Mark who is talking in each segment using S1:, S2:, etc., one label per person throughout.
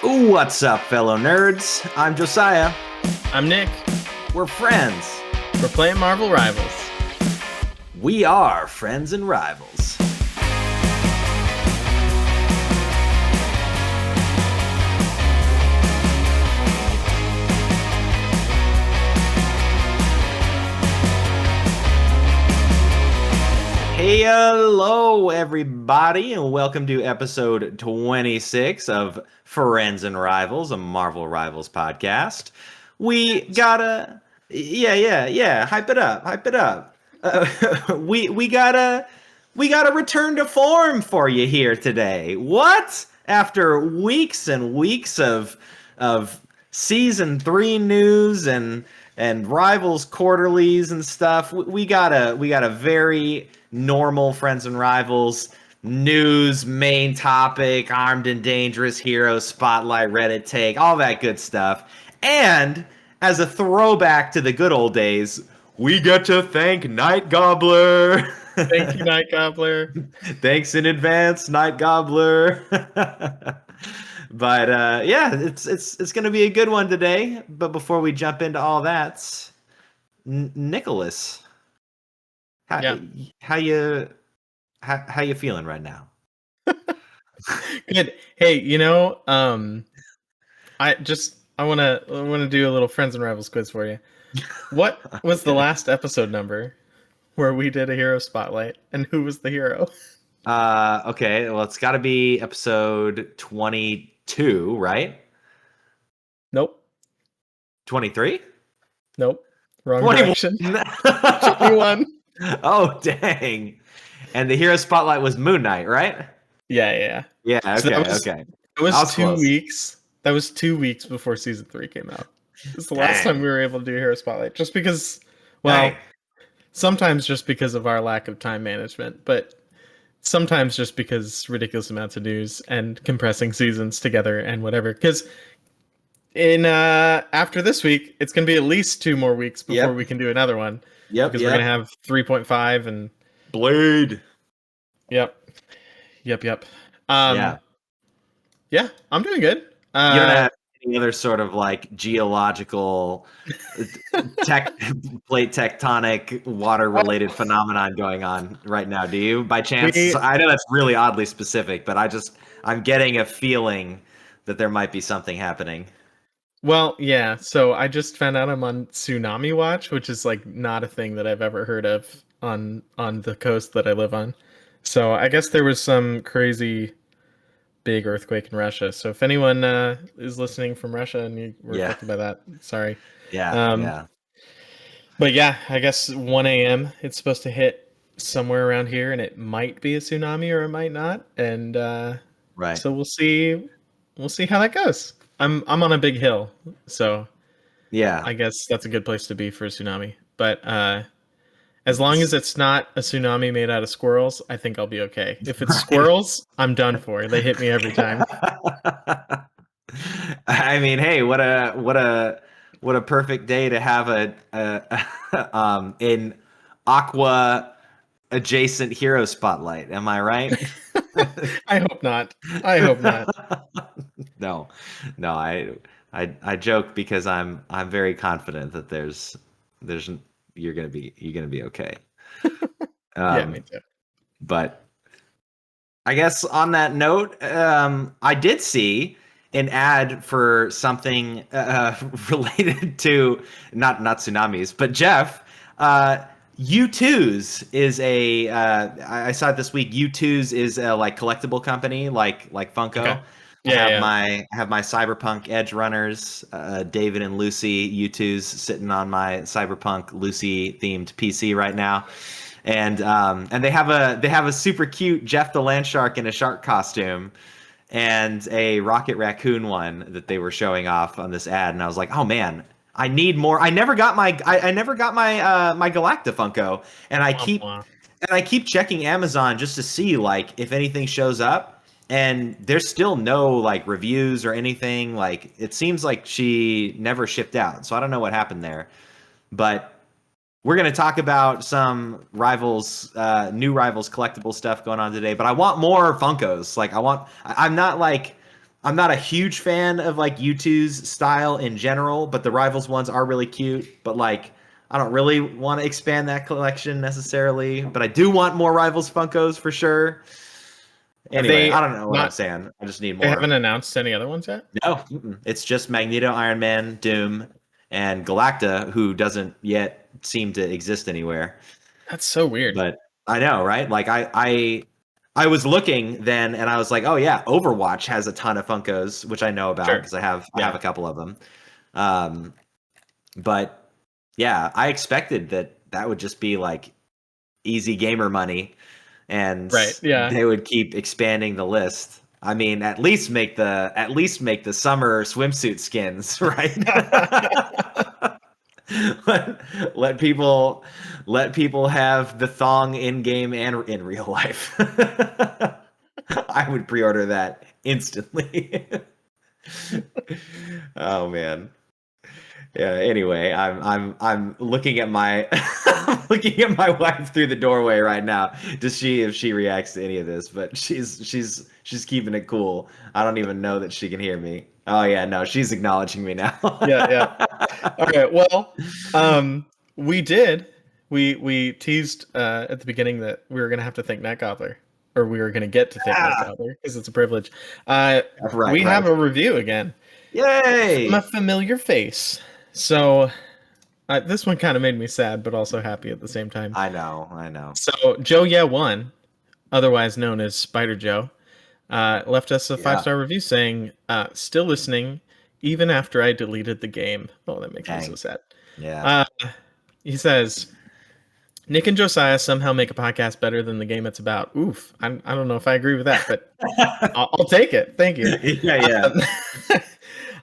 S1: What's up, fellow nerds? I'm Josiah.
S2: I'm Nick.
S1: We're friends.
S2: We're playing Marvel Rivals.
S1: We are friends and rivals. Hey, hello, everybody, and welcome to episode 26 of Friends and Rivals, a Marvel Rivals podcast. We gotta, hype it up. We gotta return to form for you here today. What? After weeks and weeks of season 3 news and Rivals quarterlies and stuff, we got a very normal Friends and Rivals news main topic, armed and dangerous heroes spotlight, Reddit take, all that good stuff. And as a throwback to the good old days, we get to thank Night Gobbler.
S2: Thank you, Night Gobbler.
S1: Thanks in advance, Night Gobbler. But yeah, it's gonna be a good one today. But before we jump into all that, Nicholas, how you feeling right now?
S2: Good. Hey, I want to do a little Friends and Rivals quiz for you. What was the last episode number where we did a hero spotlight, and who was the hero?
S1: Okay, well, it's got to be episode 22, right?
S2: Nope.
S1: 23?
S2: Nope. Wrong
S1: 21.
S2: direction. 21.
S1: Oh, dang. And the hero spotlight was Moon Knight, right?
S2: Yeah.
S1: Yeah, okay,
S2: So
S1: okay.
S2: It was 2
S1: close.
S2: weeks. That was 2 weeks before season 3 came out. It's the last time we were able to do hero spotlight, just because, well, sometimes just because of our lack of time management, but sometimes just because ridiculous amounts of news and compressing seasons together and whatever. Because in after this week, it's going to be at least 2 more weeks before we can do another one.
S1: Yep.
S2: Because we're going to have 3.5 and
S1: Blade.
S2: Yep.
S1: Yeah,
S2: I'm doing good.
S1: You don't have any other sort of like geological plate tectonic water related phenomenon going on right now, do you, by chance? I know that's really oddly specific, but I'm getting a feeling that there might be something happening.
S2: Well, yeah, so I just found out I'm on Tsunami Watch, which is like not a thing that I've ever heard of on the coast that I live on. So I guess there was some crazy big earthquake in Russia. So if anyone is listening from Russia and you were affected by that, sorry.
S1: Yeah.
S2: But yeah, I guess 1 a.m. it's supposed to hit somewhere around here, and it might be a tsunami or it might not. And
S1: right.
S2: So we'll see how that goes. I'm on a big hill, so
S1: yeah,
S2: I guess that's a good place to be for a tsunami. But as long as it's not a tsunami made out of squirrels, I think I'll be okay. If it's squirrels, I'm done for. They hit me every time.
S1: I mean, hey, what a perfect day to have an aqua adjacent hero spotlight. Am I right?
S2: I hope not.
S1: No, I joke because I'm very confident that you're gonna be okay.
S2: Yeah, me too.
S1: But I guess on that note, I did see an ad for something related to not tsunamis, but Jeff. U2's is a I saw it this week. U2's is a like collectible company like Funko.
S2: Okay.
S1: I have my Cyberpunk Edge Runners, David and Lucy U2's sitting on my Cyberpunk Lucy themed PC right now. And they have a super cute Jeff the Land Shark in a shark costume and a Rocket Raccoon one that they were showing off on this ad, and I was like, oh man, I need more. I never got my my Galacta Funko, and I keep checking Amazon just to see like if anything shows up, and there's still no like reviews or anything. Like it seems like she never shipped out, so I don't know what happened there. But we're going to talk about some Rivals, new Rivals collectible stuff going on today, but I want more Funkos. Like I'm I'm not a huge fan of like U2's style in general, but the Rivals ones are really cute. But like, I don't really want to expand that collection necessarily. But I do want more Rivals Funkos for sure. Anyway, I don't know what I'm saying. I just need more.
S2: They haven't announced any other ones yet?
S1: No, it's just Magneto, Iron Man, Doom, and Galacta, who doesn't yet seem to exist anywhere.
S2: That's so weird.
S1: But I know, right? Like I was looking then, and I was like, oh yeah, Overwatch has a ton of Funkos, which I know about because I have a couple of them. But yeah, I expected that would just be like easy gamer money, and they would keep expanding the list. I mean, at least make the summer swimsuit skins, right? let people have the thong in game and in real life. I would pre-order that instantly. Oh man. Yeah, anyway, I'm looking at my looking at my wife through the doorway right now to see if she reacts to any of this, but she's keeping it cool. I don't even know that she can hear me. Oh yeah, no, she's acknowledging me now.
S2: Yeah. Okay, well, we teased at the beginning that we were gonna have to thank Night Gobbler, or we were gonna get to thank Night Gobbler because it's a privilege. We have a review again.
S1: Yay!
S2: From a familiar face. So this one kind of made me sad, but also happy at the same time.
S1: I know.
S2: So Joe Yeah One, otherwise known as Spider Joe, left us a 5-star review saying, still listening even after I deleted the game. Oh, that makes me so sad.
S1: Yeah.
S2: He says, Nick and Josiah somehow make a podcast better than the game it's about. Oof. I don't know if I agree with that, but I'll take it. Thank you.
S1: Yeah.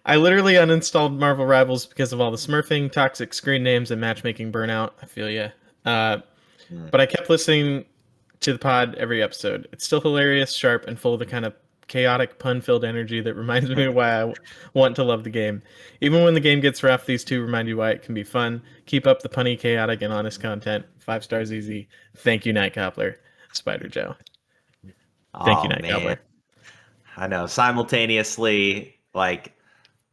S2: I literally uninstalled Marvel Rivals because of all the smurfing, toxic screen names, and matchmaking burnout. I feel ya. But I kept listening to the pod every episode. It's still hilarious, sharp, and full of the kind of chaotic, pun-filled energy that reminds me of why I want to love the game. Even when the game gets rough, these two remind you why it can be fun. Keep up the punny, chaotic, and honest content. 5 stars easy. Thank you, Night Gobbler. Spider Joe. Thank you, Night Gobbler.
S1: I know. Simultaneously, like,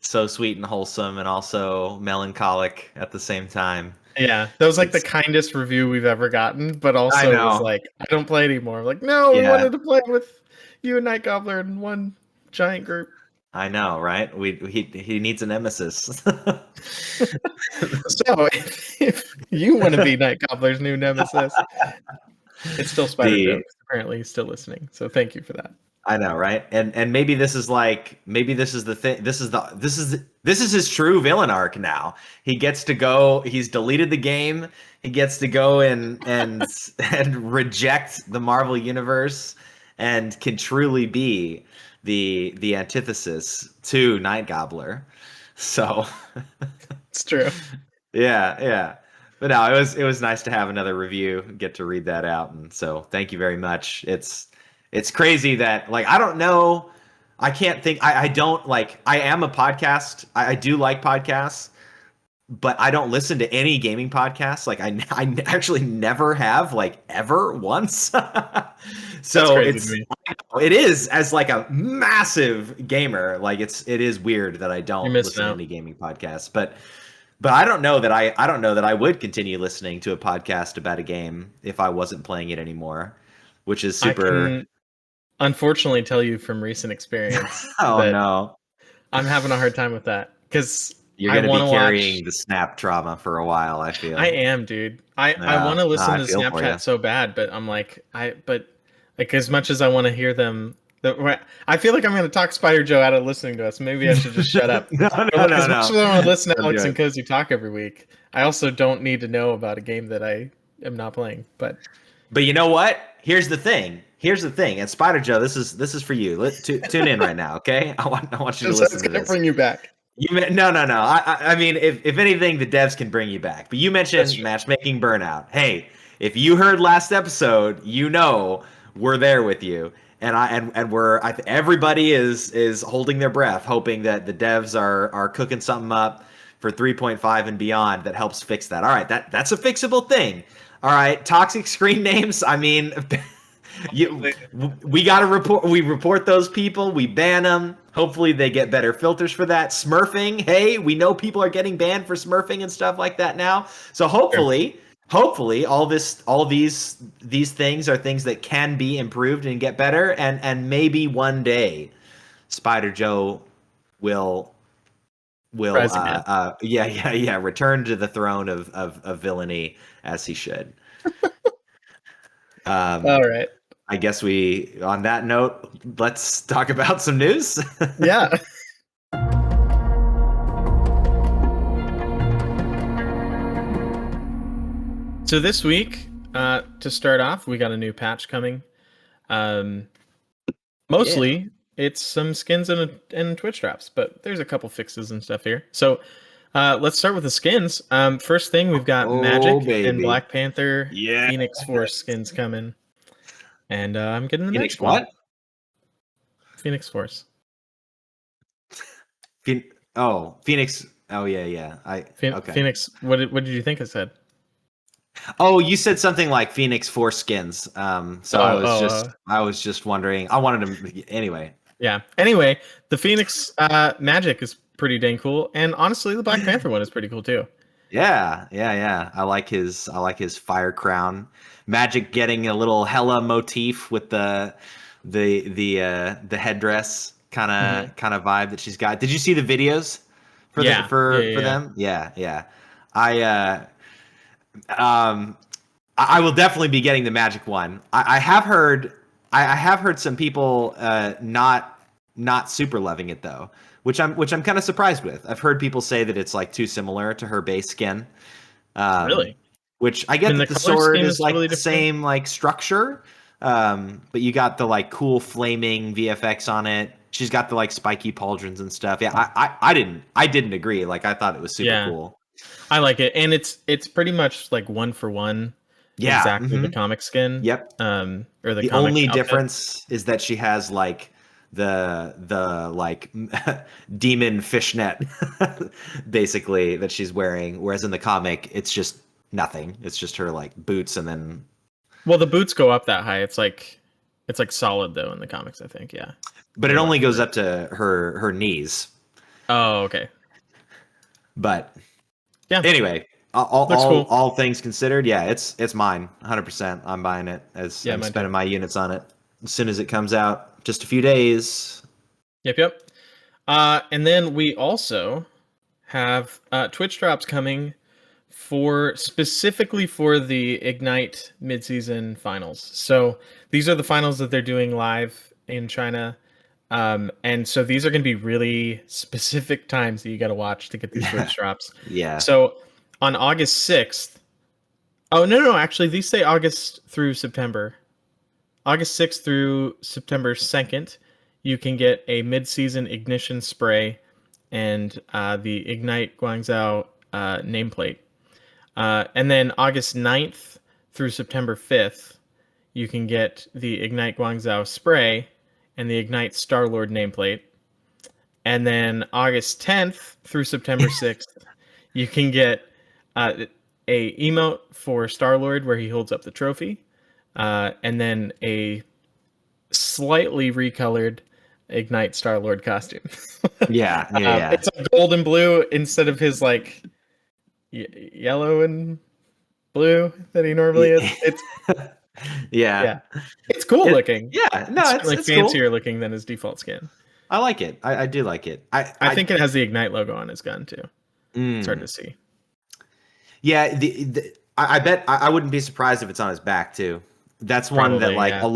S1: so sweet and wholesome and also melancholic at the same time.
S2: Yeah, that was like the kindest review we've ever gotten, but also it was like, I don't play anymore. Like, no, we wanted to play with you and Night Gobbler in one giant group.
S1: I know, right? He needs a nemesis.
S2: So if you want to be Night Gobbler's new nemesis, it's still Spider Joe. Apparently he's still listening. So thank you for that.
S1: I know, right? And maybe this is the thing. This is his true villain arc now. He gets to go. He's deleted the game. He gets to go and reject the Marvel universe and can truly be the antithesis to Night Gobbler. So
S2: it's true.
S1: Yeah. But no, it was nice to have another review, get to read that out, and so thank you very much. It's crazy that, like, I don't know. I can't think. I don't like. I am a podcast. I do like podcasts, but I don't listen to any gaming podcasts. Like, I actually never have, like, ever once. So it is, as like a massive gamer. Like, it is weird that I don't listen to any gaming podcasts. But I don't know that I would continue listening to a podcast about a game if I wasn't playing it anymore, which is super.
S2: Unfortunately, tell you from recent experience.
S1: No,
S2: I'm having a hard time with that because
S1: you're going to be carrying the Snap trauma for a while. I feel
S2: I am, dude. I want to listen to Snapchat so bad, but I'm like, as much as I want to hear them, I feel like I'm going to talk Spider Joe out of listeing to us. Maybe I should just shut up.
S1: No.
S2: As much as I want to listen to Alex and Cozy talk every week, I also don't need to know about a game that I am not playing. But
S1: you know what? Here's the thing. And Spider Joe, this is for you. Tune in right now, okay? I want you to listen to this.
S2: It's going to bring you back.
S1: No. I mean, if anything, the devs can bring you back. But you mentioned matchmaking burnout. Hey, if you heard last episode, you know we're there with you, and everybody is holding their breath, hoping that the devs are cooking something up for 3.5 and beyond that helps fix that. All right, that's a fixable thing. All right, toxic screen names. I mean, we got to report. We report those people. We ban them. Hopefully they get better filters for that. Smurfing, hey, we know people are getting banned for smurfing and stuff like that now. So hopefully all these things are things that can be improved and get better, and maybe one day Spider Joe will
S2: Rise again.
S1: return to the throne of villainy as he should.
S2: All right.
S1: I guess on that note, let's talk about some news.
S2: Yeah. So this week, to start off, we got a new patch coming. Mostly, it's some skins and Twitch drops, but there's a couple fixes and stuff here. So let's start with the skins. First thing, we've got Magic and Black Panther Phoenix Force skins coming. And I'm getting the
S1: Phoenix
S2: next one.
S1: what?
S2: Phoenix Force.
S1: Phoenix. Oh yeah. Okay.
S2: Phoenix. What did you think I said?
S1: Oh, you said something like Phoenix Force skins. I was just wondering. I wanted to anyway.
S2: Yeah. Anyway, the Phoenix Magic is pretty dang cool, and honestly, the Black Panther one is pretty cool too.
S1: Yeah. I like his fire crown. Magic getting a little Hela motif with the headdress kind of vibe that she's got. Did you see the videos for them? Yeah. I will definitely be getting the Magic one. I have heard some people not super loving it though, which I'm kind of surprised with. I've heard people say that it's like too similar to her base skin.
S2: Really?
S1: Which I get that the sword is like
S2: really
S1: the same like structure, but you got the like cool flaming VFX on it. She's got the like spiky pauldrons and stuff. Yeah, I didn't agree. Like I thought it was super cool.
S2: I like it, and it's pretty much like one for one.
S1: Yeah,
S2: exactly the comic skin.
S1: Yep.
S2: Or the
S1: comic only outfit. Difference is that she has like the like demon fishnet basically that she's wearing, whereas in the comic it's just nothing. It's just her like boots, and then
S2: the boots go up that high. It's like solid though in the comics, I think. Yeah,
S1: but it only goes up to her knees.
S2: Oh, okay.
S1: But
S2: yeah,
S1: anyway, all things considered, yeah, it's mine 100%. I'm buying it as I'm spending my units on it as soon as it comes out. Just a few days.
S2: Yep. And then we also have Twitch drops coming specifically for the Ignite midseason finals. So these are the finals that they're doing live in China. And so these are going to be really specific times that you got to watch to get these Twitch drops.
S1: Yeah.
S2: So on August 6th. Oh, no. Actually, these say August through September. August 6th through September 2nd, you can get a mid-season ignition spray and the Ignite Guangzhou nameplate. And then August 9th through September 5th, you can get the Ignite Guangzhou spray and the Ignite Star-Lord nameplate. And then August 10th through September 6th, you can get a emote for Star-Lord where he holds up the trophy. And then a slightly recolored Ignite Star-Lord costume.
S1: Yeah.
S2: It's a gold and blue instead of his like yellow and blue that he normally is. It's
S1: yeah.
S2: It's cool looking.
S1: Yeah, no, it's
S2: like fancier cool looking than his default skin.
S1: I like it. I do like it.
S2: I think it has the Ignite logo on his gun too. It's hard to see.
S1: Yeah, I bet I wouldn't be surprised if it's on his back too. That's one that like a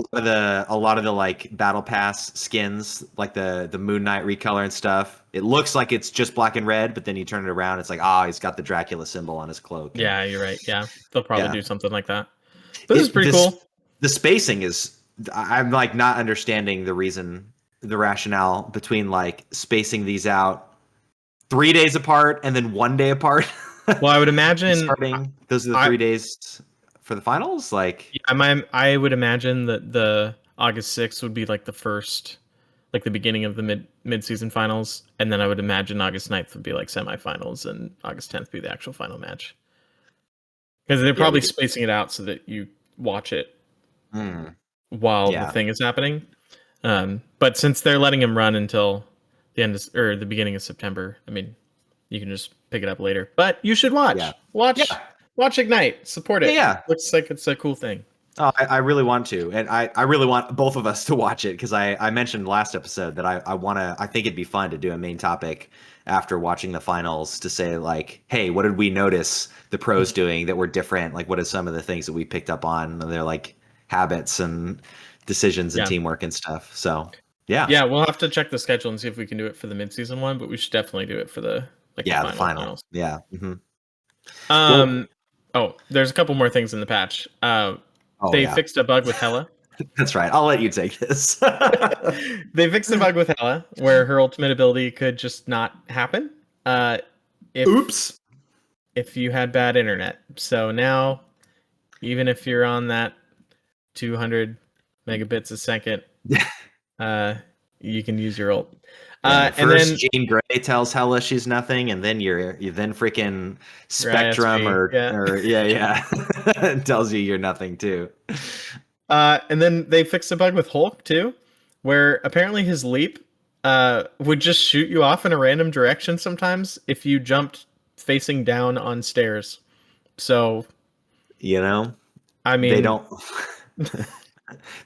S1: lot of the like battle pass skins, like the Moon Knight recolor and stuff. It looks like it's just black and red, but then you turn it around, it's like he's got the Dracula symbol on his cloak.
S2: Yeah, you're right. Yeah, they'll probably do something like that. This is pretty cool.
S1: The spacing is, I'm like not understanding the rationale between like spacing these out 3 days apart and then 1 day apart.
S2: Well, I would imagine
S1: those are the 3 days for the finals. Like,
S2: I would imagine that the August 6th would be like the first, like the beginning of the mid-season finals, and then I would imagine August 9th would be like semifinals, and August 10th be the actual final match. Because they're probably spacing it out so that you watch it while the thing is happening. But since they're letting him run until the beginning of September. I mean, you can just pick it up later, but you should watch.
S1: Yeah.
S2: Watch Ignite. Support it.
S1: Yeah.
S2: Looks like it's a cool thing.
S1: Oh, I really want to, and I really want both of us to watch it because I mentioned last episode that I think it'd be fun to do a main topic after watching the finals to say like, hey, what did we notice the pros doing that were different? Like, what are some of the things that we picked up on? They're like habits and decisions and teamwork and stuff. So
S2: yeah, we'll have to check the schedule and see if we can do it for the mid-season one, but we should definitely do it for the finals.
S1: Yeah. Mm-hmm.
S2: There's a couple more things in the patch. They fixed a bug with Hela.
S1: That's right. I'll let you take this.
S2: They fixed a bug with Hela where her ultimate ability could just not happen. Oops. If you had bad internet. So now, even if you're on that 200 megabits a second, you can use your ult.
S1: And then Jean Grey tells Hela she's nothing, and then you then freaking Spectrum tells you you're nothing too.
S2: And then they fixed a bug with Hulk too, where apparently his leap would just shoot you off in a random direction sometimes if you jumped facing down on stairs. So, I mean,
S1: they don't.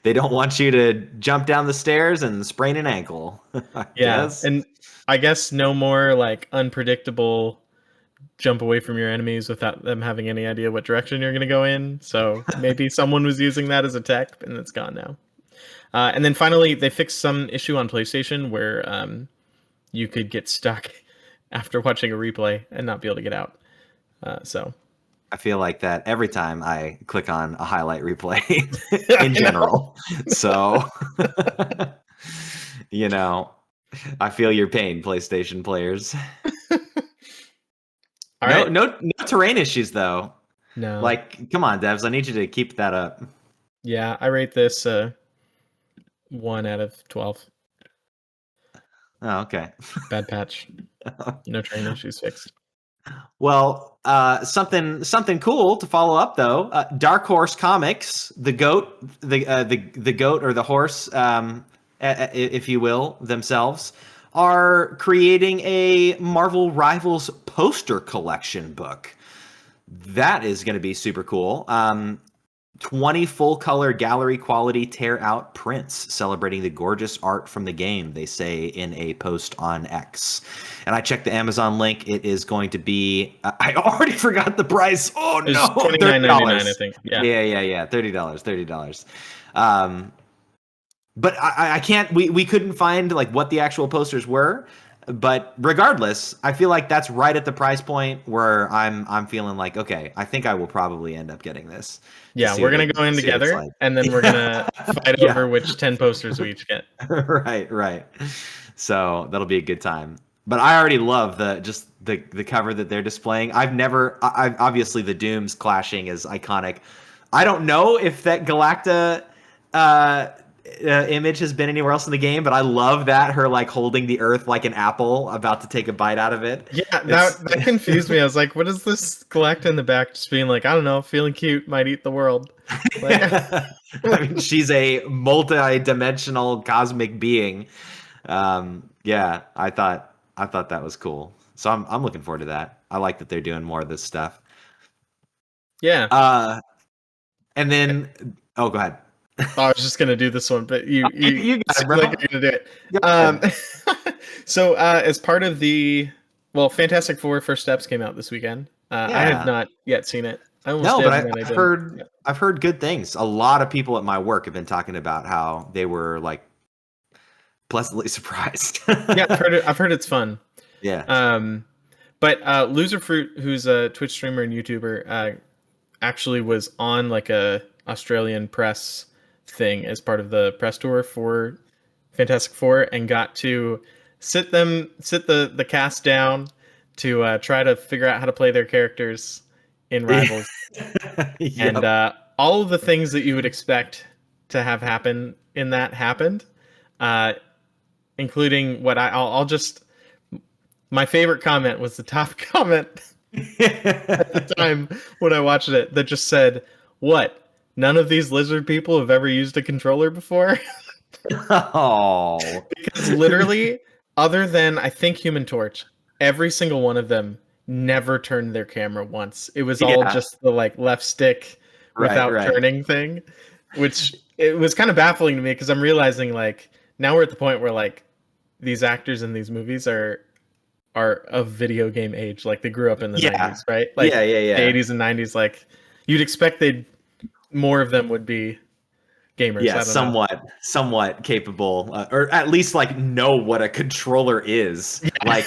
S1: They don't want you to jump down the stairs and sprain an ankle. I guess.
S2: And I guess no more like unpredictable jump away from your enemies without them having any idea what direction you're going to go in. So maybe someone was using that as a tech, and it's gone now. And then finally, they fixed some issue on PlayStation where you could get stuck after watching a replay and not be able to get out. So.
S1: I feel like that every time I click on a highlight replay in general. So, I feel your pain, PlayStation players. No terrain issues though.
S2: No.
S1: Like, come on, devs. I need you to keep that up.
S2: Yeah, I rate this 1 out of 12.
S1: Oh, okay.
S2: Bad patch. No terrain issues fixed.
S1: Well, something cool to follow up though. Dark Horse Comics, the goat, the goat or the horse, if you will, themselves are creating a Marvel Rivals poster collection book. That is going to be super cool. 20 full color gallery quality tear out prints celebrating the gorgeous art from the game, they say in a post on X. And I checked the Amazon link. It is going to be, I already forgot the price. Oh no,
S2: $29.99, I think.
S1: Yeah. $30. But I can't, we couldn't find like what the actual posters were. But regardless, I feel like that's right at the price point where I'm feeling like, okay, I think I will probably end up getting this.
S2: Yeah, we're going to go in together, like. And then we're going to fight over which 10 posters we each get.
S1: Right. So that'll be a good time. But I already love the cover that they're displaying. I've obviously the Dooms clashing is iconic. I don't know if that Galacta image has been anywhere else in the game, but I love that her like holding the Earth like an apple, about to take a bite out of it.
S2: Yeah, that confused me. I was like, what is this Galacta in the back just being like, I don't know, feeling cute, might eat the world. Like,
S1: I mean, she's a multi-dimensional cosmic being. Yeah, I thought that was cool. So I'm looking forward to that. I like that they're doing more of this stuff.
S2: Yeah.
S1: And then go ahead.
S2: I was just gonna do this one, but you got it, bro. Like you're gonna do it. So as part of Fantastic Four First Steps came out this weekend. I have not yet seen it.
S1: I've heard good things. A lot of people at my work have been talking about how they were like pleasantly surprised.
S2: Yeah, I've heard it's fun.
S1: Yeah.
S2: But Loserfruit, who's a Twitch streamer and YouTuber, actually was on like a Australian press thing as part of the press tour for Fantastic Four, and got to sit the cast down to try to figure out how to play their characters in Rivals. Yep. And all of the things that you would expect to have happen in that happened, including what I'll just, my favorite comment was the top comment at the time when I watched it that just said, "What? None of these lizard people have ever used a controller before?"
S1: Oh.
S2: Because literally other than I think Human Torch, every single one of them never turned their camera once. It was all
S1: Yeah.
S2: just the like left stick
S1: Right,
S2: without
S1: right.
S2: turning thing, which it was kind of baffling to me because I'm realizing like now we're at the point where like these actors in these movies are of video game age. Like they grew up in the
S1: Yeah.
S2: 90s, right? Like
S1: Yeah.
S2: the 80s and 90s. Like you'd expect they'd more of them would be gamers.
S1: Yeah,
S2: I don't know.
S1: somewhat capable, or at least like know what a controller is.
S2: Yeah.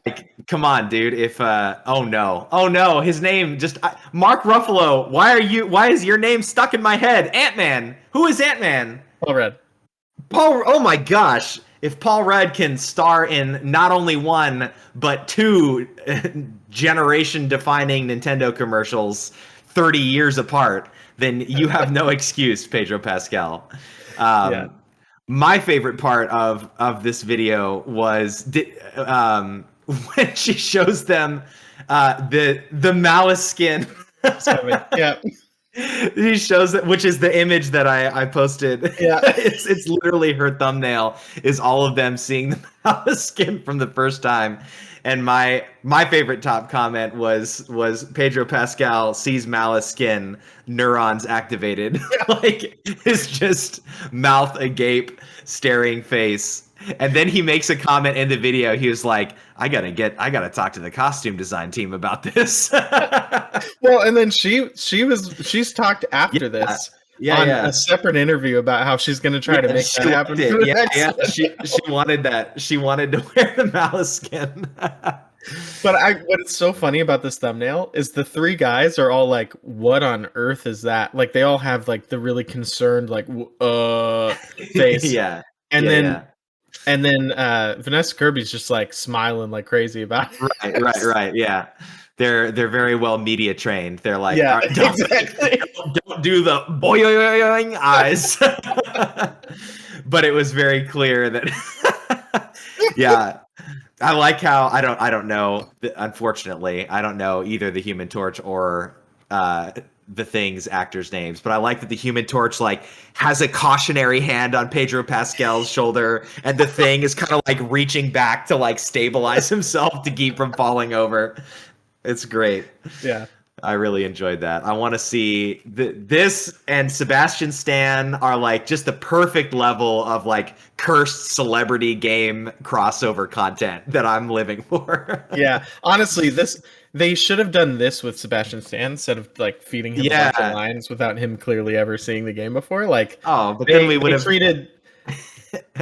S1: Like, come on, dude. If oh no, his name just Mark Ruffalo. Why is your name stuck in my head? Ant-Man. Who is Ant-Man?
S2: All red.
S1: Paul. Oh my gosh. If Paul Rudd can star in not only one but two generation-defining Nintendo commercials 30 years apart, then you have no excuse, Pedro Pascal.
S2: Yeah.
S1: My favorite part of this video was when she shows them the Malice skin.
S2: Yeah.
S1: He shows it, which is the image that I posted.
S2: Yeah.
S1: It's literally her thumbnail is all of them seeing the Malice skin from the first time. And my favorite top comment was Pedro Pascal sees Malice skin, neurons activated. Like his just mouth agape, staring face. And then he makes a comment in the video. He was like, I gotta talk to the costume design team about this.
S2: Well, and then she's talked after this on a separate interview about how she's going to try to make that happen.
S1: She wanted that. She wanted to wear the Malice skin.
S2: But what is so funny about this thumbnail is the three guys are all like, "What on earth is that?" Like they all have like the really concerned like face.
S1: Yeah.
S2: And then Vanessa Kirby's just like smiling like crazy about it.
S1: Right. Yeah. They're very well media trained. They're like,
S2: yeah,
S1: exactly. Don't do the boing eyes. But it was very clear that yeah. I like how I don't know. Unfortunately, I don't know either the Human Torch or the Thing's actors' names, but I like that the Human Torch like has a cautionary hand on Pedro Pascal's shoulder, and the Thing is kind of like reaching back to like stabilize himself to keep from falling over. It's great.
S2: Yeah.
S1: I really enjoyed that. I want to see this and Sebastian Stan are like just the perfect level of like cursed celebrity game crossover content that I'm living for.
S2: Yeah, honestly, they should have done this with Sebastian Stan instead of like feeding him a bunch of lines without him clearly ever seeing the game before. Like,
S1: but then we would have
S2: treated.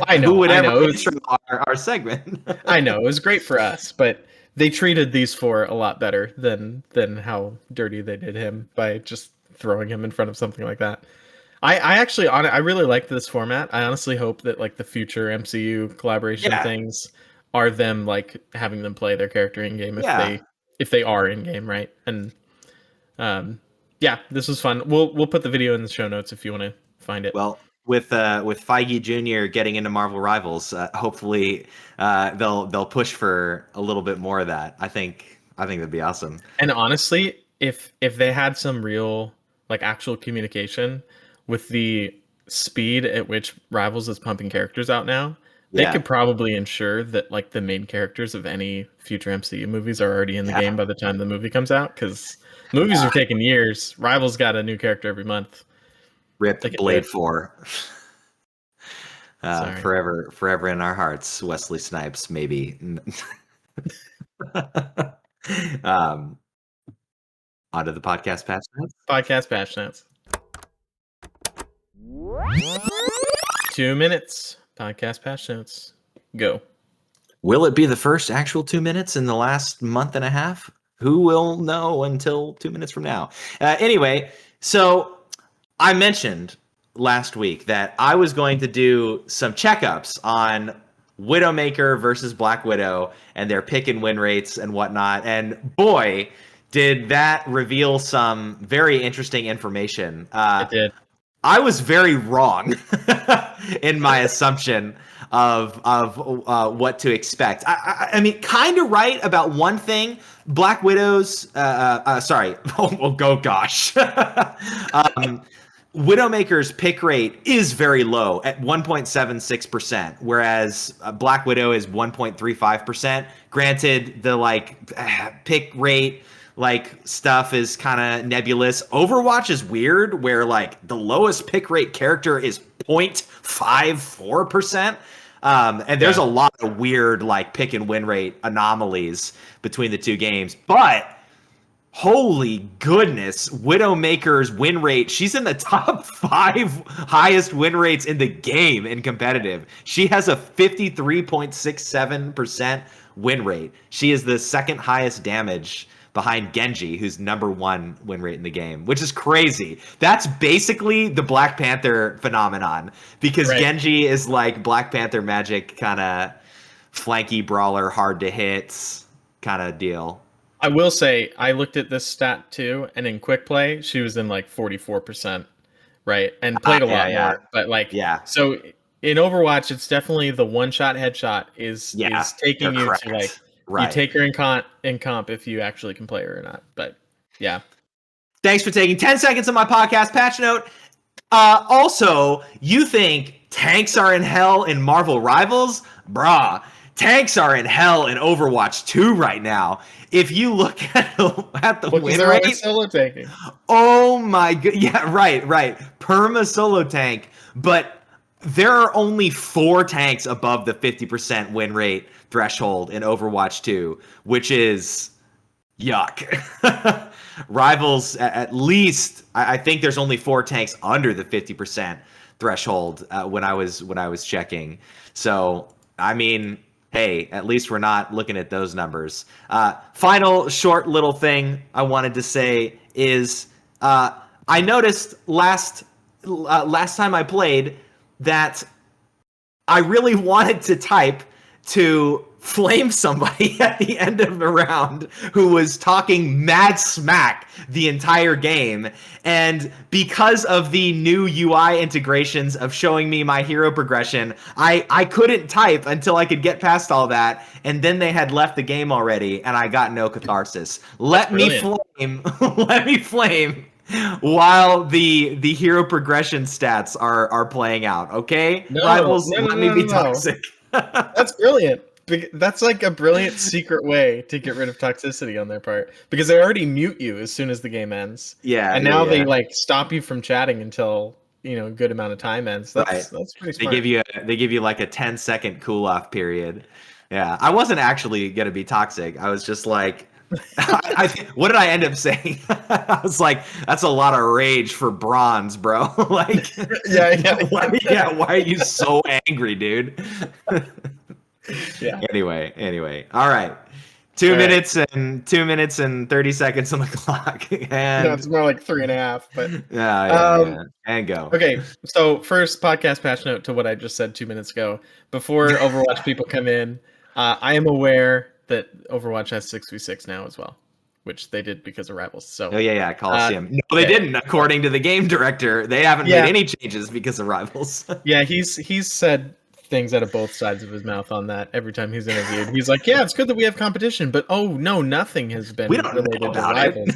S2: I know.
S1: Who would ever
S2: was,
S1: our segment?
S2: I know it was great for us, but they treated these four a lot better than how dirty they did him by just throwing him in front of something like that. I really like this format. I honestly hope that like the future MCU collaboration things are them like having them play their character in game if they are in game, right? And this was fun. We'll put the video in the show notes if you want to find it.
S1: Well, with Feige Jr. getting into Marvel Rivals, hopefully they'll push for a little bit more of that. I think that'd be awesome.
S2: And honestly, if they had some real like actual communication with the speed at which Rivals is pumping characters out now, they could probably ensure that like the main characters of any future MCU movies are already in the game by the time the movie comes out, because movies are taking years. Rivals got a new character every month.
S1: Rip Blade 4. Forever in our hearts, Wesley Snipes, maybe. On to the podcast patch notes.
S2: Podcast patch notes. 2 minutes. Podcast patch notes. Go.
S1: Will it be the first actual 2 minutes in the last month and a half? Who will know until 2 minutes from now? Anyway, so I mentioned last week that I was going to do some checkups on Widowmaker versus Black Widow and their pick and win rates and whatnot. And boy, did that reveal some very interesting information.
S2: It did.
S1: I was very wrong in my assumption of what to expect. I mean, kind of right about one thing. Black Widow's, sorry. Oh gosh. Widowmaker's pick rate is very low at 1.76%, whereas Black Widow is 1.35%. Granted, the pick rate stuff is kind of nebulous. Overwatch is weird, where the lowest pick rate character is 0.54%. And there's a lot of weird pick and win rate anomalies between the two games, but holy goodness, Widowmaker's win rate. She's in the top 5 highest win rates in the game in competitive. She has a 53.67% win rate. She is the second highest damage behind Genji, who's number 1 win rate in the game, which is crazy. That's basically the Black Panther phenomenon, because Genji is Black Panther magic, kind of flanky brawler, hard to hit kind of deal.
S2: I will say, I looked at this stat too, and in quick play, she was in 44%, right? And played a lot more. But so in Overwatch, it's definitely the one-shot headshot is taking you to you take her in comp if you actually can play her or not. But yeah.
S1: Thanks for taking 10 seconds of my podcast patch note. Also, you think tanks are in hell in Marvel Rivals? Brah. Tanks are in hell in Overwatch 2 right now. If you look at the win rate,
S2: solo tanking.
S1: Oh my god! Yeah, right. Perma solo tank, but there are only 4 tanks above the 50% win rate threshold in Overwatch 2, which is yuck. Rivals, at least, I think there's only 4 tanks under the 50% threshold when I was checking. So I mean, hey, at least we're not looking at those numbers. Final short little thing I wanted to say is I noticed last time I played that I really wanted to type to flame somebody at the end of the round who was talking mad smack the entire game. And because of the new UI integrations of showing me my hero progression, I couldn't type until I could get past all that. And then they had left the game already, and I got no catharsis. Let me flame while the hero progression stats are playing out. Okay, Rivals, let me be toxic.
S2: That's brilliant. That's a brilliant secret way to get rid of toxicity on their part, because they already mute you as soon as the game ends.
S1: Yeah,
S2: and now they stop you from chatting until a good amount of time ends. That's pretty smart.
S1: They give you a 10-second cool off period. Yeah, I wasn't actually gonna be toxic. I was just what did I end up saying? I was that's a lot of rage for bronze, bro. Why are you so angry, dude?
S2: Yeah.
S1: Anyway. All right. 2 minutes and 30 seconds on the clock. And
S2: it's more like 3.5, but
S1: yeah. And go.
S2: Okay, so first podcast patch note to what I just said 2 minutes ago. Before Overwatch people come in, I am aware that Overwatch has 6v6 now as well, which they did because of Rivals. So
S1: Coliseum. No, they didn't. According to the game director, they haven't made any changes because of Rivals.
S2: Yeah, he's said things out of both sides of his mouth on that every time he's interviewed. He's like, yeah, it's good that we have competition, but oh no, nothing has been related to Rivals.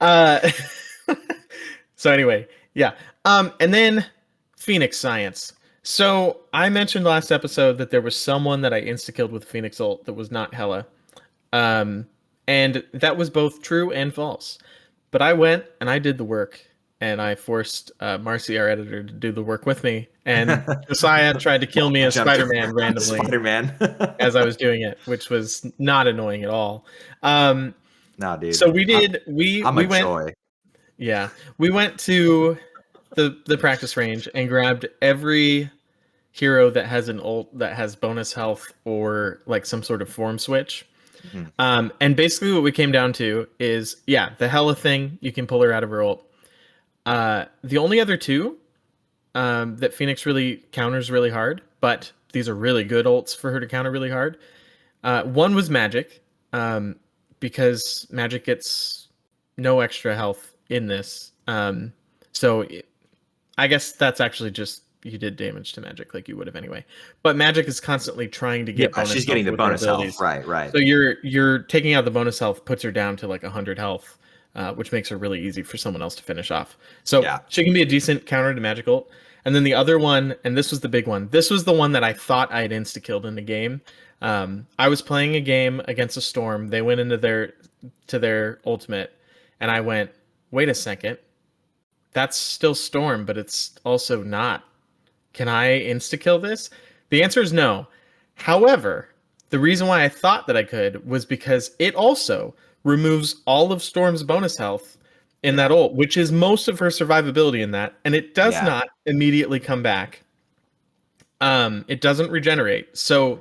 S2: Yeah. So anyway, yeah. And then Phoenix Science. So I mentioned last episode that there was someone that I insta-killed with Phoenix ult that was not Hela. And that was both true and false. But I went and I did the work, and I forced Marcy, our editor, to do the work with me. And Josiah tried to kill me as Spider-Man randomly as I was doing it, which was not annoying at all.
S1: No, dude.
S2: So we did. We went.
S1: Joy.
S2: Yeah, we went to the practice range and grabbed every hero that has an ult that has bonus health or some sort of form switch. Mm-hmm. And basically what we came down to is, the Hela thing, you can pull her out of her ult. The only other two that Phoenix really counters really hard, but these are really good ults for her to counter really hard. One was Magic, because Magic gets no extra health in this. So I guess that's actually just you did damage to Magic like you would have anyway. But Magic is constantly trying to get bonus
S1: she's
S2: health
S1: getting the
S2: with
S1: bonus
S2: her abilities.
S1: Health. Right.
S2: So you're taking out the bonus health puts her down to 100 health. which makes her really easy for someone else to finish off. So
S1: Yeah.
S2: she can be a decent counter to Magic Ult. And then the other one, and this was the big one. This was the one that I thought I had insta-killed in the game. I was playing a game against a Storm. They went into their ultimate, and I went, wait a second. That's still Storm, but it's also not. Can I insta-kill this? The answer is no. However, the reason why I thought that I could was because it also removes all of Storm's bonus health in that ult, which is most of her survivability in that, and it does not immediately come back. It doesn't regenerate. So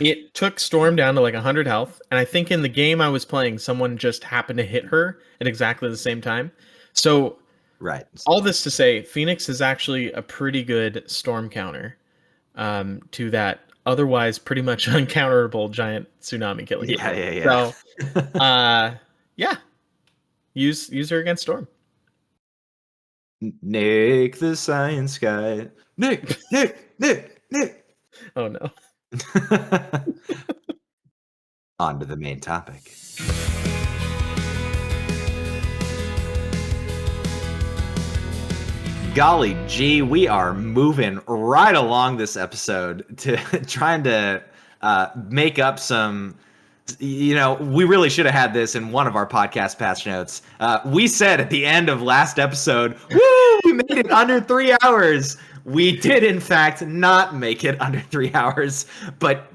S2: it took Storm down to like 100 health, and I think in the game I was playing, someone just happened to hit her at exactly the same time. So
S1: Right.
S2: all this to say, Phoenix is actually a pretty good Storm counter to that otherwise pretty much uncounterable giant tsunami killing.
S1: Yeah.
S2: So, yeah, use her against Storm.
S1: Nick the Science Guy. Nick.
S2: Oh no.
S1: On to the main topic. Golly gee, we are moving right along this episode to trying to make up some, we really should have had this in one of our podcast patch notes. We said at the end of last episode, woo, we made it under 3 hours. We did, in fact, not make it under 3 hours, but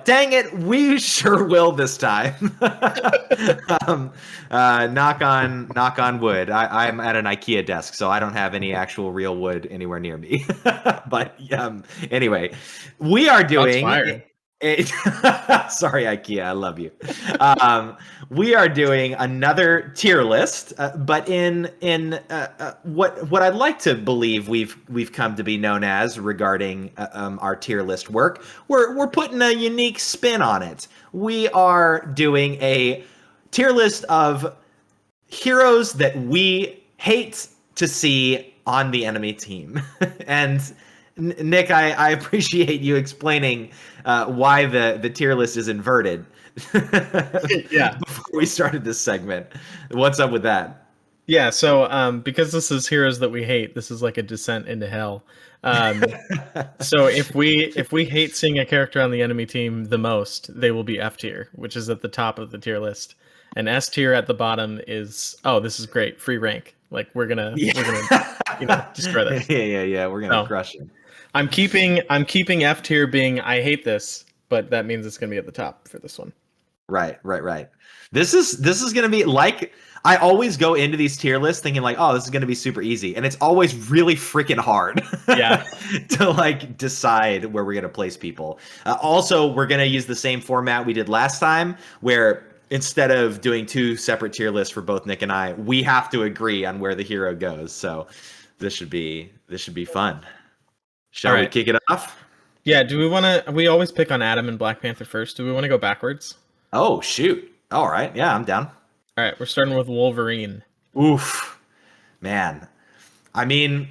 S1: dang it, we sure will this time. Knock on wood. I'm at an IKEA desk, so I don't have any actual real wood anywhere near me. But anyway, we are doing. Sorry, IKEA, I love you. We are doing another tier list, but in what I'd like to believe we've come to be known as regarding our tier list work. We're putting a unique spin on it. We are doing a tier list of heroes that we hate to see on the enemy team, and Nick, I appreciate you explaining why the tier list is inverted.
S2: Yeah.
S1: Before we started this segment, what's up with that?
S2: Yeah. So because this is heroes that we hate, this is like a descent into hell. So if we hate seeing a character on the enemy team the most, they will be F tier, which is at the top of the tier list, and S tier at the bottom is this is great, free rank. Like we're gonna destroy this.
S1: Yeah. We're gonna crush it.
S2: I'm keeping F tier being I hate this, but that means it's gonna be at the top for this one.
S1: Right. This is gonna be like, I always go into these tier lists thinking like, oh, this is gonna be super easy, and it's always really freaking hard.
S2: Yeah.
S1: To like decide where we're gonna place people. Also, we're gonna use the same format we did last time, where instead of doing two separate tier lists for both Nick and I, we have to agree on where the hero goes. So this should be fun. Shall we kick it off?
S2: Yeah, we always pick on Adam and Black Panther first. Do we want to go backwards?
S1: Oh, shoot. All right. Yeah, I'm down.
S2: All right, we're starting with Wolverine.
S1: Oof. Man. I mean,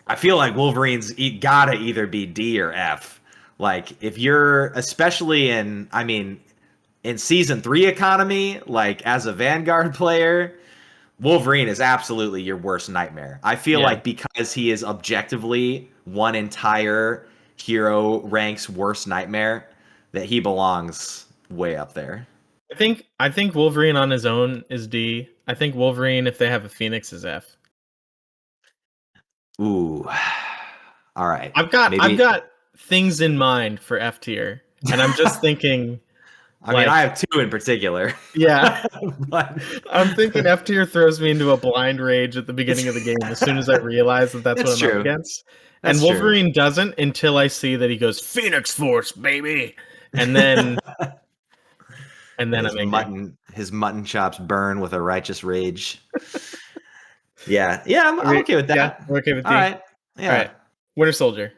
S1: I feel like Wolverine's gotta either be D or F. Like, if you're, especially in Season 3 economy, like, as a Vanguard player, Wolverine is absolutely your worst nightmare. I feel like because he is objectively one entire hero rank's worst nightmare, that he belongs way up there.
S2: I think Wolverine on his own is D. I think Wolverine, if they have a Phoenix, is F.
S1: Ooh. All right.
S2: I've got things in mind for F tier, and I'm just thinking.
S1: I have two in particular.
S2: Yeah.
S1: But
S2: I'm thinking F tier throws me into a blind rage at the beginning of the game as soon as I realize that's what I'm up against. And Wolverine doesn't until I see that he goes Phoenix Force, baby. And then
S1: his mutton chops burn with a righteous rage. Yeah, I'm okay with that.
S2: Yeah, we're okay with D.
S1: All right. Yeah.
S2: All right. Winter Soldier.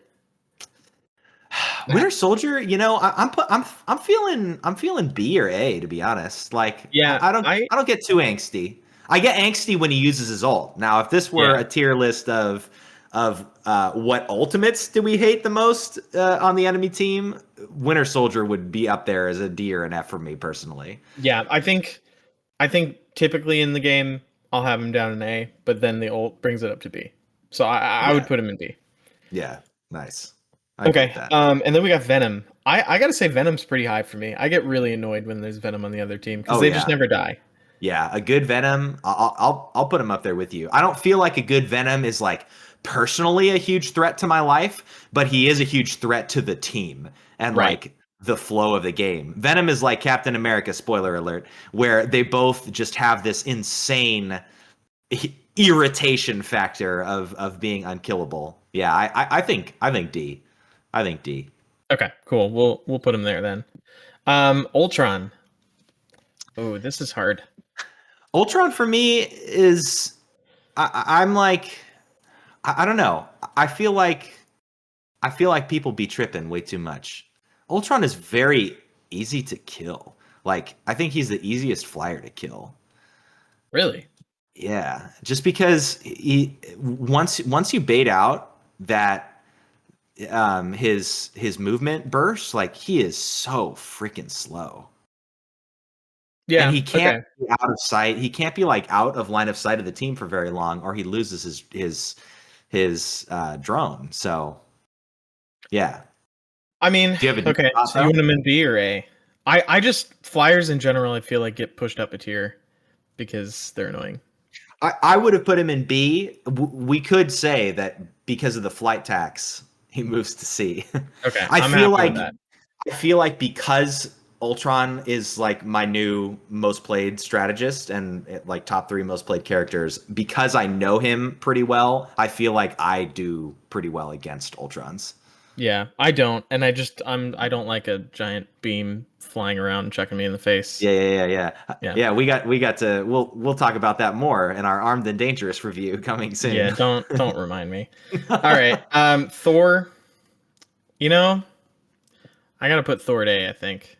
S1: Winter Soldier, I'm feeling B or A, to be honest. Like, I don't get too angsty. I get angsty when he uses his ult. Now, if this were a tier list of what ultimates do we hate the most on the enemy team, Winter Soldier would be up there as a D or an F for me personally.
S2: Yeah, I think typically in the game, I'll have him down in A, but then the ult brings it up to B. So I would
S1: Yeah.
S2: put him in B.
S1: Yeah. Nice. I agree with
S2: Okay.
S1: that.
S2: And then we got Venom. I gotta say Venom's pretty high for me. I get really annoyed when there's Venom on the other team because
S1: Oh
S2: they just
S1: yeah.
S2: never die.
S1: Yeah, a good Venom. I'll put him up there with you. I don't feel like a good Venom is like personally a huge threat to my life, but he is a huge threat to the team and
S2: Right.
S1: like the flow of the game. Venom is like Captain America, spoiler alert, where they both just have this insane irritation factor of being unkillable. Yeah, I think D. I think D.
S2: Okay, cool. We'll put him there then. Ultron. Oh, this is hard.
S1: Ultron for me is I'm like I don't know. I feel like people be tripping way too much. Ultron is very easy to kill. Like I think he's the easiest flyer to kill.
S2: Really?
S1: Yeah, just because he once you bait out that his movement burst, like he is so freaking slow. And
S2: Yeah.
S1: he can't
S2: Okay.
S1: be out of sight. He can't be like out of line of sight of the team for very long, or he loses his drone. So yeah.
S2: I mean,
S1: Do you have a deep
S2: okay.
S1: thought
S2: So you
S1: though?
S2: want him in B or A? I just flyers in general. I feel like get pushed up a tier because they're annoying.
S1: I would have put him in B. We could say that because of the flight tax, he moves to C.
S2: Okay,
S1: I
S2: I'm
S1: feel
S2: happy with
S1: like
S2: that.
S1: I feel like because Ultron is like my new most played strategist and like top 3 most played characters, because I know him pretty well, I feel like I do pretty well against Ultrons.
S2: Yeah, I don't, and I don't like a giant beam flying around and checking me in the face.
S1: Yeah.
S2: Yeah,
S1: Yeah, we got to we'll talk about that more in our Armed and Dangerous review coming
S2: yeah.
S1: soon.
S2: Don't remind me. All right, Thor. You know, I gotta put Thor at A. I think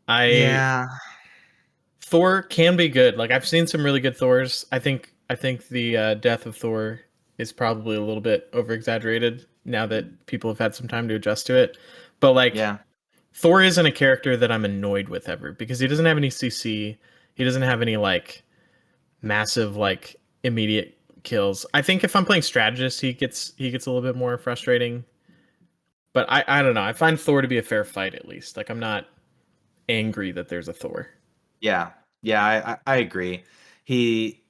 S2: I
S1: Yeah.
S2: Thor can be good. Like I've seen some really good Thors. I think the death of Thor is probably a little bit over exaggerated now that people have had some time to adjust to it. But like
S1: Yeah.
S2: Thor isn't a character that I'm annoyed with ever because he doesn't have any CC. He doesn't have any like massive like immediate kills. I think if I'm playing strategist, he gets a little bit more frustrating. But I don't know. I find Thor to be a fair fight at least. Like I'm not angry that there's a Thor.
S1: Yeah. Yeah, I agree. He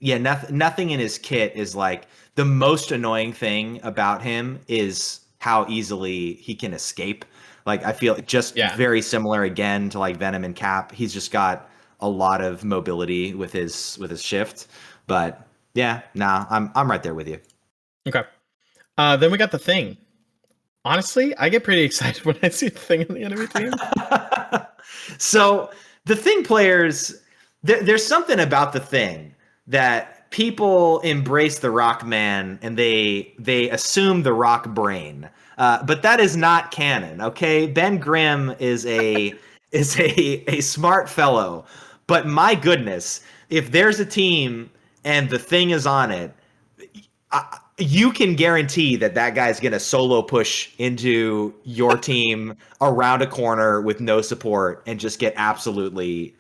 S1: Yeah, nothing in his kit is like the most annoying thing about him is how easily he can escape. Like I feel just
S2: Yeah.
S1: very similar again to like Venom and Cap. He's just got a lot of mobility with his shift. But yeah, nah, I'm right there with you.
S2: Okay. Then we got the Thing. Honestly, I get pretty excited when I see the Thing in the enemy team.
S1: So the Thing players, there's something about the Thing that people embrace the Rock Man and they assume the Rock Brain, but that is not canon. Okay, Ben Grimm is a smart fellow, but my goodness, if there's a team and the Thing is on it, you can guarantee that that guy's going to solo push into your team around a corner with no support and just get absolutely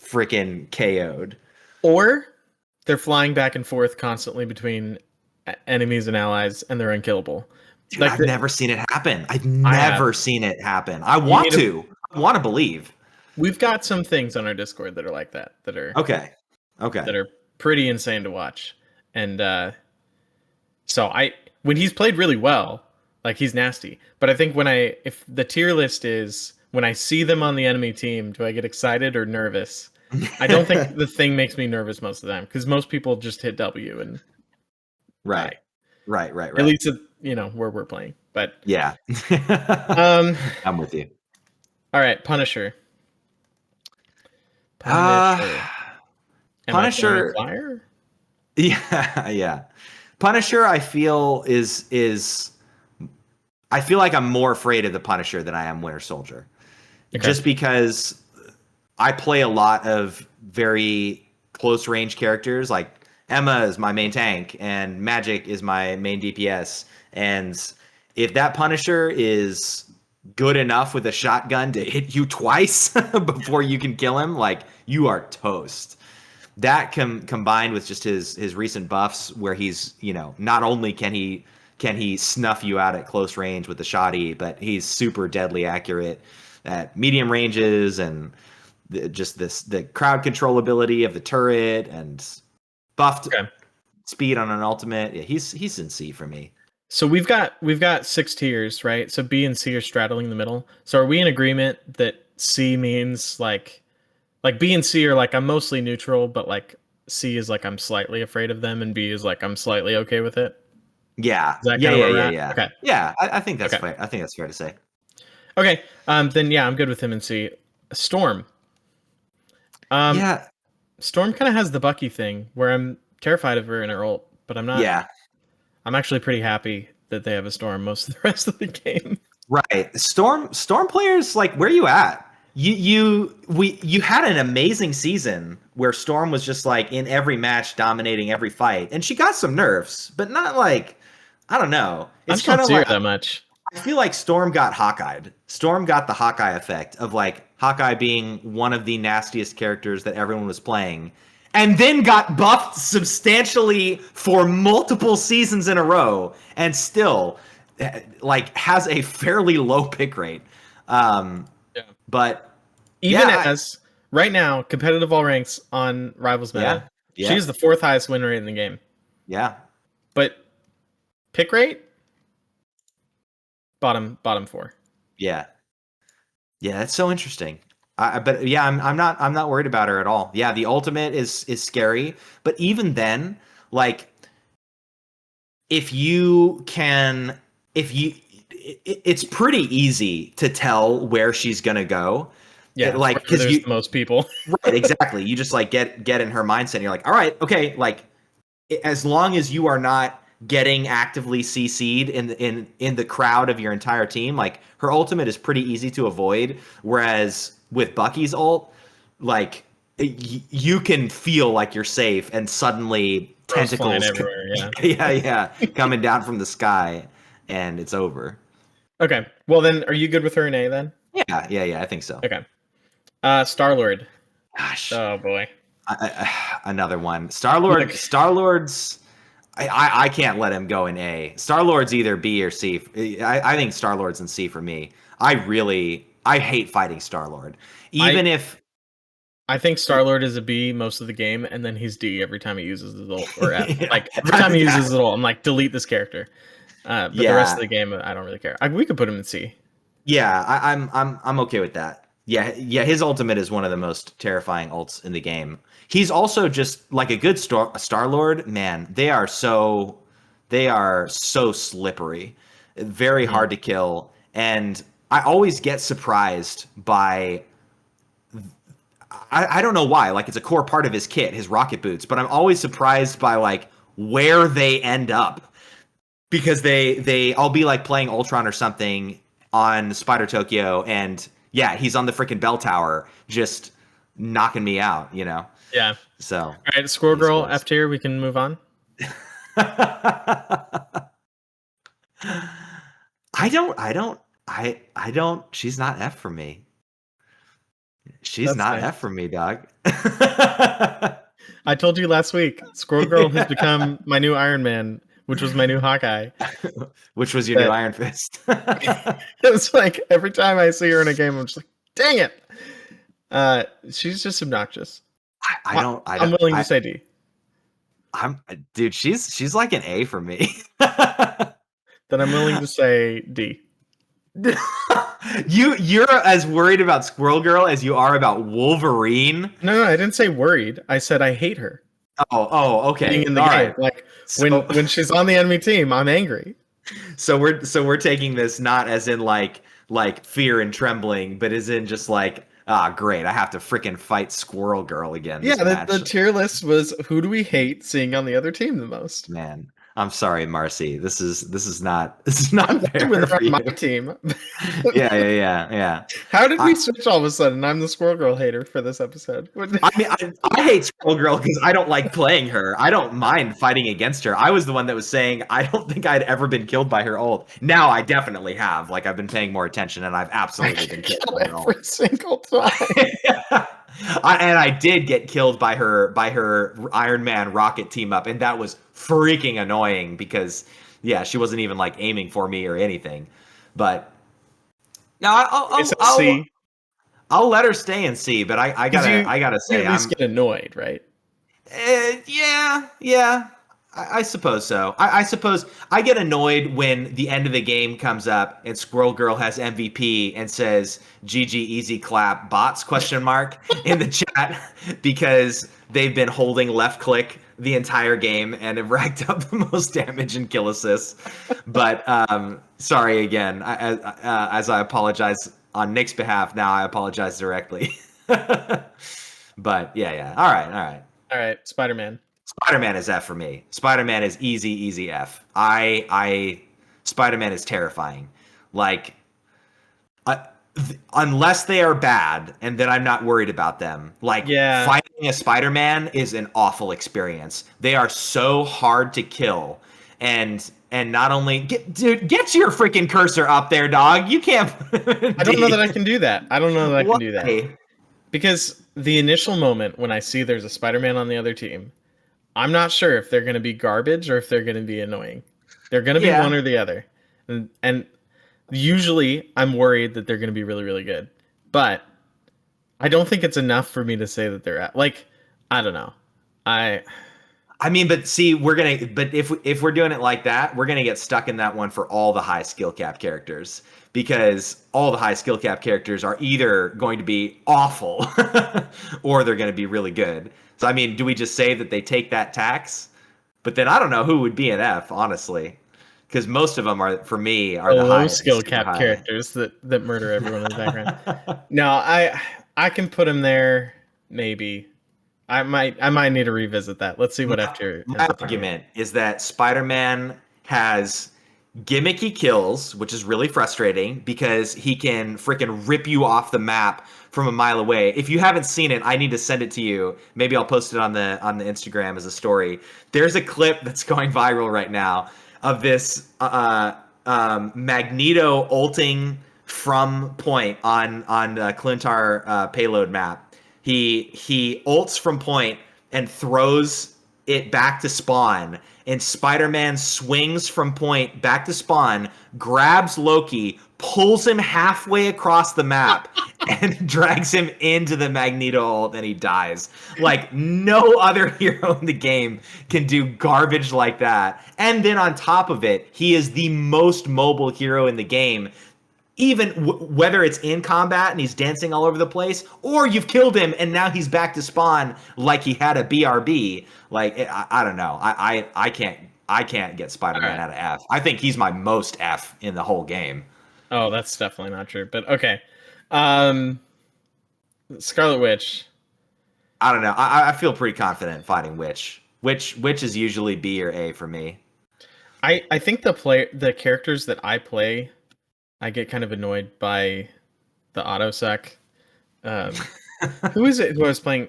S1: freaking KO'd.
S2: Or they're flying back and forth constantly between enemies and allies, and they're unkillable.
S1: Dude,
S2: Like
S1: I've never seen it happen. I've
S2: I have.
S1: never seen it happen. I
S2: You
S1: want
S2: need to.
S1: to. I want to believe.
S2: We've got some things on our Discord that are like that. That are
S1: Okay. Okay.
S2: that are pretty insane to watch. And so when he's played really well, like he's nasty. But I think if the tier list is when I see them on the enemy team, do I get excited or nervous? I don't think the Thing makes me nervous most of the time because most people just hit W and
S1: Right.
S2: die.
S1: Right.
S2: At least where we're playing. But
S1: Yeah.
S2: um,
S1: I'm with you.
S2: all right, Punisher.
S1: Uh
S2: Punisher. Am I throwing a
S1: Punisher.
S2: flyer?
S1: Yeah. Punisher, I feel is I feel like I'm more afraid of the Punisher than I am Winter Soldier.
S2: Okay.
S1: Just because I play a lot of very close range characters. Like Emma is my main tank and Magic is my main DPS. And if that Punisher is good enough with a shotgun to hit you twice before you can kill him, like you are toast. that combined with just his recent buffs, where he's, not only can he snuff you out at close range with the shoddy, but he's super deadly accurate at medium ranges, and the crowd controllability of the turret and buffed speed on an ultimate. Yeah, he's in C for me.
S2: So we've got 6 tiers, right? So B and C are straddling the middle. So are we in agreement that C means like B and C are like I'm mostly neutral, but like C is like I'm slightly afraid of them, and B is like I'm slightly okay with it?
S1: Yeah.
S2: Is that kind of where we're at?
S1: Yeah.
S2: Okay.
S1: Yeah, I think that's fair. I think that's fair to say.
S2: Okay. Then yeah, I'm good with him in C. Storm.
S1: Yeah.
S2: Storm kind of has the Bucky thing where I'm terrified of her in her ult, but I'm not.
S1: Yeah.
S2: I'm actually pretty happy that they have a Storm most of the rest of the game.
S1: Right. Storm players, like, where are you at? You had an amazing season where Storm was just like in every match dominating every fight, and she got some nerfs, but not like, I don't know. It's kind of like
S2: that much.
S1: I feel like Storm got Hawkeyed. Storm got the Hawkeye effect of like Hawkeye being one of the nastiest characters that everyone was playing, and then got buffed substantially for multiple seasons in a row, and still like has a fairly low pick rate. But
S2: even right now, competitive all ranks on Rivals Meta, she's the 4th highest win rate in the game.
S1: Yeah.
S2: But pick rate, bottom 4.
S1: Yeah. Yeah, that's so interesting. But yeah, I'm not worried about her at all. Yeah, the ultimate is scary, but even then, like, it's pretty easy to tell where she's gonna go.
S2: Yeah, like because most people.
S1: Right, exactly. You just like get in her mindset. And you're like, all right, okay, like as long as you are not getting actively CC'd in the crowd of your entire team, like her ultimate is pretty easy to avoid. Whereas with Bucky's ult, like you can feel like you're safe, and suddenly tentacles
S2: everywhere.
S1: Yeah, coming down from the sky, and it's over.
S2: Okay, well then, are you good with her in A then?
S1: Yeah, I think so.
S2: Okay. Star-Lord.
S1: Gosh.
S2: Oh boy.
S1: Another one. Star-Lord's. I can't let him go in A. Star-Lord's either B or C. I think Star-Lord's in C for me. I hate fighting Star-Lord. I
S2: think Star-Lord is a B most of the game, and then he's D every time he uses his ult, or F. Like every time he uses his ult, I'm like, delete this character. But the rest of the game, I don't really care. We could put him in C.
S1: Yeah, I'm okay with that. Yeah, his ultimate is one of the most terrifying ults in the game. He's also just like a good Star-Lord. Man, they are so slippery. Very hard to kill. And I always get surprised by I don't know why. Like, it's a core part of his kit, his rocket boots, but I'm always surprised by like where they end up. Because I'll be like playing Ultron or something on Spider Tokyo, and yeah, he's on the freaking bell tower, just knocking me out,
S2: Yeah.
S1: So.
S2: All right, Squirrel Girl, F tier. We can move on.
S1: I don't. She's not F for me. She's not F for me, dog.
S2: I told you last week, Squirrel Girl has become my new Iron Man, which was my new Hawkeye.
S1: Which was your new Iron Fist.
S2: It's like every time I see her in a game, I'm just like, dang it. She's just obnoxious. I'm willing to say D.
S1: Dude, she's like an A for me.
S2: Then I'm willing to say D.
S1: You're as worried about Squirrel Girl as you are about Wolverine.
S2: No, I didn't say worried. I said I hate her.
S1: Oh, okay.
S2: Being in the game. Right. Like when she's on the enemy team, I'm angry.
S1: So we're taking this not as in like fear and trembling, but as in just like, great, I have to freaking fight Squirrel Girl again.
S2: Yeah, the tier list was who do we hate seeing on the other team the most?
S1: Man, I'm sorry, Marcy. This is not fair
S2: for you. My team.
S1: Yeah.
S2: How did we switch all of a sudden? I'm the Squirrel Girl hater for this episode.
S1: I mean, I hate Squirrel Girl because I don't like playing her. I don't mind fighting against her. I was the one that was saying I don't think I'd ever been killed by her ult. Now I definitely have. Like, I've been paying more attention, and I've absolutely been killed by her ult
S2: every single time.
S1: And I did get killed by her Iron Man rocket team up, and that was freaking annoying because yeah, she wasn't even like aiming for me or anything. But no,
S2: It's a C.
S1: I'll let her stay in C. But I gotta
S2: You
S1: say
S2: at least
S1: I'm
S2: get annoyed, right?
S1: yeah. I suppose so. I suppose I get annoyed when the end of the game comes up and Squirrel Girl has MVP and says "GG easy clap bots?" question mark in the chat because they've been holding left click the entire game and have racked up the most damage and kill assists. But sorry again. As I apologize on Nick's behalf, now I apologize directly. But yeah.
S2: All right, Spider-Man.
S1: Spider-Man is F for me. Spider-Man is easy F. Spider-Man is terrifying. Like, unless they are bad, and then I'm not worried about them. Like,
S2: Yeah.
S1: fighting a Spider-Man is an awful experience. They are so hard to kill, and not only get your freaking cursor up there, dog. You can't.
S2: I don't know that I can do that. I don't know that I can do that.
S1: Why?
S2: Because the initial moment when I see there's a Spider-Man on the other team, I'm not sure if they're going to be garbage or if they're going to be annoying. They're going to be one or the other. And usually I'm worried that they're going to be really, really good. But I don't think it's enough for me to say that they're like, I don't know.
S1: I mean, but see, but if we're doing it like that, we're gonna get stuck in that one for all the high skill cap characters because all the high skill cap characters are either going to be awful or they're going to be really good. So I mean, do we just say that they take that tax? But then I don't know who would be an F, honestly, because most of them are for me are the
S2: low
S1: high
S2: skill cap
S1: high.
S2: characters that murder everyone in the background. No, I can put him there maybe. I might need to revisit that. Let's see what after.
S1: My argument is that Spider-Man has gimmicky kills, which is really frustrating because he can freaking rip you off the map from a mile away. If you haven't seen it, I need to send it to you. Maybe I'll post it on the Instagram as a story. There's a clip that's going viral right now of this Magneto ulting from point on the Clintar payload map. He ults from point and throws it back to spawn, and Spider-Man swings from point back to spawn, grabs Loki, pulls him halfway across the map, and drags him into the Magneto ult, and he dies. Like, no other hero in the game can do garbage like that. And then on top of it, he is the most mobile hero in the game. Even whether it's in combat and he's dancing all over the place, or you've killed him and now he's back to spawn like he had a BRB. Like, I don't know. I can't get Spider-Man out of F. I think he's my most F in the whole game.
S2: Oh, that's definitely not true. But okay, Scarlet Witch.
S1: I don't know. I feel pretty confident fighting Witch. Witch is usually B or A for me.
S2: I think the characters that I play, I get kind of annoyed by the auto suck. Who is it who I was playing?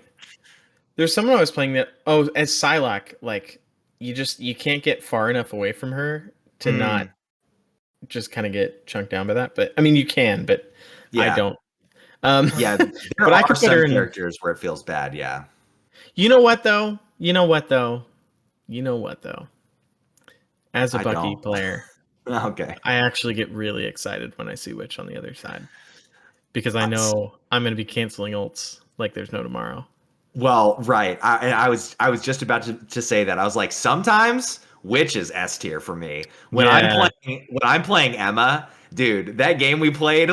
S2: There's someone I was playing that as Psylocke, like you can't get far enough away from her to not just kind of get chunked down by that. But I mean you can, but I don't.
S1: Yeah, there
S2: but I could put her in
S1: characters where it feels bad, yeah.
S2: You know what though? As a Bucky player,
S1: okay,
S2: I actually get really excited when I see Witch on the other side because I know I'm going to be canceling ults like there's no tomorrow.
S1: Well, right. I was just about to say that. I was like, sometimes Witch is S tier for me. When I'm playing Emma, dude, that game we played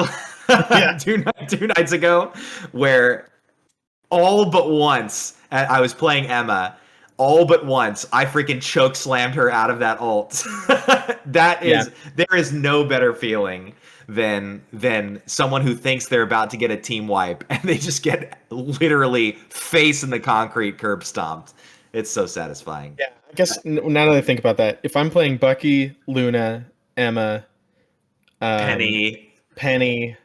S1: two nights ago, where all but once I was playing Emma. All but once, I freaking choke slammed her out of that ult. There is no better feeling than someone who thinks they're about to get a team wipe and they just get literally face in the concrete curb stomped. It's so satisfying.
S2: Yeah, I guess now that I think about that, if I'm playing Bucky, Luna, Emma, Penny,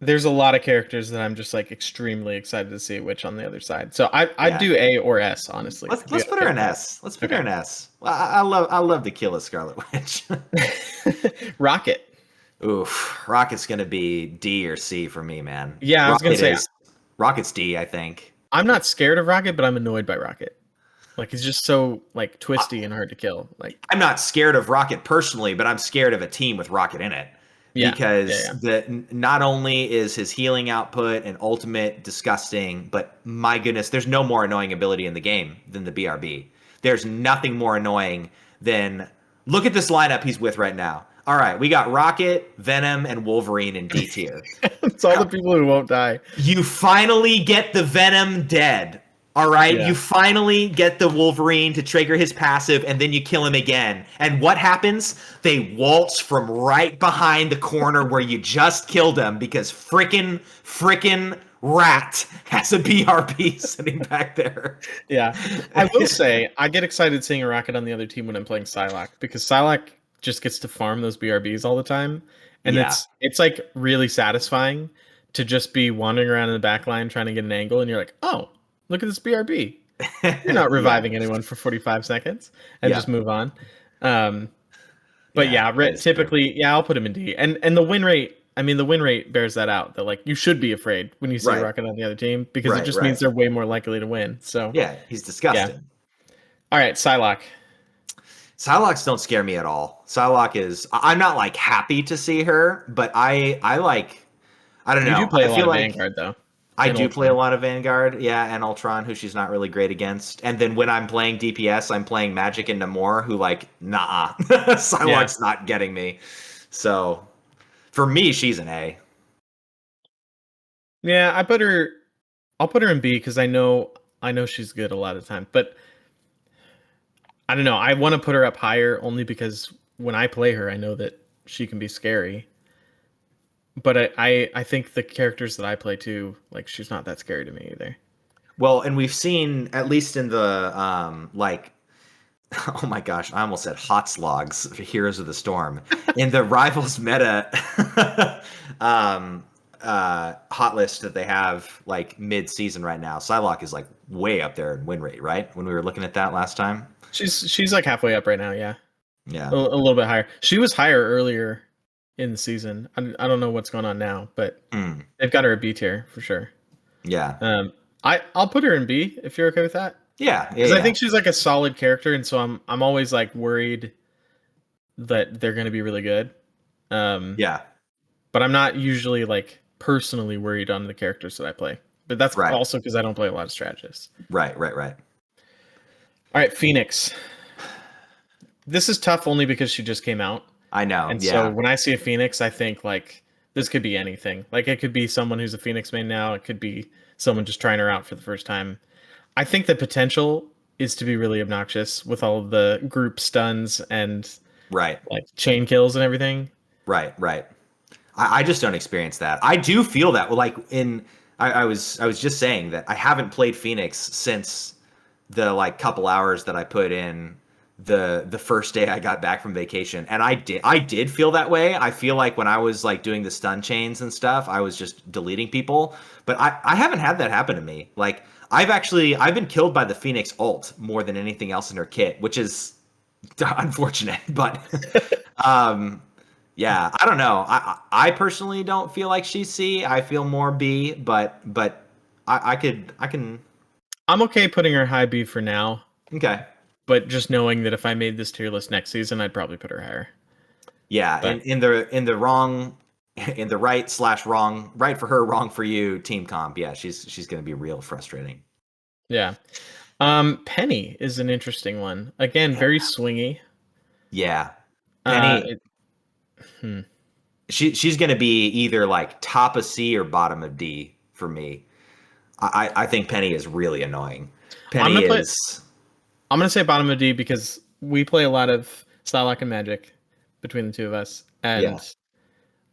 S2: there's a lot of characters that I'm just like extremely excited to see Witch on the other side. So I'd do A or S, honestly.
S1: Let's put her in S. Let's put her in S. Well, I love to kill a Scarlet Witch.
S2: Rocket.
S1: Oof, Rocket's gonna be D or C for me, man.
S2: Yeah, I was gonna say
S1: Rocket's D, I think.
S2: I'm not scared of Rocket, but I'm annoyed by Rocket. Like he's just so like twisty and hard to kill. Like
S1: I'm not scared of Rocket personally, but I'm scared of a team with Rocket in it.
S2: yeah,
S1: Because not only is his healing output and ultimate disgusting, but my goodness, there's no more annoying ability in the game than the BRB. There's nothing more annoying than look at this lineup he's with right now. All right, we got Rocket, Venom, and Wolverine in D tier.
S2: It's all the people who won't die.
S1: You finally get the Venom dead. All right,
S2: Yeah.
S1: you finally get the Wolverine to trigger his passive, and then you kill him again. And what happens? They waltz from right behind the corner where you just killed him because frickin' Rat has a BRB sitting back there.
S2: Yeah, I will say I get excited seeing a Rocket on the other team when I'm playing Psylocke because Psylocke just gets to farm those BRBs all the time, and it's like really satisfying to just be wandering around in the back line trying to get an angle, and you're like, oh, look at this BRB. You're not reviving anyone for 45 seconds and just move on. But typically, I'll put him in D, and the win rate. I mean, the win rate bears that out. That like you should be afraid when you see a Rocket on the other team because it just means they're way more likely to win. So
S1: yeah, he's disgusting.
S2: Yeah. All right, Psylocke.
S1: Psylocks don't scare me at all. Psylocke is. I'm not like happy to see her, but I like. I don't know.
S2: You do play a lot of
S1: like
S2: Vanguard though.
S1: I do play a lot of Vanguard, and Ultron, who she's not really great against. And then when I'm playing DPS, I'm playing Magic and Namor, who like, nah, Psylocke's not getting me. So for me, she's an A.
S2: Yeah, I'll put her in B because I know she's good a lot of the time. But I don't know. I want to put her up higher only because when I play her, I know that she can be scary. But I think the characters that I play too, like she's not that scary to me either.
S1: Well, and we've seen at least in the like, oh my gosh, I almost said hot slogs, Heroes of the Storm, in the Rivals meta hot list that they have like mid-season right now. Psylocke is like way up there in win rate, right? When we were looking at that last time,
S2: she's like halfway up right now. Yeah,
S1: yeah,
S2: a little bit higher. She was higher earlier in the season. I don't know what's going on now, but they've got her a B tier for sure.
S1: Yeah.
S2: I'll put her in B if you're okay with that.
S1: Yeah.
S2: Because I think she's like a solid character, and so I'm always like worried that they're going to be really good.
S1: Yeah.
S2: But I'm not usually like personally worried on the characters that I play. But that's also because I don't play a lot of strategists.
S1: Right.
S2: All right, Phoenix. This is tough only because she just came out.
S1: I know.
S2: And so when I see a Phoenix, I think like this could be anything. Like it could be someone who's a Phoenix main now. It could be someone just trying her out for the first time. I think the potential is to be really obnoxious with all of the group stuns and like chain kills and everything.
S1: Right. I just don't experience that. I do feel that. Like I was just saying that I haven't played Phoenix since the like couple hours that I put in the first day I got back from vacation, and I did feel that way. I feel like when I was like doing the stun chains and stuff, I was just deleting people, but I haven't had that happen to me. Like I've been killed by the Phoenix ult more than anything else in her kit, which is unfortunate, but yeah, I don't know. I personally don't feel like she's C. I feel more B, but I can.
S2: I'm okay putting her high B for now.
S1: Okay.
S2: But just knowing that if I made this tier list next season, I'd probably put her higher.
S1: Yeah, but in the right/wrong, right for her, wrong for you team comp. Yeah, she's going to be real frustrating.
S2: Yeah. Penny is an interesting one. Again, very swingy.
S1: Yeah. Penny. She's going to be either like top of C or bottom of D for me. I think Penny is really annoying. Penny is.
S2: I'm going to say bottom of D because we play a lot of Psylocke and Magic between the two of us. And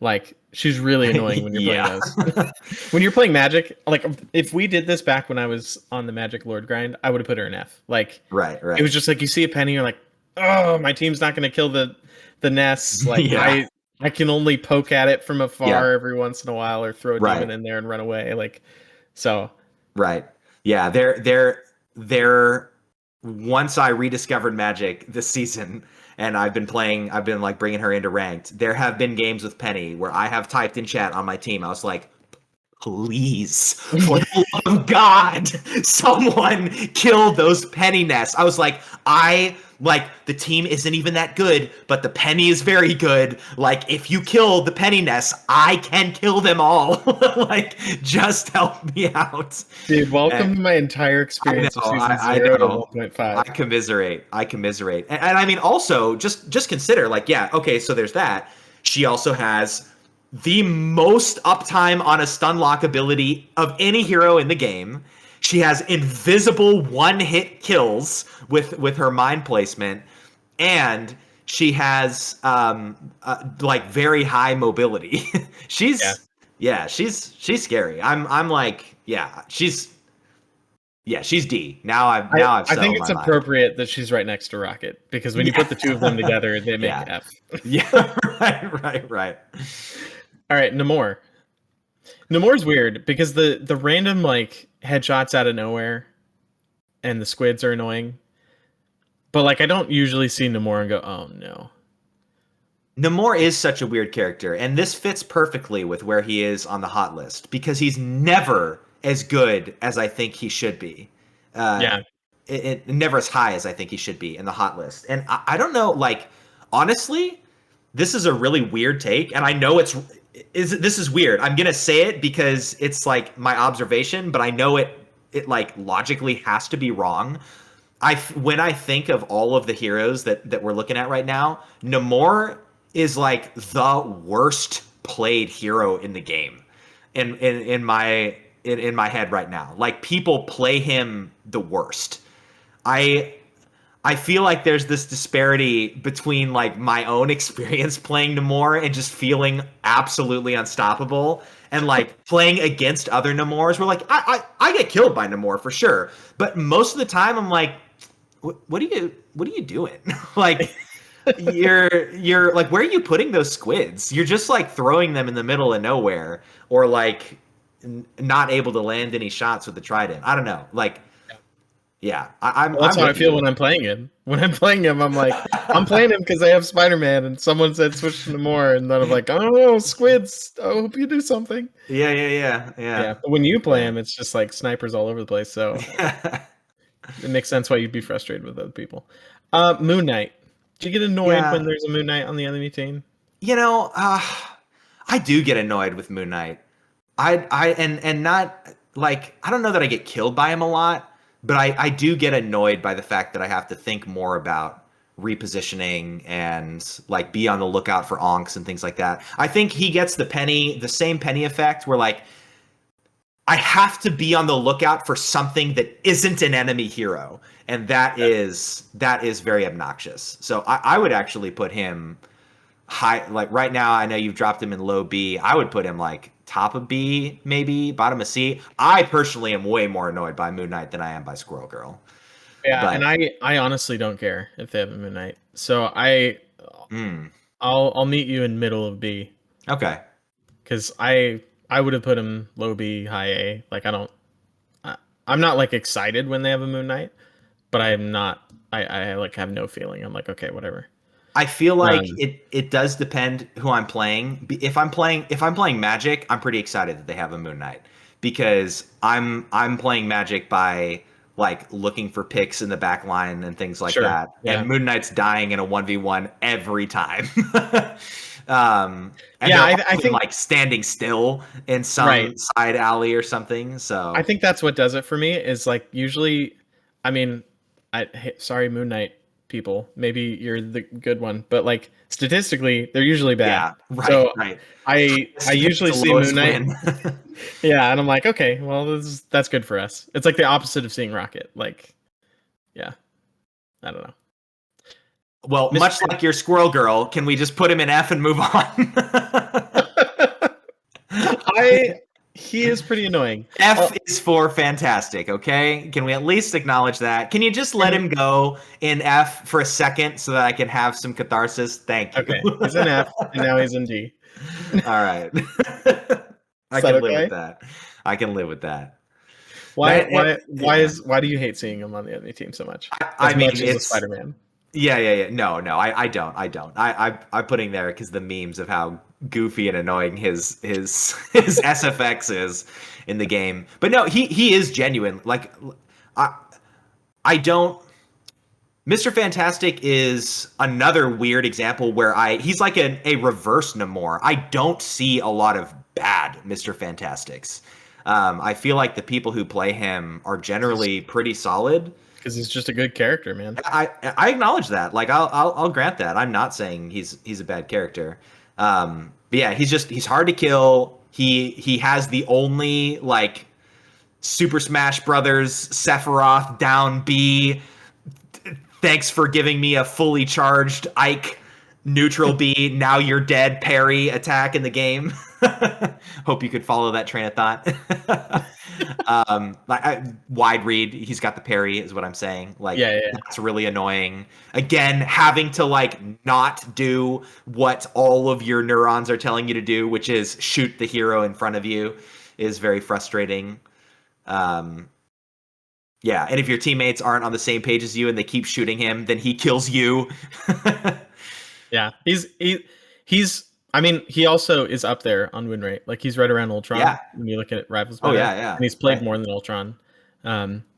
S2: like, she's really annoying when you're playing those. When you're playing Magic, like if we did this back when I was on the Magic Lord grind, I would have put her in F. Like,
S1: right.
S2: It was just like, you see a Penny, you're like, oh, my team's not going to kill the nests. Like I can only poke at it from afar every once in a while or throw a demon in there and run away. Like, so.
S1: Right. Yeah. They're once I rediscovered Magic this season and I've been like bringing her into ranked, there have been games with Penny where I have typed in chat on my team. I was like, please, for the love of God, someone kill those penny nests. I was like, the team isn't even that good, but the penny is very good. Like, if you kill the penny nests, I can kill them all. Like, just help me out.
S2: Dude, welcome to my entire experience of season 0 to 1.5.
S1: I commiserate. And I mean, also, just consider, like, yeah, okay, so there's that. She also has the most uptime on a stun lock ability of any hero in the game. She has invisible one-hit kills with her mind placement, and she has like very high mobility. she's scary. I'm like, she's D. I
S2: think it's appropriate that she's right next to Rocket, because when you put the two of them together, they make F.
S1: Yeah, right.
S2: All right, Namor. Namor's weird because the random like headshots out of nowhere and the squids are annoying. But like I don't usually see Namor and go, "Oh no."
S1: Namor is such a weird character, and this fits perfectly with where he is on the hot list because he's never as good as I think he should be. It never as high as I think he should be in the hot list. And I don't know, like, honestly, this is a really weird take, and I know this is weird. I'm gonna say it because it's like my observation, but I know it like logically has to be wrong. When I think of all of the heroes that we're looking at right now, Namor is like the worst played hero in the game, in my head right now. Like, people play him the worst. I feel like there's this disparity between like my own experience playing Namor and just feeling absolutely unstoppable, and like playing against other Namors where like I get killed by Namor for sure, but most of the time I'm like, what are you doing? Like, you're like, where are you putting those squids? You're just like throwing them in the middle of nowhere, or like not able to land any shots with the trident. I don't know, like. Yeah,
S2: that's how I feel when I'm playing him. When I'm playing him, I'm like, I'm playing him because I have Spider-Man, and someone said switch to Namor, and then I'm like, oh, squids, I hope you do something.
S1: Yeah.
S2: But when you play him, it's just like snipers all over the place, so it makes sense why you'd be frustrated with other people. Moon Knight. Do you get annoyed when there's a Moon Knight on the enemy team?
S1: You know, I do get annoyed with Moon Knight. And not like, I don't know that I get killed by him a lot. But I do get annoyed by the fact that I have to think more about repositioning and like be on the lookout for onks and things like that. I think he gets the same penny effect where like I have to be on the lookout for something that isn't an enemy hero. And that is very obnoxious. So I would actually put him high. Like right now, I know you've dropped him in low B. I would put him like top of B, maybe bottom of C. I personally am way more annoyed by Moon Knight than I am by Squirrel Girl.
S2: Yeah, but, and I honestly don't care if they have a Moon Knight. So I'll meet you in middle of B.
S1: Okay.
S2: Because I would have put him low B, high A. Like I'm not like excited when they have a Moon Knight, but I'm not. I like have no feeling. I'm like, okay, whatever.
S1: I feel like it does depend who I'm playing. If I'm playing Magic, I'm pretty excited that they have a Moon Knight, because I'm playing Magic by like looking for picks in the back line and things like that. Yeah. And Moon Knight's dying in a 1v1 every time. I think like standing still in some side alley or something. So
S2: I think that's what does it for me, is like usually, I mean, sorry, Moon Knight people, maybe you're the good one, but like statistically they're usually bad. I usually see Moon Knight and I'm like, okay, well that's good for us. It's like the opposite of seeing Rocket. Like, I don't know.
S1: Well, much like your Squirrel Girl, can we just put him in F and move on?
S2: He is pretty annoying.
S1: F is for fantastic, okay? Can we at least acknowledge that? Can you just let him go in F for a second so that I can have some catharsis? Thank you.
S2: Okay, he's in F, and now he's in D.
S1: All right. I can live with that. I can live with that.
S2: Why do you hate seeing him on the enemy team so much?
S1: I mean,
S2: much as a Spider-Man.
S1: Yeah. No, I don't. I'm putting there because the memes of how goofy and annoying his SFX is in the game. But no, he is genuine. Like I I don't. Mr. Fantastic is another weird example where he's like a reverse Namor. I don't see a lot of bad Mr. Fantastics. I feel like the people who play him are generally pretty solid.
S2: Because he's just a good character, man.
S1: I acknowledge that. Like I'll grant that. I'm not saying he's a bad character. But yeah, he's hard to kill. He has the only like Super Smash Brothers Sephiroth down B. Thanks for giving me a fully charged Ike neutral B. Now you're dead parry attack in the game. Hope you could follow that train of thought. Wide read, he's got the parry, is what I'm saying. Like,
S2: yeah.
S1: That's really annoying. Again, having to like not do what all of your neurons are telling you to do, which is shoot the hero in front of you, is very frustrating. Yeah, and if your teammates aren't on the same page as you and they keep shooting him, then he kills you.
S2: Yeah, he's. I mean, he also is up there on win rate. Like he's right around Ultron.
S1: Yeah.
S2: When you look at Rivals.
S1: Oh yeah.
S2: And he's played more than Ultron.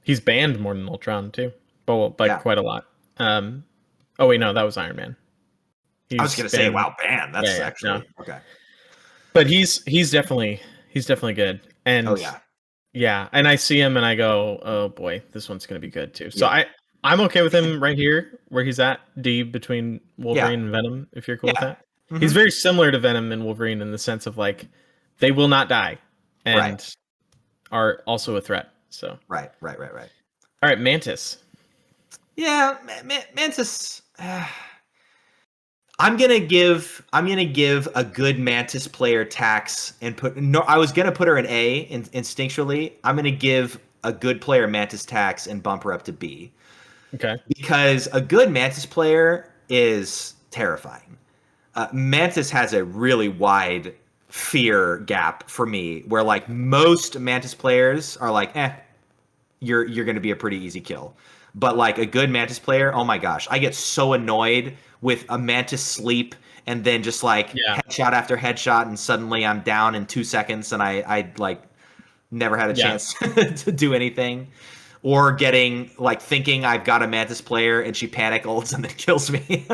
S2: He's banned more than Ultron too, but like quite a lot. Oh wait, no, that was Iron Man.
S1: I was gonna say, wow, banned. That's actually okay.
S2: But he's definitely good. And yeah, and I see him and I go, oh boy, this one's gonna be good too. So I'm okay with him right here where he's at, D between Wolverine and Venom, if you're cool with that. Mm-hmm. He's very similar to Venom and Wolverine in the sense of like they will not die and are also a threat. So
S1: right.
S2: All right, Mantis.
S1: Yeah, Mantis. I'm gonna give a good Mantis player tax and I was gonna put her an A instinctually. I'm gonna give a good player Mantis tax and bump her up to B.
S2: Okay.
S1: Because a good Mantis player is terrifying. Mantis has a really wide fear gap for me, where like most Mantis players are like, you're gonna be a pretty easy kill. But like a good Mantis player, oh my gosh, I get so annoyed with a Mantis sleep and then just like headshot after headshot, and suddenly I'm down in 2 seconds and I like never had a chance to do anything. Or getting like thinking I've got a Mantis player and she panic ults and then kills me.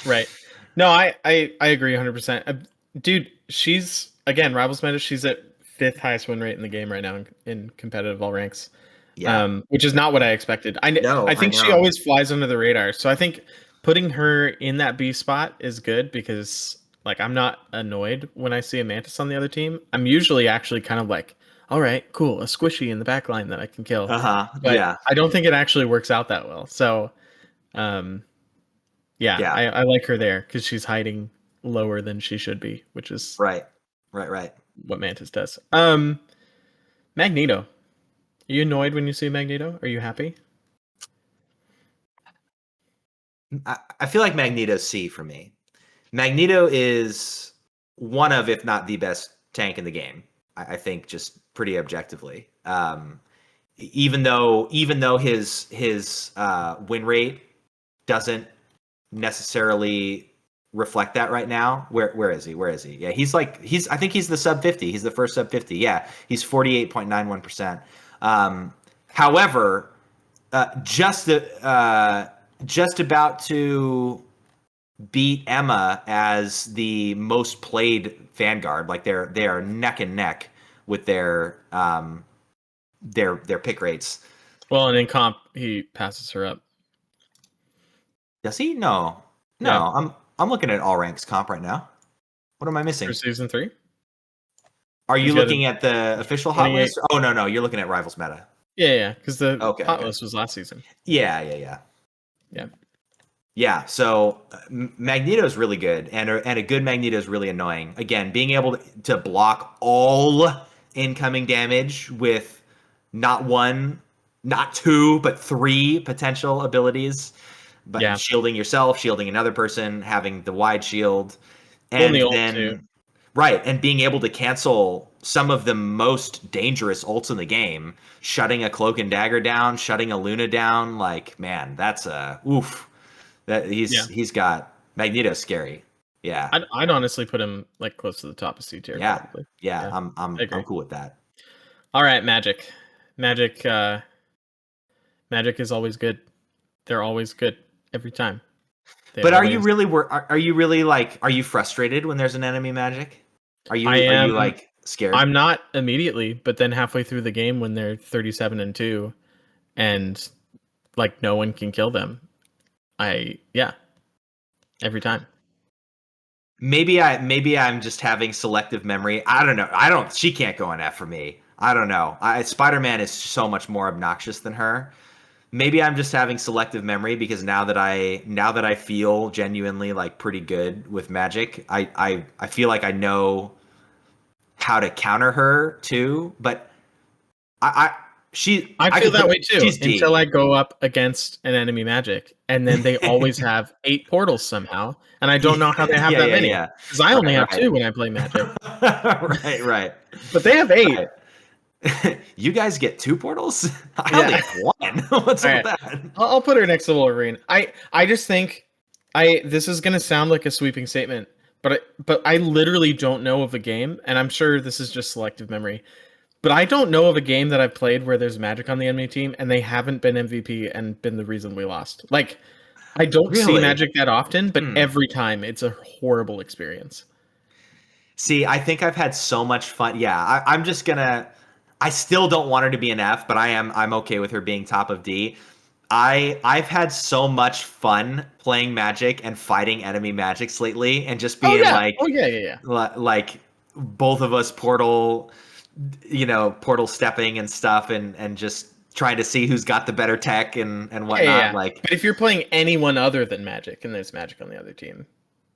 S2: Right. No, I agree 100%. Dude, she's again Rivals Mantis. She's at 5th highest win rate in the game right now in competitive all ranks. Yeah. Which is not what I expected. I think she always flies under the radar. So I think putting her in that B spot is good because like I'm not annoyed when I see a Mantis on the other team. I'm usually actually kind of like, all right, cool, a squishy in the back line that I can kill. But I don't think it actually works out that well. So I like her there because she's hiding lower than she should be, which is
S1: right.
S2: What Mantis does. Magneto. Are you annoyed when you see Magneto? Are you happy?
S1: I feel like Magneto's C for me. Magneto is one of, if not the best tank in the game. I think just pretty objectively. Even though his win rate doesn't necessarily reflect that right now. Where is he? Yeah, I think he's the sub 50. He's the first sub 50. Yeah, he's 48.91%. However, just about to beat Emma as the most played Vanguard. Like they are neck and neck with their pick rates.
S2: Well, and in comp, he passes her up.
S1: Does he? No. Yeah. I'm looking at all ranks comp right now. What am I missing?
S2: For season 3?
S1: Are you looking at the official hot list? Oh no, you're looking at Rivals meta.
S2: Yeah, because the hot list was last season.
S1: Yeah. So Magneto is really good, and a good Magneto is really annoying. Again, being able to block all incoming damage with not 1, not 2, but 3 potential abilities. But shielding yourself, shielding another person, having the wide shield, and then and being able to cancel some of the most dangerous ults in the game, shutting a Cloak and Dagger down, shutting a Luna down. Like, man, that's a oof. That he's got Magneto's scary. Yeah.
S2: I'd honestly put him like close to the top of C tier,
S1: Yeah.
S2: probably.
S1: Yeah.
S2: Yeah,
S1: I'm
S2: I agree.
S1: cool with that.
S2: All right, Magic. Magic Magic is always good. They're always good every time. They
S1: But
S2: always
S1: are you really like, are you frustrated when there's an enemy Magic?
S2: I
S1: Are you
S2: am
S1: like scared?
S2: I'm not immediately, but then halfway through the game when they're 37-2 and like no one can kill them. Yeah, every time.
S1: Maybe I'm just having selective memory. I don't know. She can't go on F for me. I don't know. Spider-Man is so much more obnoxious than her. Maybe I'm just having selective memory because now that I feel genuinely like pretty good with magic, I feel like I know how to counter her too, but I
S2: I
S1: I
S2: feel
S1: could
S2: that
S1: put
S2: way too
S1: she's
S2: until
S1: D.
S2: I go up against an enemy Magic, and then they always have 8 portals somehow, and I don't know how they have
S1: Yeah,
S2: that
S1: yeah,
S2: many
S1: yeah.
S2: because I only
S1: Right,
S2: have
S1: right.
S2: 2 when I play Magic,
S1: Right.
S2: but they have 8.
S1: Right. You guys get 2 portals? I only
S2: Yeah.
S1: have 1. What's
S2: All
S1: up with
S2: right.
S1: that?
S2: I'll put her next to Wolverine. I just think this is gonna sound like a sweeping statement, but I literally don't know of a game, and I'm sure this is just selective memory. But I don't know of a game that I've played where there's Magic on the enemy team and they haven't been MVP and been the reason we lost. Like, I don't see
S1: Really?
S2: Magic that often, but
S1: Hmm.
S2: every time it's a horrible experience.
S1: See, I think I've had so much fun. Yeah, I'm just gonna. I still don't want her to be an F, but I'm okay with her being top of D. I've had so much fun playing Magic and fighting enemy Magics lately, and just
S2: Oh
S1: being
S2: yeah.
S1: like,
S2: Oh yeah, yeah, yeah.
S1: like both of us portal, portal stepping and stuff, and just trying to see who's got the better tech and
S2: Yeah, yeah,
S1: whatnot.
S2: yeah.
S1: Like,
S2: But if you're playing anyone other than Magic and there's Magic on the other team,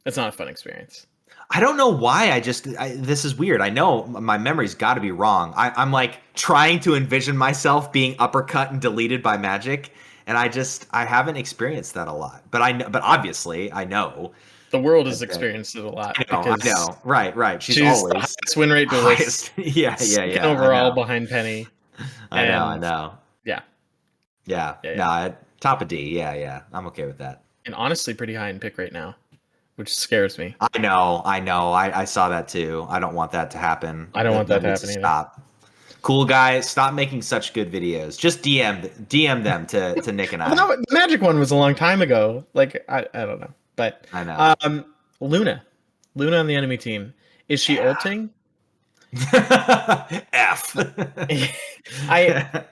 S2: it's not a fun experience.
S1: I don't know why. This is weird. I know my memory's got to be wrong. I'm like trying to envision myself being uppercut and deleted by Magic, and I haven't experienced that a lot. But but obviously I know
S2: The world has
S1: that.
S2: experienced it a lot
S1: I
S2: because
S1: know. Right. She's
S2: she's the
S1: always
S2: highest win rate duelist,
S1: highest. Yeah,
S2: second
S1: I
S2: overall
S1: know.
S2: behind Penny,
S1: I
S2: and
S1: know.
S2: yeah,
S1: Yeah.
S2: yeah, yeah.
S1: No, top of D. Yeah. I'm okay with that.
S2: And honestly pretty high in pick right now, which scares me.
S1: I know. I saw that too. I don't want that to happen.
S2: I don't want that
S1: That
S2: to
S1: needs to
S2: happen either.
S1: stop. Cool guy, stop making such good videos. Just DM them to Nick and
S2: Well,
S1: I.
S2: the Magic one was a long time ago. Like I don't know, but
S1: I know.
S2: Luna, Luna on the enemy team, is she
S1: Yeah.
S2: ulting?
S1: F.
S2: I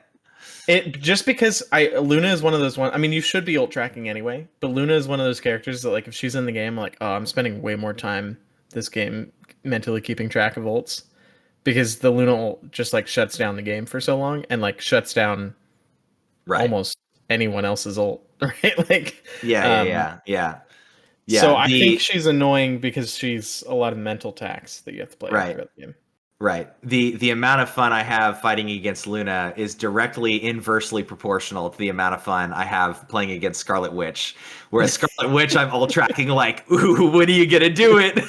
S2: it just because I Luna is one of those one. I mean, you should be ult tracking anyway, but Luna is one of those characters that like if she's in the game, like oh, I'm spending way more time this game mentally keeping track of ults because the Luna ult just like shuts down the game for so long and like shuts down
S1: Right.
S2: almost anyone else's ult, right? Like,
S1: Yeah.
S2: so I think she's annoying because she's a lot of mental tax that you have to play
S1: Right.
S2: throughout the game.
S1: Right. The amount of fun I have fighting against Luna is directly inversely proportional to the amount of fun I have playing against Scarlet Witch. Whereas Scarlet Witch, I'm ult tracking like, ooh, when are you gonna do it?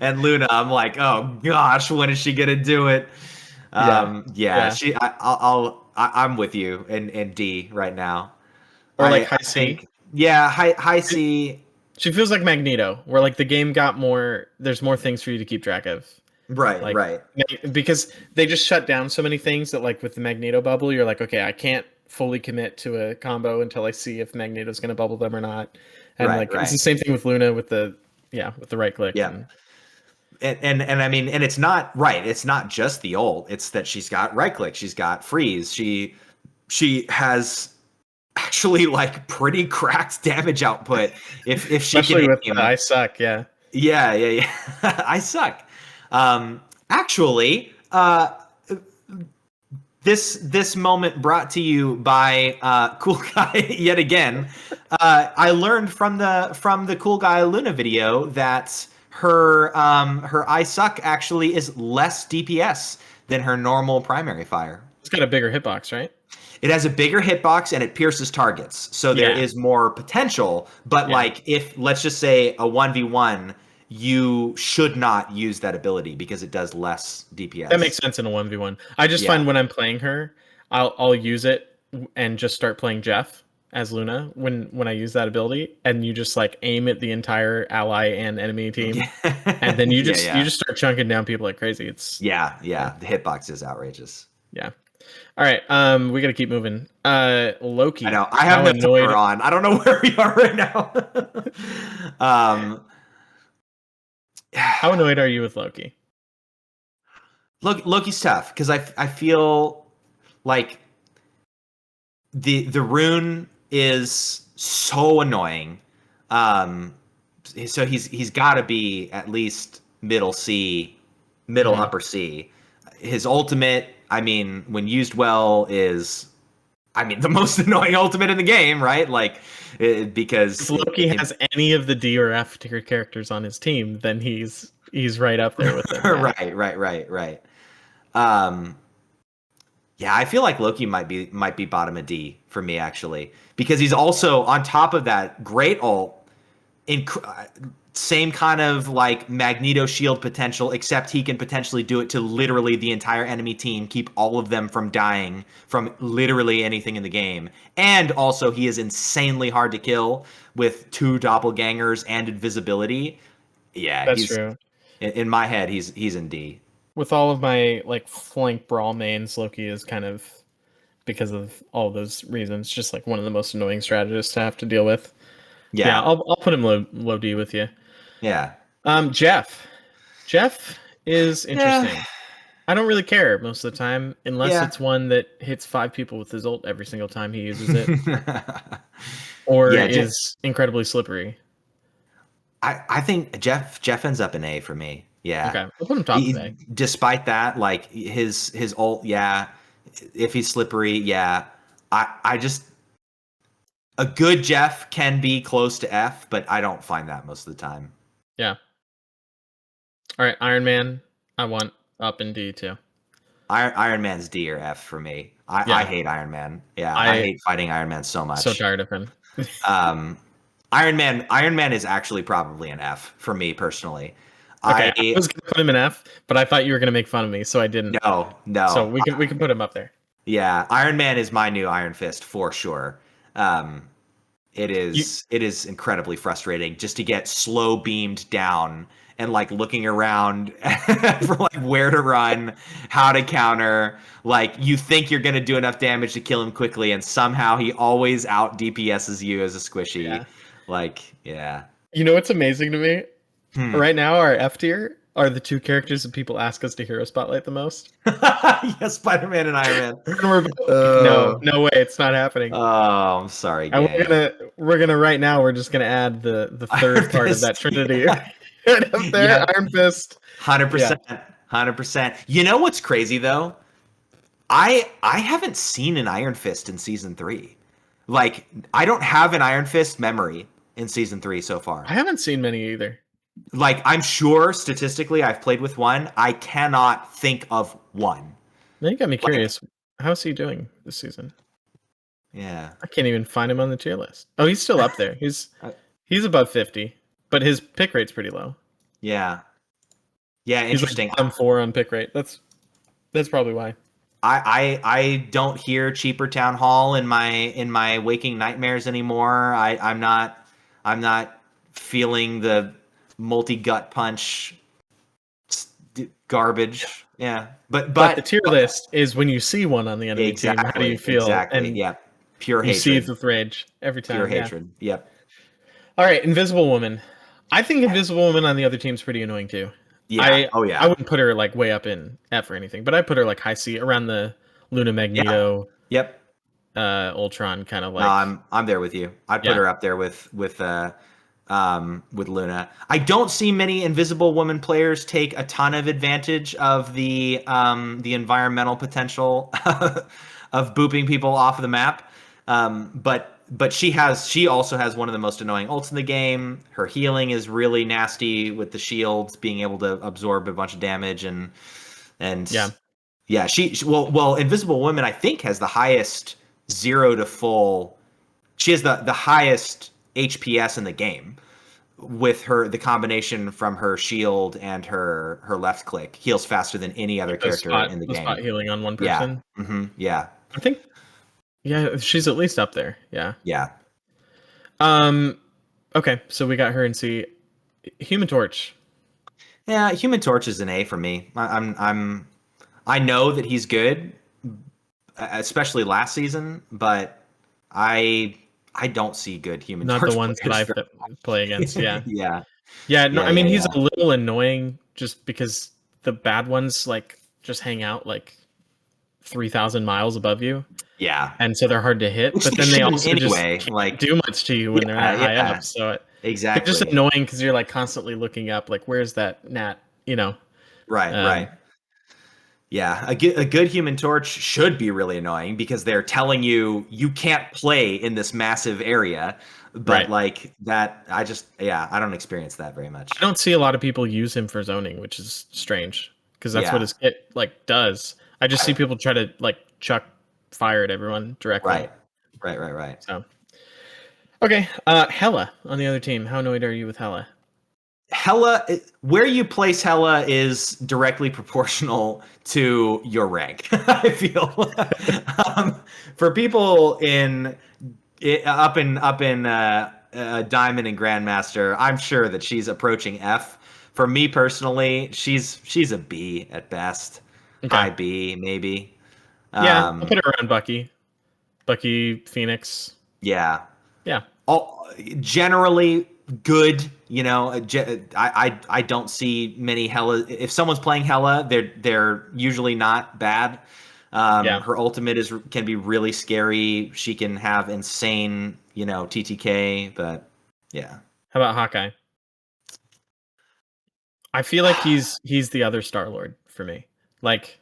S1: And Luna, I'm like, oh gosh, when is she gonna do it?
S2: Yeah.
S1: I'm with you in D right now.
S2: Or like
S1: I
S2: high
S1: think,
S2: C.
S1: yeah, high C.
S2: She feels like Magneto, where like the game got more. There's more things for you to keep track of. Like
S1: Right.
S2: because they just shut down so many things that like with the Magneto bubble, you're like, okay, I can't fully commit to a combo until I see if Magneto's going to bubble them or not. And like it's the same thing with Luna with the right click.
S1: Yeah. And I mean, and it's not right. It's not just the ult. It's that she's got right click. She's got freeze. She has actually like pretty cracked damage output. If she
S2: Especially
S1: can
S2: with
S1: aim.
S2: I suck, yeah.
S1: Yeah. I suck. Actually, this moment brought to you by Cool Guy yet again. I learned from the Cool Guy Luna video that her I suck actually is less DPS than her normal primary fire.
S2: It's got a bigger hitbox, right?
S1: It has a bigger hitbox and it pierces targets, so there is more potential. But like, if let's just say a 1v1, you should not use that ability because it does less DPS.
S2: That makes sense in a 1v1. I just find when I'm playing her, I'll use it and just start playing Jeff as Luna when I use that ability, and you just like aim at the entire ally and enemy team, and then you just start chunking down people like crazy. It's
S1: yeah. The hitbox is outrageous.
S2: yeah. All right, we got to keep moving. Loki.
S1: I know. I have no timer on. I don't know where we are right now.
S2: How annoyed are you with Loki?
S1: Loki's tough because I feel like the rune is so annoying. So he's got to be at least middle C, upper C. His ultimate, I mean, when used well, is the most annoying ultimate in the game, right? Like, because
S2: if Loki has any of the D or F tier characters on his team, then he's right up there with them.
S1: Yeah. Right. Yeah, I feel like Loki might be bottom of D for me, actually, because he's also on top of that great ult, same kind of like Magneto shield potential, except he can potentially do it to literally the entire enemy team, keep all of them from dying from literally anything in the game. And also he is insanely hard to kill with 2 doppelgangers and invisibility. Yeah,
S2: that's true.
S1: In my head, he's in D.
S2: With all of my like flank brawl mains, Loki is kind of, because of all those reasons, just like one of the most annoying strategists to have to deal with. Yeah, I'll put him low D with you.
S1: Yeah.
S2: Jeff is interesting. Yeah. I don't really care most of the time, unless it's one that hits 5 people with his ult every single time he uses it, or is incredibly slippery.
S1: I think Jeff ends up in A for me. Yeah.
S2: Okay, I'll put him top of A.
S1: Despite that, like his ult, yeah. If he's slippery, yeah. I just, a good Jeff can be close to F, but I don't find that most of the time.
S2: Yeah. All right, Iron Man, I want up in D too.
S1: Iron Man's D or F for me. I hate Iron Man. Yeah, I hate fighting Iron Man so much.
S2: So tired of him.
S1: Iron Man is actually probably an F for me personally.
S2: Okay, I was gonna put him in F, but I thought you were gonna make fun of me, so I didn't.
S1: No.
S2: So we can put him up there.
S1: Yeah, Iron Man is my new Iron Fist for sure. It is incredibly frustrating just to get slow beamed down and like looking around for like where to run, how to counter. Like you think you're gonna do enough damage to kill him quickly, and somehow he always out DPSs you as a squishy. Yeah. Like, yeah.
S2: You know what's amazing to me? Right now, our F tier are the 2 characters that people ask us to hero spotlight the most.
S1: Yeah, Spider-Man and Iron Man.
S2: No way, it's not happening.
S1: Oh, I'm sorry.
S2: And we're gonna right now. We're just gonna add the third part of that trinity. Right up there, yeah. Iron Fist.
S1: 100%. 100%. You know what's crazy though? I haven't seen an Iron Fist in season 3. Like, I don't have an Iron Fist memory in season 3 so far.
S2: I haven't seen many either.
S1: Like, I'm sure statistically I've played with one. I cannot think of one.
S2: Now you got me curious. How's he doing this season?
S1: Yeah.
S2: I can't even find him on the tier list. Oh, he's still up there. He's above 50, but his pick rate's pretty low.
S1: Yeah. Yeah, interesting.
S2: He's like 4 on pick rate. That's probably why.
S1: I don't hear cheaper Town Hall in my waking nightmares anymore. I'm not feeling the multi-gut punch garbage. Yeah. But
S2: the tier list is when you see one on the enemy team, how do you feel?
S1: Exactly. And yeah. Pure hatred.
S2: You seethe with rage every time.
S1: Pure hatred. Yep.
S2: All right, Invisible Woman. I think Invisible Woman on the other team's pretty annoying too.
S1: Yeah.
S2: I wouldn't put her like way up in F or anything, but I put her like high C, around the Luna Magneto.
S1: Yeah. Yep.
S2: Ultron kind of like.
S1: No, I'm there with you. I'd put her up there with Luna. I don't see many Invisible Woman players take a ton of advantage of the environmental potential of booping people off of the map. But she also has one of the most annoying ults in the game. Her healing is really nasty with the shields, being able to absorb a bunch of damage and she Invisible Woman I think has the highest 0 to full. She has the highest HPS in the game with the combination from her shield and her left click heals faster than any other character in the game.
S2: Spot healing on one person.
S1: Yeah. Mm-hmm. Yeah.
S2: I think Yeah, she's at least up there. Yeah.
S1: Yeah.
S2: Um. Okay, so we got her in C. Human Torch.
S1: Yeah, Human Torch is an A for me. I know that he's good, especially last season, but I I don't see good Human
S2: Not the
S1: Torch
S2: ones that
S1: players.
S2: play against. Yeah.
S1: Yeah,
S2: Yeah. No,
S1: yeah,
S2: I mean
S1: yeah,
S2: he's
S1: yeah.
S2: a little annoying just because the bad ones like just hang out like 3,000 miles above you,
S1: Yeah.
S2: and so they're hard to hit.
S1: Which
S2: But
S1: they
S2: then they
S1: shouldn't
S2: also just
S1: anyway.
S2: can't
S1: Like,
S2: do much to you when they're that
S1: yeah,
S2: high up.
S1: yeah,
S2: So they're just
S1: exactly.
S2: annoying because you're like constantly looking up, like where's that gnat? You know.
S1: Right, right.
S2: Um,
S1: Yeah, a good Human Torch should be really annoying because they're telling you you can't play in this massive area, but
S2: right.
S1: like that, I don't experience that very
S2: I
S1: much.
S2: don't see a lot of people use him for zoning, which is strange because that's what
S1: Yeah,
S2: his kit like does. I just see
S1: right,
S2: people try to like chuck fire at everyone directly.
S1: right, right.
S2: So okay, Hella on the other team. How annoyed are you with Hella?
S1: Hella, where you place Hella is directly proportional to your rank. I feel for people up in Diamond and Grandmaster, I'm sure that she's approaching F. For me personally, she's a B at best,
S2: Okay,
S1: high B maybe.
S2: yeah, I'll
S1: Um,
S2: put it around Bucky. Bucky Phoenix.
S1: yeah,
S2: Yeah,
S1: all generally good. I don't see many Hella. If someone's playing Hella, they're usually not bad.
S2: yeah.
S1: Her ultimate can be really scary. She can have insane, TTK, but yeah.
S2: How about Hawkeye? I feel like he's the other Star Lord for me. Like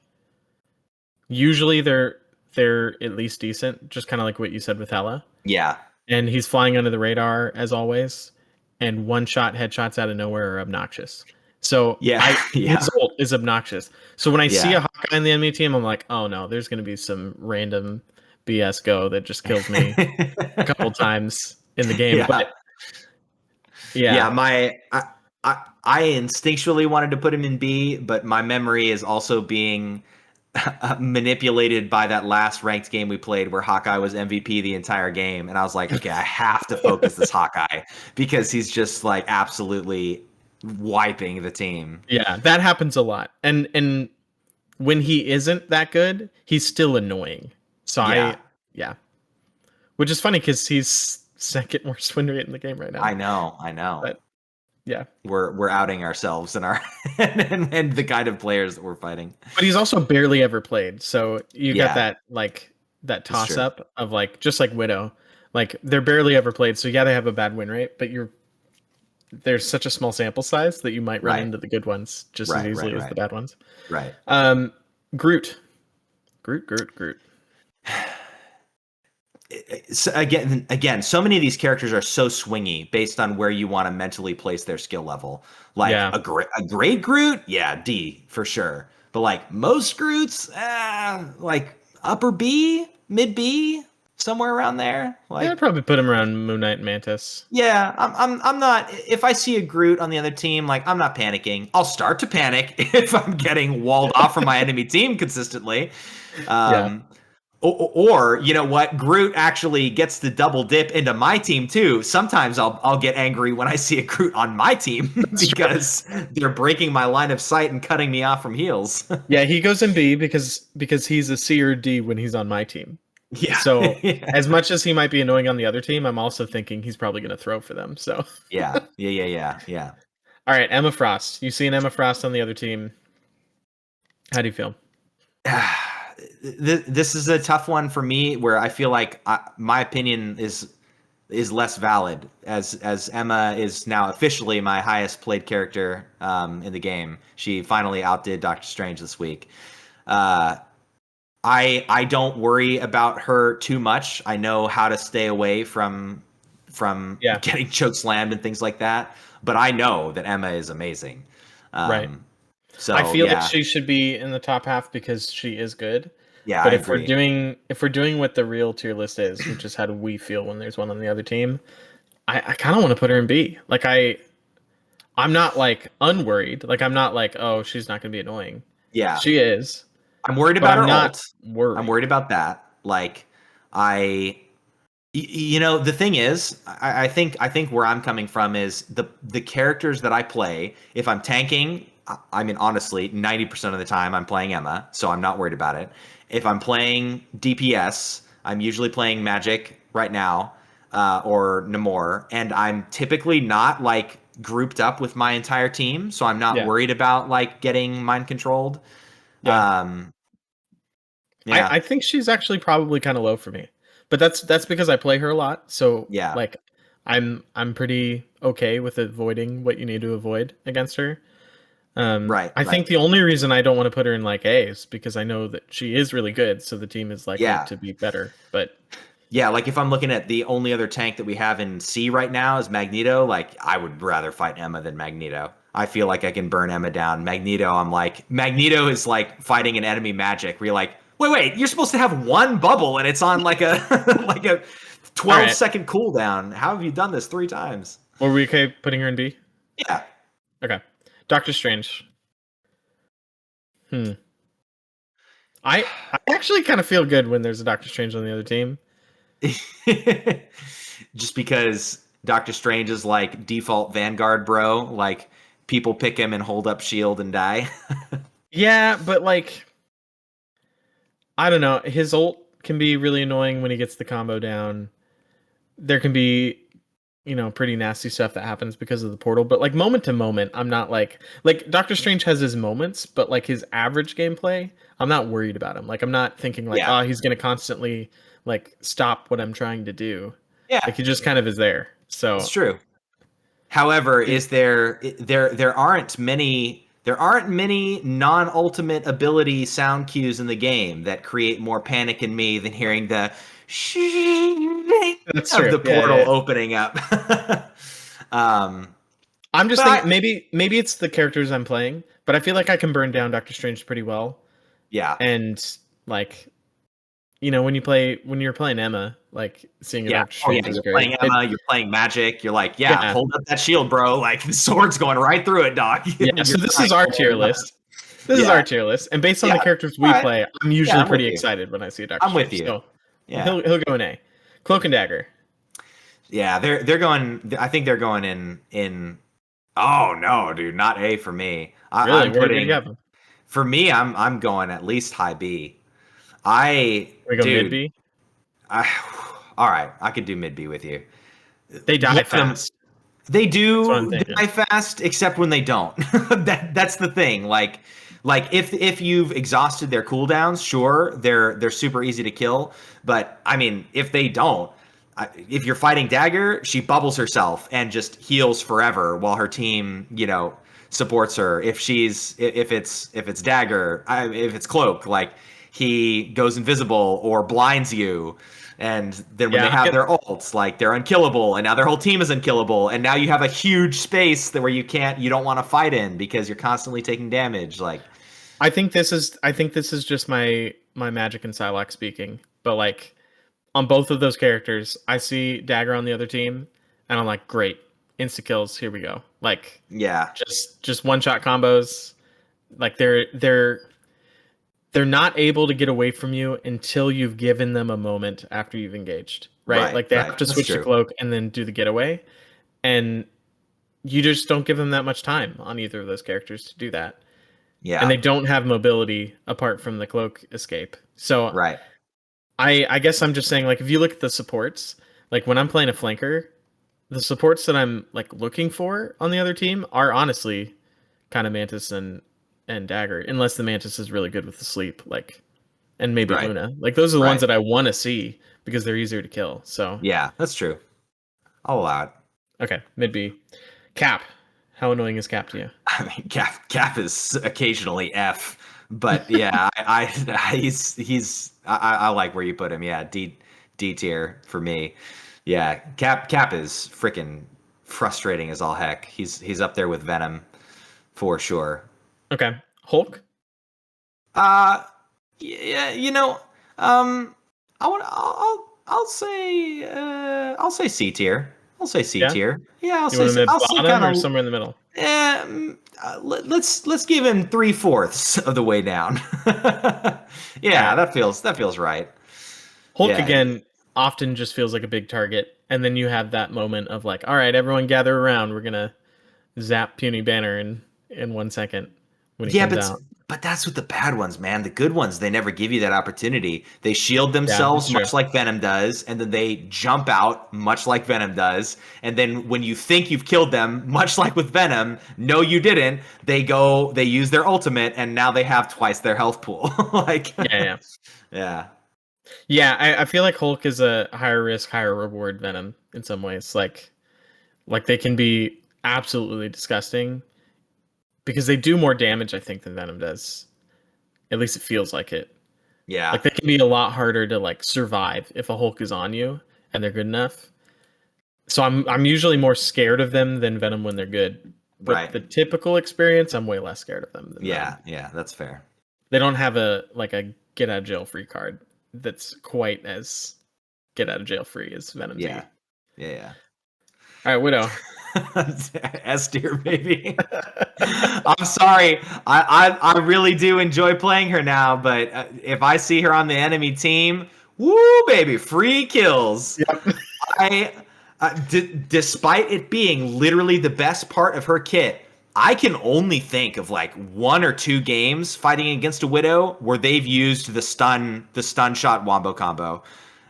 S2: usually they're at least decent, just kind of like what you said with Hella.
S1: Yeah.
S2: And he's flying under the radar as always. And one shot headshots out of nowhere are obnoxious. So
S1: Yeah.
S2: I
S1: Yeah.
S2: his ult is obnoxious. So when I see
S1: Yeah.
S2: a Hawkeye in the enemy team, I'm like, oh no, there's gonna be some random BS go that just kills me a couple times in the game.
S1: Yeah.
S2: But yeah,
S1: Yeah, I instinctually wanted to put him in B, but my memory is also being manipulated by that last ranked game we played where Hawkeye was MVP the entire game. And I was like, okay, I have to focus this Hawkeye because he's just like absolutely wiping the team.
S2: yeah, that happens a lot. And when he isn't that good, he's still annoying. So
S1: Yeah,
S2: yeah, which is funny because he's second worst win rate in the game right now.
S1: I know. I know.
S2: But yeah,
S1: We're outing ourselves and our and the kind of players that we're fighting.
S2: but he's also barely ever played. So you got
S1: Yeah,
S2: that like that
S1: it's
S2: toss
S1: true.
S2: up of like just like Widow, like they're barely ever played. So yeah, they have a bad win rate, but there's such a small sample size that you might run
S1: Right.
S2: into the good ones just as
S1: Right,
S2: easily
S1: right,
S2: as the
S1: right.
S2: bad ones.
S1: Right.
S2: Um, Groot, Groot.
S1: So again, so many of these characters are so swingy based on where you want to mentally place their skill level. Like
S2: Yeah,
S1: a great Groot, yeah, D for sure. But like most Groots, like upper B, mid B, somewhere around there.
S2: yeah,
S1: Like,
S2: I'd probably put him around Moon Knight and Mantis.
S1: yeah, I'm not. If I see a Groot on the other team, like I'm not panicking. I'll start to panic if I'm getting walled off from my enemy team consistently.
S2: Yeah,
S1: Um, or you know what, Groot actually gets the double dip into my team too. Sometimes I'll get angry when I see a Groot on my team
S2: that's true.
S1: because they're breaking my line of sight and cutting me off from heals.
S2: Yeah, he goes in B because he's a C or D when he's on my team.
S1: Yeah.
S2: So as much as he might be annoying on the other team, I'm also thinking he's probably going to throw for them. So
S1: Yeah.
S2: all right, Emma Frost. You see an Emma Frost on the other team. How do you feel?
S1: This is a tough one for me where I feel like my opinion is less valid as Emma is now officially my highest played character in the game. She finally outdid Doctor Strange this week. I don't worry about her too much. I know how to stay away from
S2: Yeah,
S1: getting choke slammed and things like that. But I know that Emma is amazing.
S2: right.
S1: So
S2: I feel like
S1: yeah,
S2: she should be in the top half because she is good.
S1: yeah, I
S2: But if we're
S1: agree.
S2: doing what the real tier list is, which is how do we feel when there's one on the other team, I kind of want to put her in B. Like I'm not like unworried. Like I'm not like, oh, she's not gonna be annoying.
S1: Yeah,
S2: She is,
S1: I'm worried
S2: but
S1: about
S2: I'm
S1: her
S2: not
S1: ult. I'm
S2: worried.
S1: worried about that. Like The thing is, I think where I'm coming from is the characters that I play. If I'm tanking, I mean, honestly, 90% of the time I'm playing Emma, so I'm not worried about it. If I'm playing DPS, I'm usually playing Magic right now, or Namor, and I'm typically not like grouped up with my entire team, so I'm not
S2: Yeah.
S1: worried about like getting mind controlled.
S2: Yeah.
S1: Um, yeah,
S2: I think she's actually probably kind of low for me, but that's because I play her a lot. So
S1: yeah,
S2: like, I'm pretty okay with avoiding what you need to avoid against her.
S1: right,
S2: I
S1: right.
S2: think the only reason I don't want to put her in like A is because I know that she is really good, so the team is likely
S1: Yeah.
S2: to be better. But
S1: Yeah, like if I'm looking at the only other tank that we have in C right now is Magneto, like I would rather fight Emma than Magneto. I feel like I can burn Emma down. Magneto is like fighting an enemy magic where you're like, wait, you're supposed to have one bubble and it's on like a like a
S2: all
S1: 12
S2: right,
S1: second cooldown. How have you done this 3 times?
S2: were we okay putting her in B?
S1: Yeah.
S2: Okay, Doctor Strange. Hmm. I actually kind of feel good when there's a Doctor Strange on the other team.
S1: Just because Doctor Strange is like default Vanguard bro, like people pick him and hold up shield and die.
S2: Yeah, but like, I don't know. His ult can be really annoying when he gets the combo down. There can be, pretty nasty stuff that happens because of the portal. But like moment to moment, I'm not like Doctor Strange has his moments, but like his average gameplay, I'm not worried about him. Like I'm not thinking like,
S1: Yeah.
S2: oh, he's gonna constantly like stop what I'm trying to do.
S1: Yeah,
S2: Like he just kind of is there.
S1: it's
S2: So
S1: true. However,
S2: it-
S1: is there aren't many non-ultimate ability sound cues in the game that create more panic in me than hearing the shing
S2: that's
S1: of
S2: true.
S1: the
S2: Yeah,
S1: portal
S2: yeah.
S1: opening up. um,
S2: I'm just
S1: but
S2: thinking maybe it's the characters I'm playing, but I feel like I can burn down Doctor Strange pretty well.
S1: yeah,
S2: And like when you're playing Emma, like seeing a
S1: yeah.
S2: Doctor
S1: Oh yeah,
S2: Strange is
S1: you're
S2: great.
S1: playing Emma, you're playing Magic. You're like, yeah,
S2: Yeah,
S1: hold up that shield, bro. Like the sword's going right through it, Doc.
S2: yeah.
S1: You're
S2: So this
S1: crying
S2: is our
S1: the whole
S2: tier
S1: time.
S2: list. This is our
S1: Yeah,
S2: tier list, and based on
S1: yeah.
S2: the characters
S1: All
S2: we
S1: right.
S2: play, I'm
S1: Yeah,
S2: usually
S1: I'm with
S2: pretty
S1: you.
S2: excited when I see a Doctor
S1: I'm with
S2: Strange.
S1: you.
S2: So
S1: Yeah.
S2: he'll go in A. Cloak and Dagger.
S1: Yeah, they're going. I think they're going in. Oh no, dude, not A for me.
S2: Really,
S1: I'm
S2: where do you
S1: putting
S2: have him?
S1: for me. I'm going at least high B. I
S2: We go mid
S1: dude.
S2: B.
S1: I, all right, I could do mid B with you.
S2: They
S1: One
S2: die
S1: of them,
S2: fast.
S1: they
S2: That's what I'm
S1: do
S2: thinking.
S1: die fast, except when they don't. That's the thing. Like if you've exhausted their cooldowns, sure, they're super easy to kill. But I mean, if they don't, if you're fighting Dagger, she bubbles herself and just heals forever while her team, supports her. If it's Dagger, if it's Cloak, like he goes invisible or blinds you. And then when
S2: Yeah,
S1: they have their ults, like they're unkillable, and now their whole team is unkillable, and now you have a huge space that where you don't want to fight in because you're constantly taking damage. Like,
S2: I think this is just my Magic and Psylocke speaking, but like on both of those characters, I see Dagger on the other team, and I'm like, great, insta kills. Here we go. Like
S1: yeah,
S2: just one shot combos. Like they're not able to get away from you until you've given them a moment after you've engaged, right?
S1: right,
S2: Like they have
S1: right.
S2: to
S1: That's
S2: switch to
S1: true.
S2: cloak and then do the getaway, and you just don't give them that much time on either of those characters to do that. And
S1: Yeah,
S2: they don't have mobility apart from the cloak escape. So
S1: right.
S2: I guess I'm just saying, like, if you look at the supports, like when I'm playing a flanker, the supports that I'm like looking for on the other team are honestly kind of Mantis and Dagger, unless the Mantis is really good with the sleep, like, and maybe
S1: Right,
S2: Luna. Like those are the ones
S1: right.
S2: that I want to see because they're easier to kill. So
S1: Yeah, that's true. I'll allow it.
S2: okay, mid B. Cap. How annoying is Cap to you?
S1: I mean, Cap is occasionally F, but yeah, I like where you put him. Yeah, D tier for me. Yeah, Cap is freaking frustrating as all heck. He's up there with Venom for sure.
S2: Okay, Hulk.
S1: Uh, yeah, um, I'll say C tier. I'll say C
S2: Yeah,
S1: tier. Yeah,
S2: you want him at
S1: I'll say
S2: bottom
S1: kind
S2: or
S1: of.
S2: somewhere in the middle?
S1: Let's give him 3/4 of the way down.
S2: All
S1: Yeah,
S2: right,
S1: that feels right.
S2: Hulk again often just feels like a big target, and then you have that moment of like, all right, everyone gather around. We're gonna zap Puny Banner in 1 second when he comes out.
S1: But that's with the bad ones, man. The good ones, they never give you that opportunity. They shield themselves
S2: Yeah,
S1: much like Venom does, and then they jump out much like Venom does. And then when you think you've killed them, much like with Venom, no, you didn't. They use their ultimate, and now they have twice their health pool. Like,
S2: yeah. I feel like Hulk is a higher risk, higher reward Venom in some ways. Like they can be absolutely disgusting because they do more damage, I think, than Venom does. At least it feels like it.
S1: Yeah.
S2: Like they can be a lot harder to like survive if a Hulk is on you and they're good enough. So I'm usually more scared of them than Venom when they're good. But the typical experience, I'm way less scared of them than Venom.
S1: Yeah, that's fair.
S2: They don't have a get out of jail free card that's quite as get out of jail free as Venom.
S1: Yeah.
S2: All right, Widow.
S1: S tier, baby. I'm sorry. I really do enjoy playing her now, but if I see her on the enemy team, woo, baby, free kills.
S2: Yep.
S1: Despite it being literally the best part of her kit, I can only think of like 1 or 2 games fighting against a Widow where they've used the stun shot wombo combo.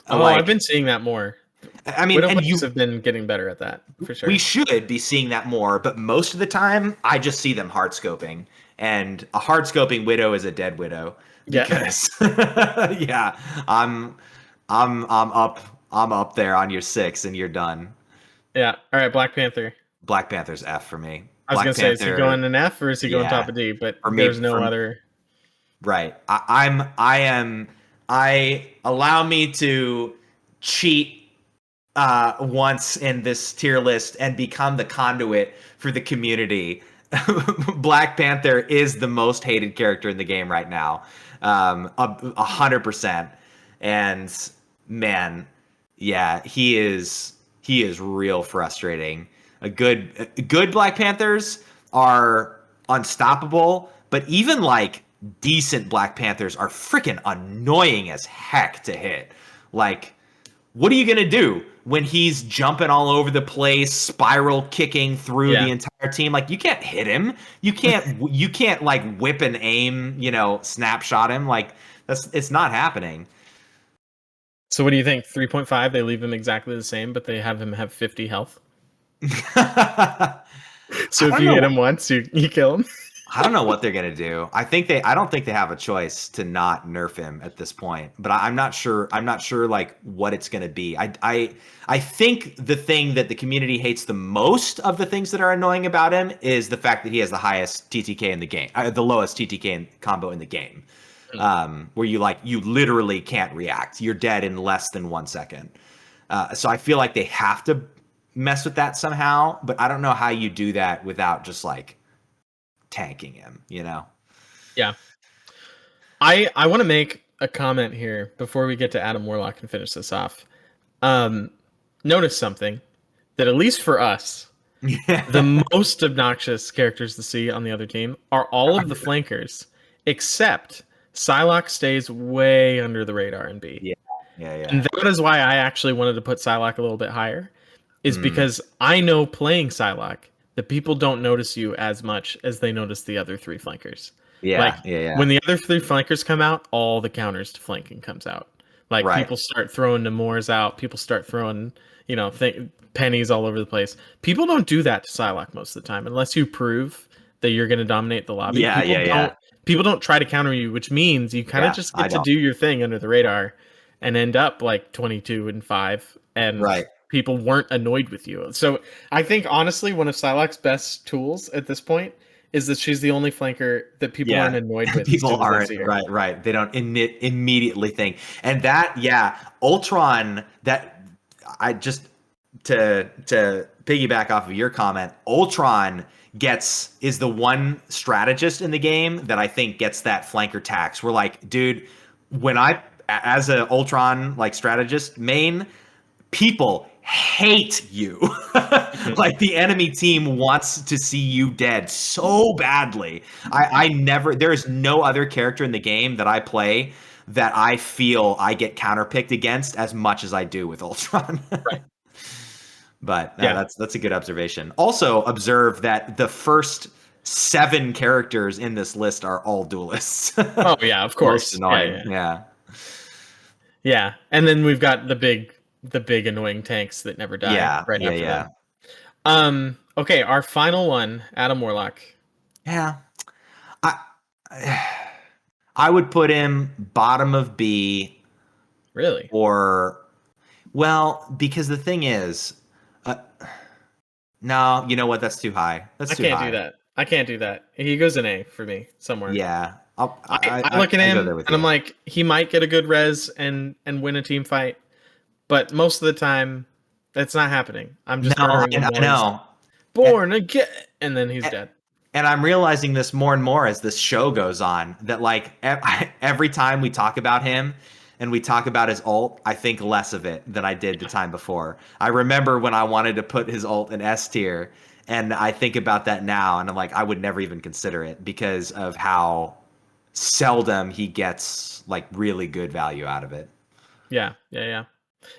S2: I've been seeing that more.
S1: I mean,
S2: Widow
S1: and you
S2: have been getting better at that for sure.
S1: We should be seeing that more, but most of the time, I just see them hard scoping, and a hard scoping Widow is a dead Widow. Because, I'm up there on your 6, and you're done.
S2: Yeah. All right, Black Panther.
S1: Black Panther's F for me.
S2: I was gonna say, is he going an F or is he going top of D? But there's no other.
S1: Right. Allow me to cheat once in this tier list and become the conduit for the community. Black Panther is the most hated character in the game right now, 100%. And man, yeah, he is real frustrating. Good Black Panthers are unstoppable, but even like decent Black Panthers are freaking annoying as heck to hit. Like, what are you gonna do when he's jumping all over the place, spiral kicking through the entire team? Like, you can't hit him. You can't like whip and aim, snapshot him. Like, it's not happening.
S2: So what do you think? 3.5, they leave him exactly the same, but they have him have 50 health. So if you hit him once, you kill him.
S1: I don't know what they're gonna do. I don't think they have a choice to not nerf him at this point. But I'm not sure. I'm not sure like what it's gonna be. I think the thing that the community hates the most of the things that are annoying about him is the fact that he has the highest TTK in the game, the lowest TTK combo in the game, where you literally can't react. You're dead in less than 1 second. So I feel like they have to mess with that somehow. But I don't know how you do that without just like tanking him,
S2: Yeah. I want to make a comment here before we get to Adam Warlock and finish this off. Notice something that at least for us, the most obnoxious characters to see on the other team are all of the flankers, except Psylocke stays way under the radar in B.
S1: Yeah.
S2: And that is why I actually wanted to put Psylocke a little bit higher, is because I know playing Psylocke that people don't notice you as much as they notice the other 3 flankers. When the other 3 flankers come out, all the counters to flanking comes out. Like people start throwing Nemours out, people start throwing, pennies all over the place. People don't do that to Psylocke most of the time unless you prove that you're going to dominate the lobby. People don't try to counter you, which means you kind of just get to do your thing under the radar and end up like 22-5 and people weren't annoyed with you. So I think honestly one of Psylocke's best tools at this point is that she's the only flanker that people aren't annoyed with.
S1: People aren't, right. They don't immediately think. And that, Ultron, that I just, to piggyback off of your comment, Ultron is the one strategist in the game that I think gets that flanker tax. We're like, dude, when as a Ultron like strategist main, people hate you. Like the enemy team wants to see you dead so badly. There is no other character in the game that I play that I feel I get counterpicked against as much as I do with Ultron.
S2: Right.
S1: But that's a good observation. Also, observe that the first 7 characters in this list are all duelists.
S2: Oh yeah, of course.
S1: Most annoying.
S2: Yeah. And then we've got the big annoying tanks that never die after them. Okay, our final one, Adam Warlock.
S1: Yeah. I would put him bottom of B.
S2: Really?
S1: Or, well, because the thing is, no, you know what? That's too high. I
S2: can't do that. He goes in A for me somewhere.
S1: Yeah.
S2: I look at him and I'm like, he might get a good res and win a team fight, but most of the time, that's not happening. I'm just murdering him. I know. Born again, and then he's dead.
S1: And I'm realizing this more and more as this show goes on, that like every time we talk about him and we talk about his ult, I think less of it than I did the time before. I remember when I wanted to put his ult in S tier, and I think about that now, and I'm like, I would never even consider it because of how seldom he gets like really good value out of it.
S2: Yeah.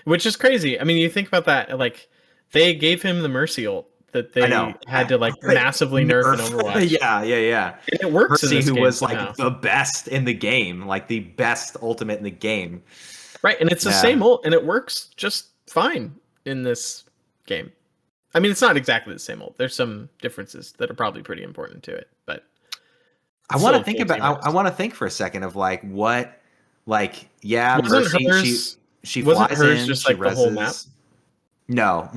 S2: Which is crazy. I mean, you think about that, like they gave him the Mercy ult that they had to like massively nerf in Overwatch.
S1: Yeah.
S2: And it works.
S1: Mercy, who was somehow like the best in the game, like the best ultimate in the game.
S2: Right, and it's the same ult, and it works just fine in this game. I mean, it's not exactly the same ult. There's some differences that are probably pretty important to it, but
S1: I want to think about. I want to think for a second of like what, like Mercy. She flies in.
S2: Just
S1: she
S2: like the whole map.
S1: No.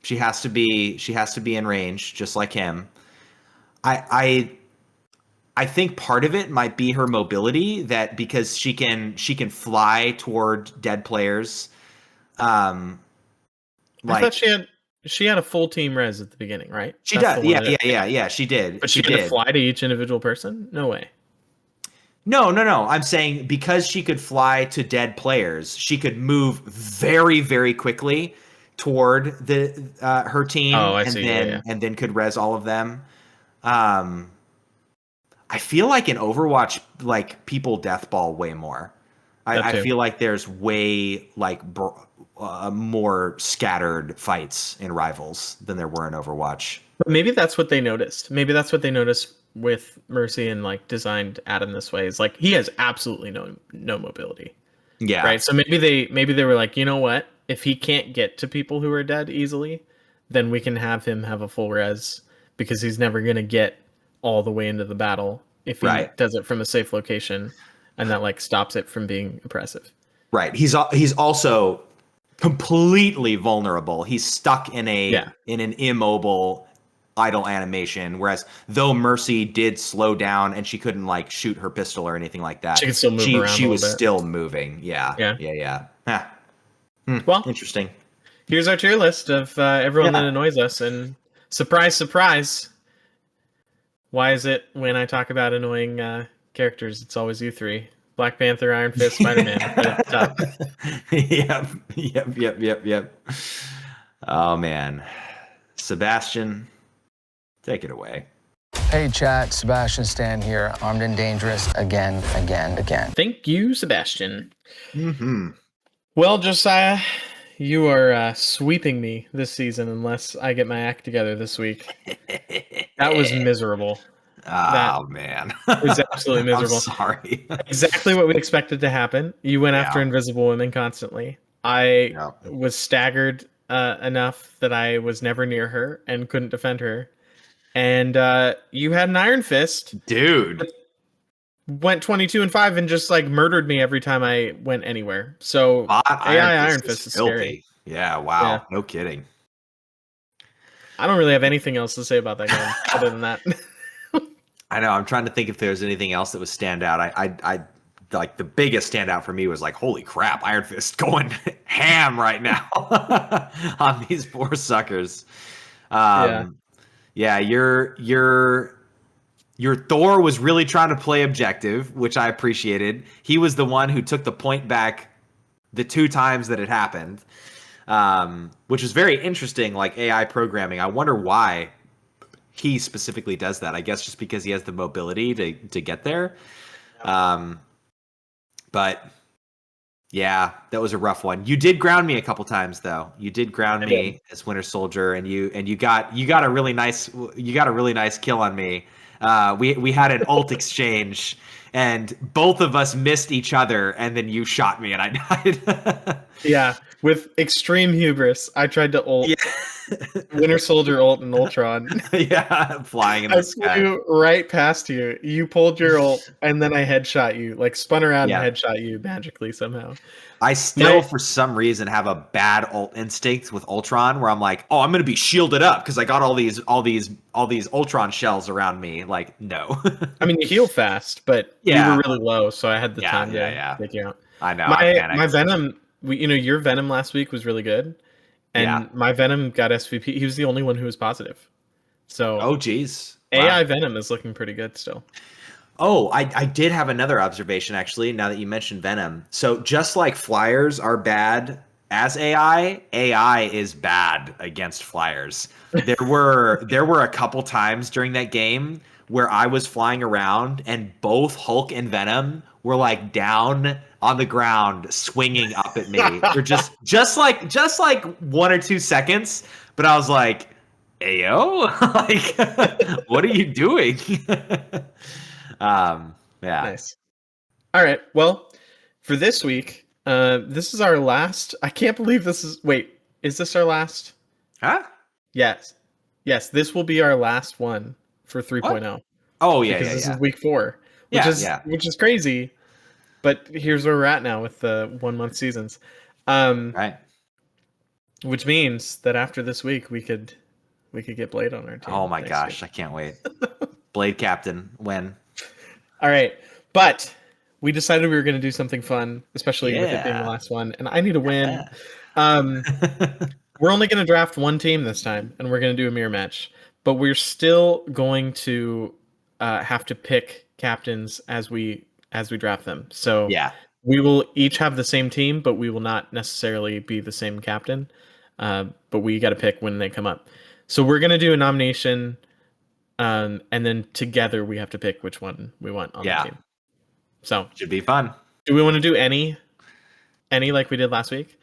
S1: She has to be in range, just like him. I think part of it might be her mobility, that because she can fly toward dead players.
S2: I thought she had a full team res at the beginning, right?
S1: She does. Yeah, she did.
S2: But she had to fly to each individual person? No way.
S1: No. I'm saying because she could fly to dead players, she could move very, very quickly toward her team, and then could res all of them. I feel like in Overwatch, like people deathball way more. I feel like there's way like more scattered fights in Rivals than there were in Overwatch.
S2: But maybe that's what they noticed. Maybe that's what they noticed with Mercy and like designed Adam this way. Is like he has absolutely no mobility.
S1: Yeah.
S2: Right. So maybe they were like, you know what? If he can't get to people who are dead easily, then we can have him have a full res, because he's never going to get all the way into the battle if he does it from a safe location, and that like stops it from being oppressive. Right.
S1: He's also completely vulnerable. He's stuck in an immobile idle animation, whereas though Mercy did slow down and she couldn't like shoot her pistol or anything like that,
S2: she could still move around.
S1: She was still moving. Yeah.
S2: Well,
S1: interesting.
S2: Here's our tier list of everyone that annoys us, and surprise, surprise. Why is it when I talk about annoying characters, it's always you three? Black Panther, Iron Fist, Spider-Man right at the top.
S1: Yep. Oh man, Sebastian, take it away.
S3: Hey chat, Sebastian Stan here, armed and dangerous again.
S2: Thank you, Sebastian. Well, Josiah, you are sweeping me this season unless I get my act together this week. That was miserable.
S1: Man.
S2: It was absolutely miserable.
S1: I'm sorry.
S2: Exactly what we expected to happen. You went after Invisible Women constantly. I was staggered enough that I was never near her and couldn't defend her. And you had an Iron Fist.
S1: Dude.
S2: Went 22-5 and just like murdered me every time I went anywhere. So Iron Fist is scary.
S1: Yeah, wow. Yeah. No kidding.
S2: I don't really have anything else to say about that game other than that.
S1: I know. I'm trying to think if there's anything else that was standout. I like the biggest standout for me was like, holy crap, Iron Fist going ham right now on these poor suckers. Your Thor was really trying to play objective, which I appreciated. He was the one who took the point back the 2 times that it happened, which is very interesting, like AI programming. I wonder why he specifically does that. I guess just because he has the mobility to get there. But But yeah, that was a rough one. You did ground me a couple times though. You did ground me as Winter Soldier, and you got a really nice kill on me. We had an ult exchange, and both of us missed each other, and then you shot me, and I died.
S2: Yeah, with extreme hubris, I tried to ult Winter Soldier ult and Ultron.
S1: Yeah, flying in the sky.
S2: I flew right past you. You pulled your ult, and then I headshot you, like spun around and headshot you magically somehow.
S1: I still, for some reason, have a bad ult instinct with Ultron, where I'm like, "Oh, I'm gonna be shielded up because I got all these Ultron shells around me." Like, no.
S2: I mean, you heal fast, but you were really low, so I had the time to take you out.
S1: I know.
S2: My Venom, your Venom last week was really good, and my Venom got SVP. He was the only one who was positive. So,
S1: oh geez,
S2: AI Venom is looking pretty good still.
S1: Oh, I did have another observation, actually, now that you mentioned Venom. So just like flyers are bad as AI is bad against flyers. There were a couple times during that game where I was flying around and both Hulk and Venom were like down on the ground swinging up at me for just like 1 or 2 seconds. But I was like, "Ayo, like, what are you doing?" Yeah.
S2: Nice. All right. Well, for this week, this is our last. I can't believe this is. Wait, is this our last?
S1: Huh?
S2: Yes. Yes, this will be our last one for 3.0.
S1: Oh yeah,
S2: because this is week 4, which is crazy. But here's where we're at now with the 1 month seasons.
S1: Right.
S2: Which means that after this week, we could get Blade on our team.
S1: Oh my gosh, I can't wait. Blade Captain, when?
S2: All right, but we decided we were going to do something fun, especially with it being the last one, and I need to win. We're only going to draft one team this time, and we're going to do a mirror match. But we're still going to have to pick captains as we draft them. So we will each have the same team, but we will not necessarily be the same captain. But we got to pick when they come up. So we're going to do a nomination. And then together we have to pick which one we want on the team. So
S1: should be fun.
S2: Do we want to do any like we did last week?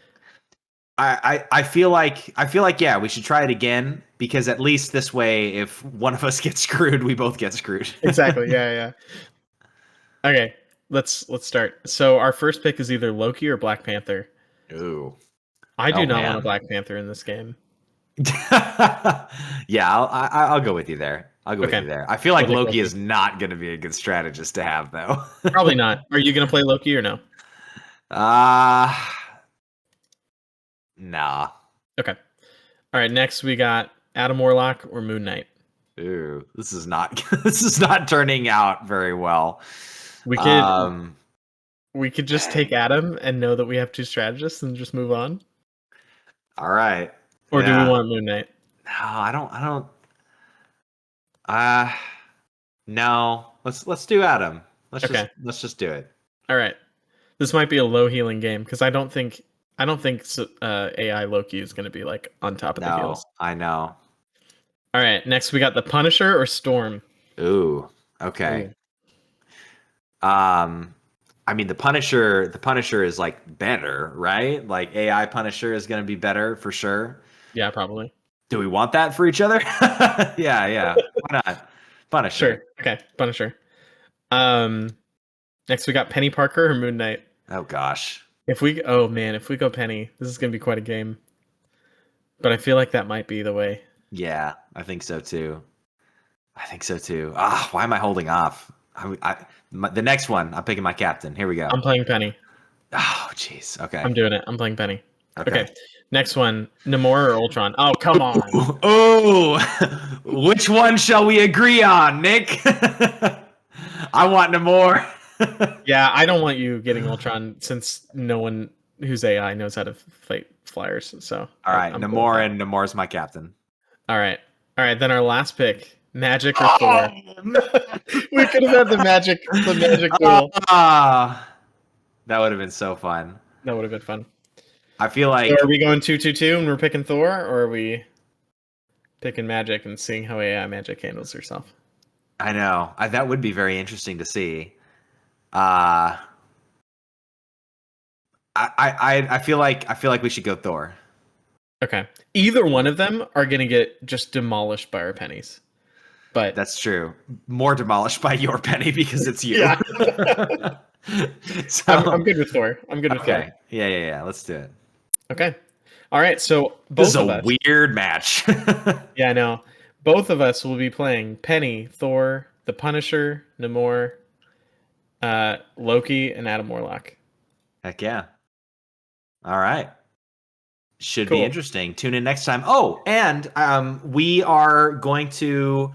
S1: I feel like we should try it again, because at least this way, if one of us gets screwed, we both get screwed.
S2: Exactly. Yeah. Okay, let's start. So our first pick is either Loki or Black Panther.
S1: Ooh.
S2: I do not want a Black Panther in this game.
S1: Yeah, I'll go with you there. I'll go with you there. I feel like Loki is not going to be a good strategist to have, though.
S2: Probably not. Are you going to play Loki or no?
S1: Nah.
S2: Okay. All right. Next, we got Adam Warlock or Moon Knight.
S1: Ooh, this is not turning out very well.
S2: We could just take Adam and know that we have 2 strategists and just move on.
S1: All right.
S2: Or do we want Moon Knight?
S1: No, I don't. No. Let's do Adam. Let's just do it.
S2: All right. This might be a low healing game because I don't think AI Loki is going to be like on top of the heals.
S1: I know.
S2: All right. Next, we got the Punisher or Storm.
S1: Ooh. Okay. I mean, the Punisher is like better, right? Like AI Punisher is going to be better for sure.
S2: Yeah, probably.
S1: Do we want that for each other? Yeah. Why not? Punisher.
S2: Sure. Okay, Punisher. Next we got Penny Parker or Moon Knight.
S1: Oh gosh.
S2: If we go Penny, this is gonna be quite a game. But I feel like that might be the way.
S1: Yeah, I think so too. Why am I holding off? The next one, I'm picking my captain. Here we go.
S2: I'm playing Penny.
S1: Oh jeez. Okay.
S2: I'm doing it. I'm playing Penny. Okay. Next one, Namor or Ultron? Oh, come on.
S1: Oh, which one shall we agree on, Nick? I want Namor.
S2: Yeah, I don't want you getting Ultron since no one who's AI knows how to fight flyers. So
S1: all right, Namor, and Namor's my captain.
S2: All right. Then our last pick, Magic or Thor. We could have had the magic duel.
S1: That would have been so fun.
S2: That would have been fun.
S1: I feel like.
S2: So are we going 2-2-2 and we're picking Thor, or are we picking Magic and seeing how AI Magic handles herself?
S1: I know. That would be very interesting to see. I feel like we should go Thor.
S2: Okay. Either one of them are going to get just demolished by our pennies. But
S1: that's true. More demolished by your penny because it's you.
S2: Yeah.
S1: So,
S2: I'm good with Thor. I'm good with Thor.
S1: Okay. Yeah. Let's do it.
S2: Okay. All right. So
S1: This is
S2: both of
S1: a
S2: us.
S1: weird match.
S2: Yeah, I know. Both of us will be playing Penny, Thor, the Punisher, Namor, Loki, and Adam Warlock.
S1: Heck yeah. All right. Should be
S2: Cool.
S1: interesting. Tune in next time. Oh, and we are going to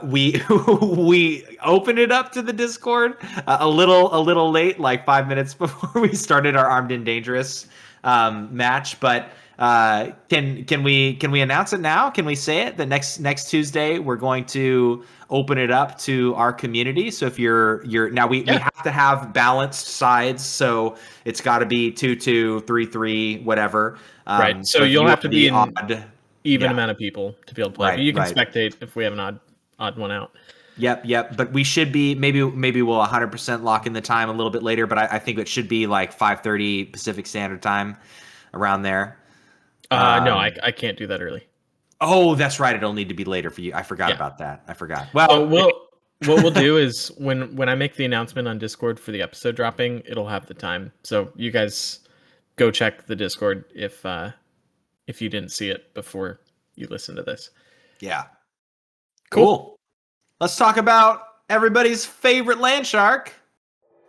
S1: we we open it up to the Discord a little late, like 5 minutes before we started our Armed and Dangerous match. But can we announce it now? Can we say it? That next Tuesday we're going to open it up to our community. So if you're now we have to have balanced sides, so it's got to be 2-2, 3-3, whatever.
S2: Right. So you'll have to be an
S1: odd,
S2: even amount of people to be able to play.
S1: Right,
S2: But you can
S1: right.
S2: spectate if we have an odd one out.
S1: Yep. But we should be maybe we'll 100% lock in the time a little bit later. But I think it should be like 5:30 Pacific Standard Time, around there.
S2: No, I can't do that early.
S1: Oh, that's right. It'll need to be later for you. I forgot about that. I forgot. Well,
S2: So what we'll do is when I make the announcement on Discord for the episode dropping, it'll have the time. So you guys go check the Discord if you didn't see it before you listen to this.
S1: Yeah. Cool. Let's talk about everybody's favorite land shark,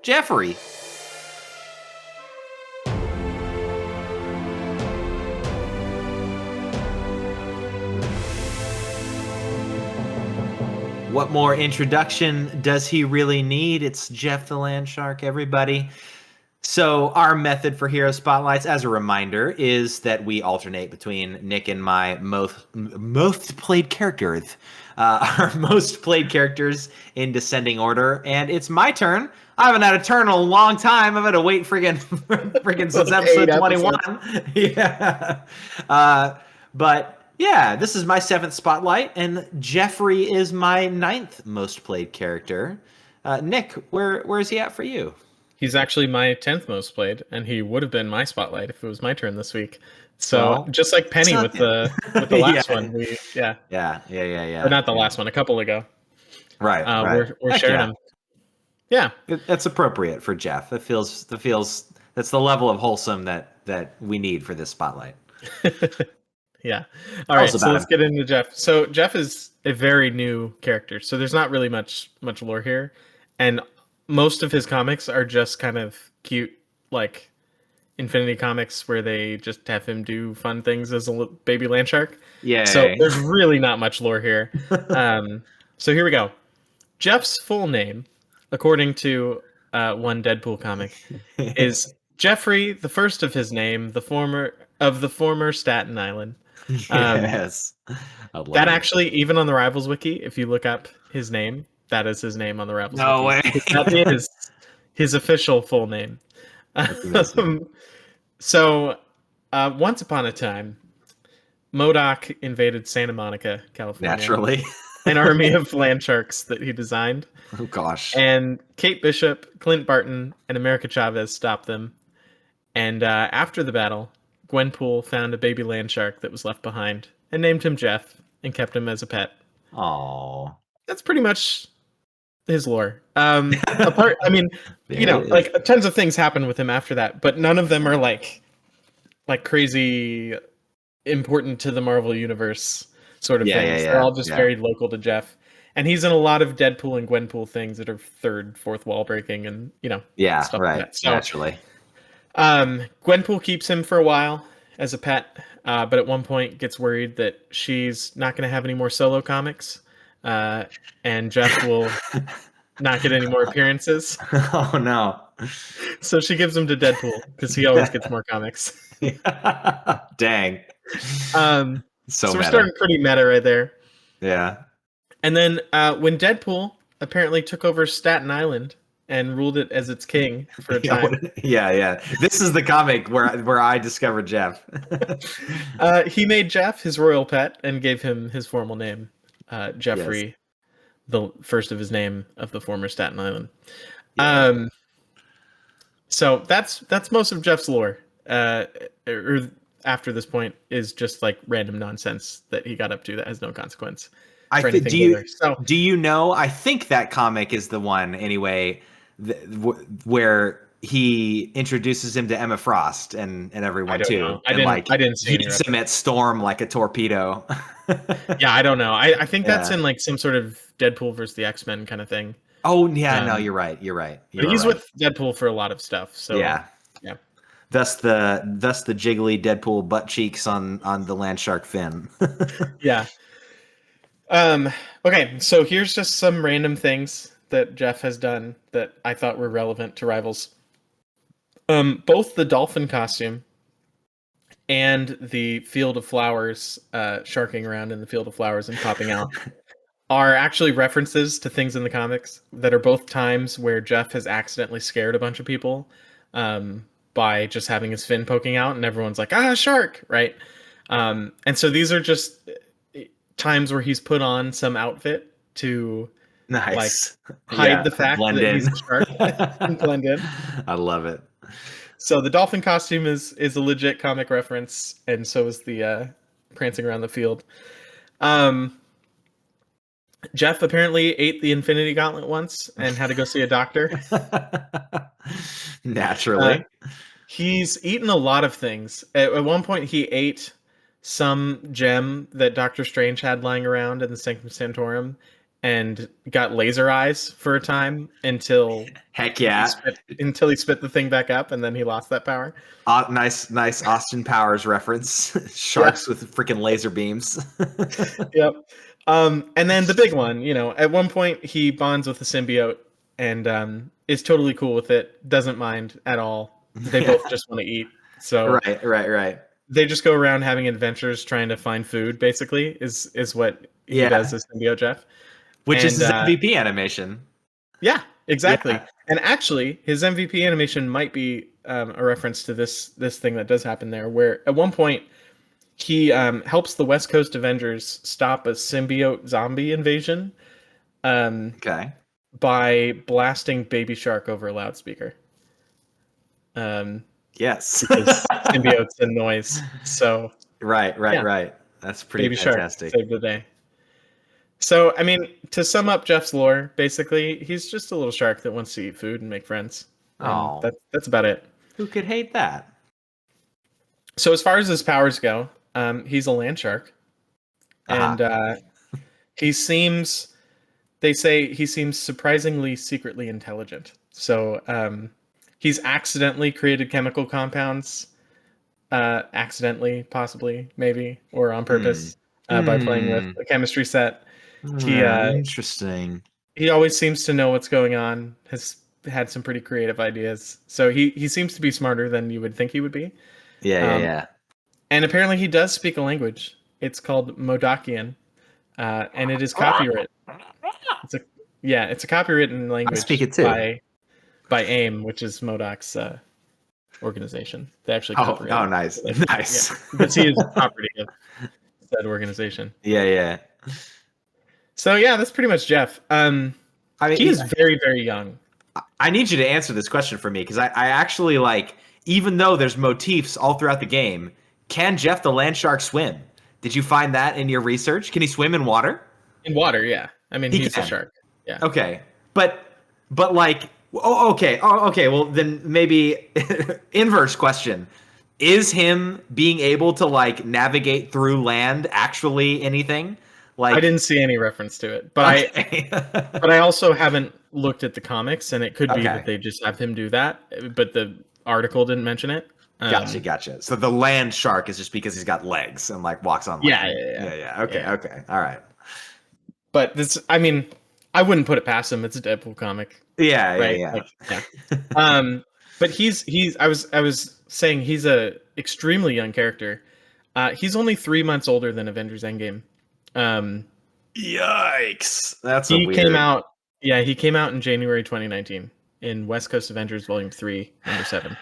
S1: Jeffery. What more introduction does he really need? It's Jeff the Land Shark, everybody. So our method for Hero Spotlights, as a reminder, is that we alternate between Nick and my most played characters. Our most played characters in descending order. And it's my turn. I haven't had a turn in a long time. I've had to wait friggin' since episode 21. Yeah. But yeah, this is my 7th spotlight, and Jeffery is my 9th most played character. Nick, where is he at for you?
S2: He's actually my 10th most played, and he would have been my spotlight if it was my turn this week. So just like Penny with the last one,
S1: Yeah.
S2: Or not the last one, a couple ago.
S1: Right.
S2: We're sharing them. Yeah,
S1: that's appropriate for Jeff. That feels that's the level of wholesome that we need for this spotlight.
S2: Yeah. All right, so let's get into Jeff. So Jeff is a very new character, so there's not really much lore here, and most of his comics are just kind of cute, like Infinity Comics, where they just have him do fun things as a baby land shark.
S1: Yeah.
S2: So there's really not much lore here. So here we go. Jeff's full name, according to one Deadpool comic, is Jeffery, the first of his name, the former Staten Island.
S1: Yes.
S2: That actually, even on the Rivals wiki, if you look up his name, that is his name on the Rivals wiki.
S1: No way.
S2: That is his official full name. So, once upon a time, MODOK invaded Santa Monica, California.
S1: Naturally.
S2: An army of land sharks that he designed.
S1: Oh, gosh.
S2: And Kate Bishop, Clint Barton, and America Chavez stopped them. And after the battle, Gwenpool found a baby land shark that was left behind and named him Jeff and kept him as a pet.
S1: Aww.
S2: That's pretty much his lore. Like tons of things happen with him after that, but none of them are like crazy important to the Marvel universe sort of things. They're all just very local to Jeff. And he's in a lot of Deadpool and Gwenpool things that are third, fourth wall breaking and, stuff like that. So,
S1: naturally.
S2: Gwenpool keeps him for a while as a pet, but at one point gets worried that she's not going to have any more solo comics, and Jeff will not get any more appearances.
S1: Oh, no.
S2: So she gives him to Deadpool because he always gets more comics.
S1: Dang.
S2: So we're starting pretty meta right there.
S1: Yeah.
S2: And then when Deadpool apparently took over Staten Island and ruled it as its king for a time.
S1: Yeah. This is the comic where I discovered Jeff.
S2: He made Jeff his royal pet and gave him his formal name, Jeffery, the first of his name of the former Staten Island. Yeah. So that's most of Jeff's lore. Or after this point is just like random nonsense that he got up to that has no consequence for anything later. So
S1: do you know? I think that comic is the one anyway, where he introduces him to Emma Frost and everyone too.
S2: I didn't see any
S1: hits him at Storm like a torpedo.
S2: Yeah, I don't know. I think that's in like some sort of Deadpool versus the X-Men kind of thing.
S1: Oh yeah, no, you're right.
S2: But he's with Deadpool for a lot of stuff. So
S1: yeah. Thus the jiggly Deadpool butt cheeks on the land shark fin.
S2: Yeah. Okay, so here's just some random things that Jeff has done that I thought were relevant to Rivals. Both the dolphin costume and the Field of Flowers, sharking around in the Field of Flowers and popping out, are actually references to things in the comics that are both times where Jeff has accidentally scared a bunch of people by just having his fin poking out, and everyone's like, shark, right? And so these are just times where he's put on some outfit to like hide the fact that he's a shark and blend in.
S1: I love it.
S2: So the dolphin costume is a legit comic reference, and so is the prancing around the field. Jeff apparently ate the Infinity Gauntlet once and had to go see a doctor.
S1: Naturally.
S2: He's eaten a lot of things. At one point, he ate some gem that Doctor Strange had lying around in the Sanctum Sanctorum and got laser eyes for a time until
S1: heck yeah,
S2: until he spit the thing back up, and then he lost that power.
S1: Nice Austin Powers reference. Sharks with freaking laser beams.
S2: Yep. And then the big one, at one point he bonds with the symbiote and is totally cool with it, doesn't mind at all. They both just want to eat. So
S1: right.
S2: They just go around having adventures trying to find food, basically, is what he does as Symbiote Jeff.
S1: Which is his MVP animation.
S2: Yeah, exactly. Yeah. And actually, his MVP animation might be a reference to this thing that does happen there, where at one point he helps the West Coast Avengers stop a symbiote zombie invasion by blasting Baby Shark over a loudspeaker.
S1: Yes.
S2: Because symbiotes and noise. So
S1: Right. That's pretty fantastic.
S2: Shark saved the day. So, I mean, to sum up Jeff's lore, basically, he's just a little shark that wants to eat food and make friends. That's about it.
S1: Who could hate that?
S2: So as far as his powers go, he's a land shark. And they say he seems surprisingly secretly intelligent. So he's accidentally created chemical compounds, accidentally, possibly, maybe, or on purpose, by playing with a chemistry set.
S1: Interesting.
S2: He always seems to know what's going on, has had some pretty creative ideas. So he seems to be smarter than you would think he would be.
S1: Yeah.
S2: And apparently he does speak a language. It's called Modakian, and it is copyrighted. It's a copywritten language.
S1: I speak it too.
S2: By AIM, which is MODOK's organization. They actually copyright.
S1: Oh, nice.
S2: Yeah, because he is property of that organization.
S1: Yeah.
S2: So yeah, that's pretty much Jeff. I mean, he is very, very young.
S1: I need you to answer this question for me, because I actually even though there's motifs all throughout the game, can Jeff the land shark swim? Did you find that in your research? Can he swim in water?
S2: In water, yeah. I mean, he's a shark. Yeah.
S1: Okay, but okay. Well, then maybe inverse question: is him being able to navigate through land actually anything?
S2: I didn't see any reference to it, but but I also haven't looked at the comics, and it could be that they just have him do that, but the article didn't mention it.
S1: Gotcha. So the land shark is just because he's got legs and walks on land. Yeah. Okay. All right.
S2: But this, I mean, I wouldn't put it past him. It's a Deadpool comic.
S1: Yeah.
S2: But I was saying he's a extremely young character. He's only 3 months older than Avengers Endgame.
S1: Yikes! That's
S2: he came out in January 2019 in West Coast Avengers Volume 3, number 7.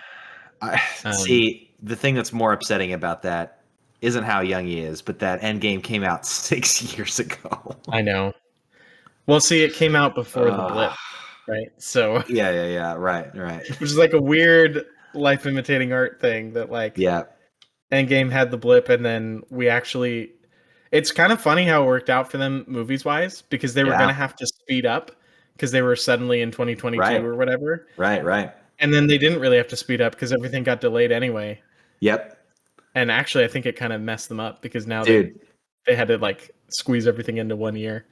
S1: See, the thing that's more upsetting about that isn't how young he is, but that Endgame came out 6 years ago.
S2: I know. Well, see, it came out before the blip. right? So
S1: Yeah. Right.
S2: which is like a weird life imitating art thing that like
S1: Yeah.
S2: Endgame had the blip, and then we actually. It's kind of funny how it worked out for them movies wise because they were
S1: Yeah.
S2: gonna have to speed up because they were suddenly in 2022 or whatever.
S1: Right.
S2: And then they didn't really have to speed up because everything got delayed anyway.
S1: Yep.
S2: And actually, I think it kind of messed them up because now
S1: Dude,
S2: they had to like squeeze everything into 1 year.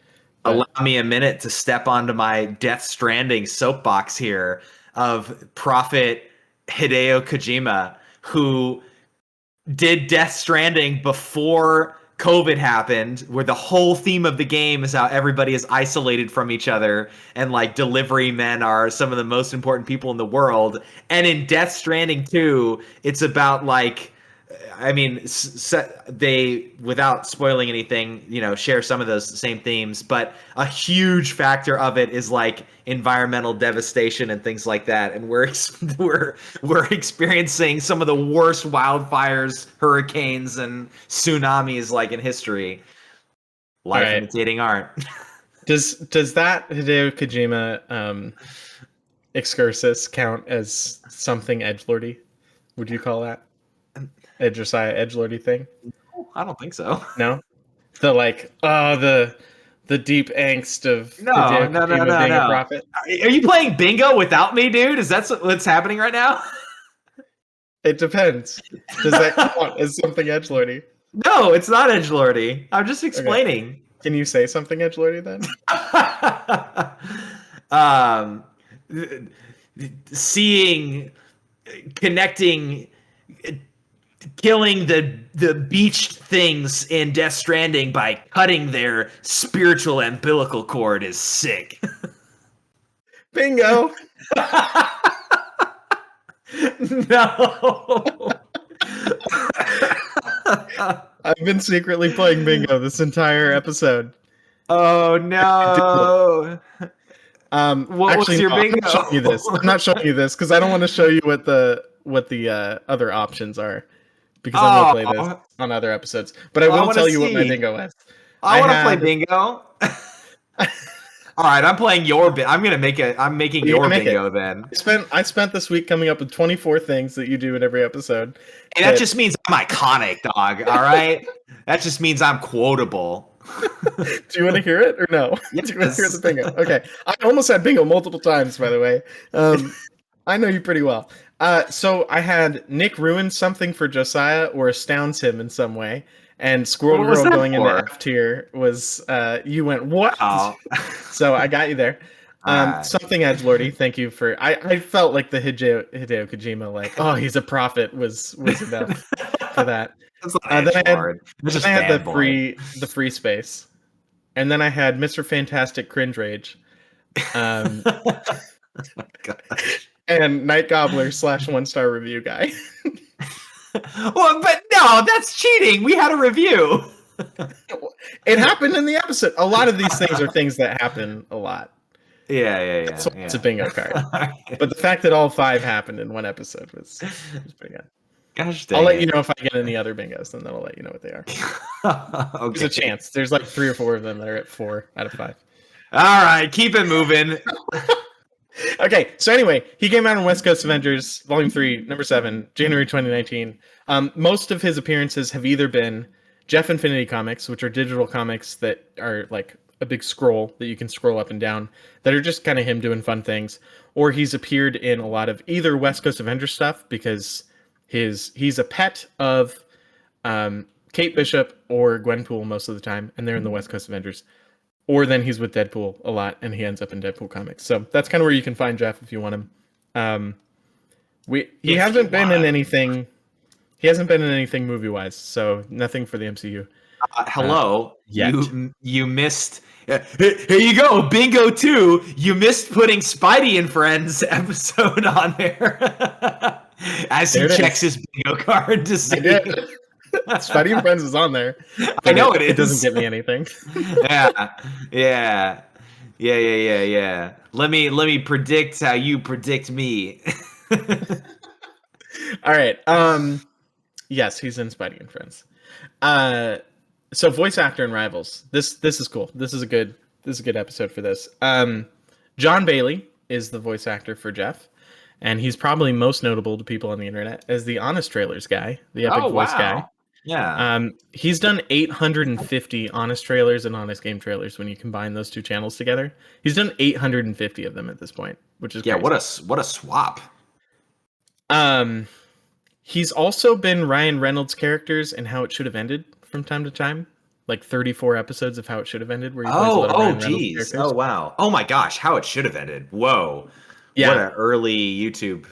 S1: allow me a minute to step onto my Death Stranding soapbox here of Prophet Hideo Kojima, who did Death Stranding before COVID happened, where the whole theme of the game is how everybody is isolated from each other and like delivery men are some of the most important people in the world. And in Death Stranding 2, it's about like, I mean, they, without spoiling anything, share some of those same themes, but a huge factor of it is like environmental devastation and things like that. And we're experiencing some of the worst wildfires, hurricanes, and tsunamis like in history. Life imitating art.
S2: Does that Hideo Kojima excursus count as something edgelordy? Would you call that Josiah edgelordy thing?
S1: I don't think so.
S2: No, the like the deep angst of Hideo Kojima being a prophet.
S1: Are you playing bingo without me, dude? Is that what's happening right now?
S2: It depends. Does that count as something edgelordy?
S1: No, it's not edgelordy. I'm just explaining.
S2: Okay. Can you say something edgelordy then?
S1: Connecting, killing the beached things in Death Stranding by cutting their spiritual umbilical cord is sick.
S2: Bingo.
S1: No.
S2: I've been secretly playing bingo this entire episode.
S1: Oh no. What was your bingo?
S2: I'm not showing you this because I don't want to show you what the other options are because I'm gonna play this on other episodes. But I will tell you what my bingo is.
S1: I want to play bingo. All right, I'm playing I'm making your bingo then.
S2: I spent this week coming up with 24 things that you do in every episode.
S1: Hey, that just means I'm iconic, dog. All right, that just means I'm quotable.
S2: Do you want to hear it or no?
S1: Yes.
S2: Do you want to hear the bingo? Okay, I almost had bingo multiple times, by the way. I know you pretty well. So I had Nick ruin something for Josiah or astounds him in some way. And Squirrel Girl going into F tier was you went what?
S1: Oh.
S2: So I got you there. Something edgelordy. Thank you for. I felt like the Hideo Kojima, like, oh, he's a prophet, was enough for that. Then I had the free space, and then I had Mr. Fantastic Cringe Rage, and Night Gobbler / 1-star review guy.
S1: Well, but no, that's cheating. We had a review.
S2: It happened in the episode. A lot of these things are things that happen a lot.
S1: Yeah.
S2: It's a bingo card. But the fact that all 5 happened in one episode was pretty good.
S1: Gosh dang.
S2: I'll let you know if I get any other bingos, and then I'll let you know what they are.
S1: Okay.
S2: There's a chance. There's like 3 or 4 of them that are at 4 out of 5.
S1: All right, keep it moving.
S2: Okay, so anyway, he came out in West Coast Avengers, Volume 3, Number 7, January 2019. Most of his appearances have either been Jeff Infinity comics, which are digital comics that are like a big scroll that you can scroll up and down, that are just kind of him doing fun things, or he's appeared in a lot of either West Coast Avengers stuff, because he's a pet of Kate Bishop or Gwenpool most of the time, and they're in the West Coast Avengers. Or then he's with Deadpool a lot, and he ends up in Deadpool comics. So that's kind of where you can find Jeff if you want him. He hasn't been in anything. He hasn't been in anything movie wise, so nothing for the MCU.
S1: Hello,
S2: yet.
S1: You missed. Here you go, bingo 2. You missed putting Spidey and Friends episode on there as he checks his bingo card to see.
S2: Spidey and Friends is on there.
S1: I know it is.
S2: It doesn't get me anything.
S1: Yeah. Let me predict how you predict me.
S2: All right. Yes, he's in Spidey and Friends. So voice actor and Rivals. This is cool. This is a good episode for this. John Bailey is the voice actor for Jeff, and he's probably most notable to people on the internet as the Honest Trailers guy, the epic voice guy.
S1: Yeah.
S2: He's done 850 Honest Trailers and Honest Game Trailers when you combine those two channels together. He's done 850 of them at this point, which is crazy.
S1: What a swap.
S2: He's also been Ryan Reynolds' characters in How It Should Have Ended from time to time, like 34 episodes of How It Should Have Ended, where he plays a lot of Ryan Reynolds characters.
S1: Oh wow! Oh my gosh! How It Should Have Ended. Whoa!
S2: Yeah.
S1: What an early YouTube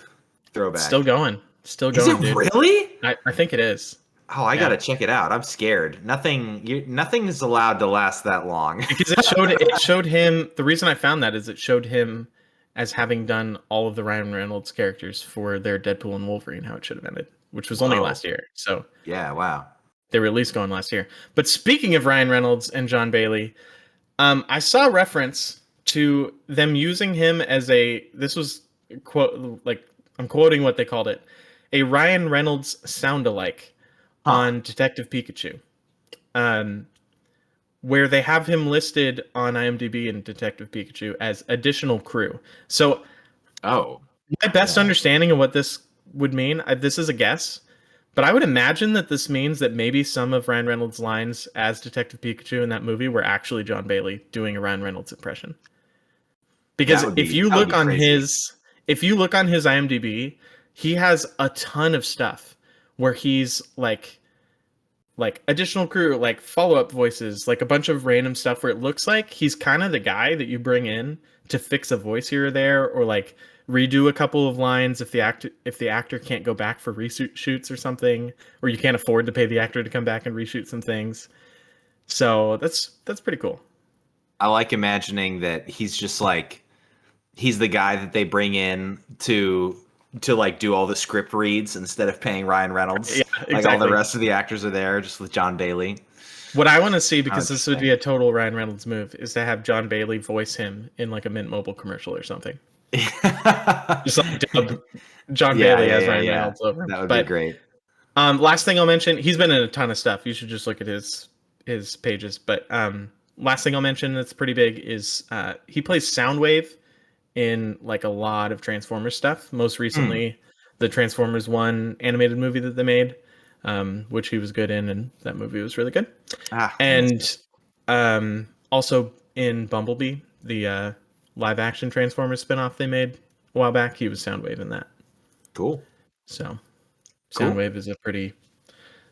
S1: throwback.
S2: Still going. Is it
S1: dude. Really?
S2: I think it is.
S1: Oh, I gotta check it out. I'm scared. Nothing is allowed to last that long.
S2: Because it showed him. The reason I found that is it showed him as having done all of the Ryan Reynolds characters for their Deadpool and Wolverine, How It Should Have Ended, which was only last year. So
S1: yeah, wow.
S2: They were at least going last year. But speaking of Ryan Reynolds and John Bailey, I saw a reference to them using him as this was quote, like I'm quoting what they called it, a Ryan Reynolds sound-alike on Detective Pikachu, where they have him listed on IMDb and Detective Pikachu as additional crew. So, my best understanding of what this would mean, this is a guess, but I would imagine that this means that maybe some of Ryan Reynolds' lines as Detective Pikachu in that movie were actually John Bailey doing a Ryan Reynolds impression. Because if you look on his IMDb, he has a ton of stuff where he's like additional crew, like follow-up voices, like a bunch of random stuff where it looks like he's kind of the guy that you bring in to fix a voice here or there, or like redo a couple of lines if the actor can't go back for reshoots or something, or you can't afford to pay the actor to come back and reshoot some things. So that's pretty cool.
S1: I like imagining that he's just like he's the guy that they bring in to like do all the script reads instead of paying Ryan Reynolds.
S2: Yeah, exactly.
S1: Like all the rest of the actors are there just with John Bailey.
S2: What I want to see, because this would be a total Ryan Reynolds move, is to have John Bailey voice him in like a Mint Mobile commercial or something. Just like dub John Bailey as Ryan Reynolds over.
S1: That would be great.
S2: Last thing I'll mention, he's been in a ton of stuff. You should just look at his pages. But last thing I'll mention that's pretty big is he plays Soundwave in like a lot of Transformers stuff. Most recently, the Transformers 1 animated movie that they made, which he was good in, and that movie was really good. And also in Bumblebee, the live action Transformers spinoff they made a while back, he was Soundwave in that.
S1: Cool.
S2: So Soundwave is a pretty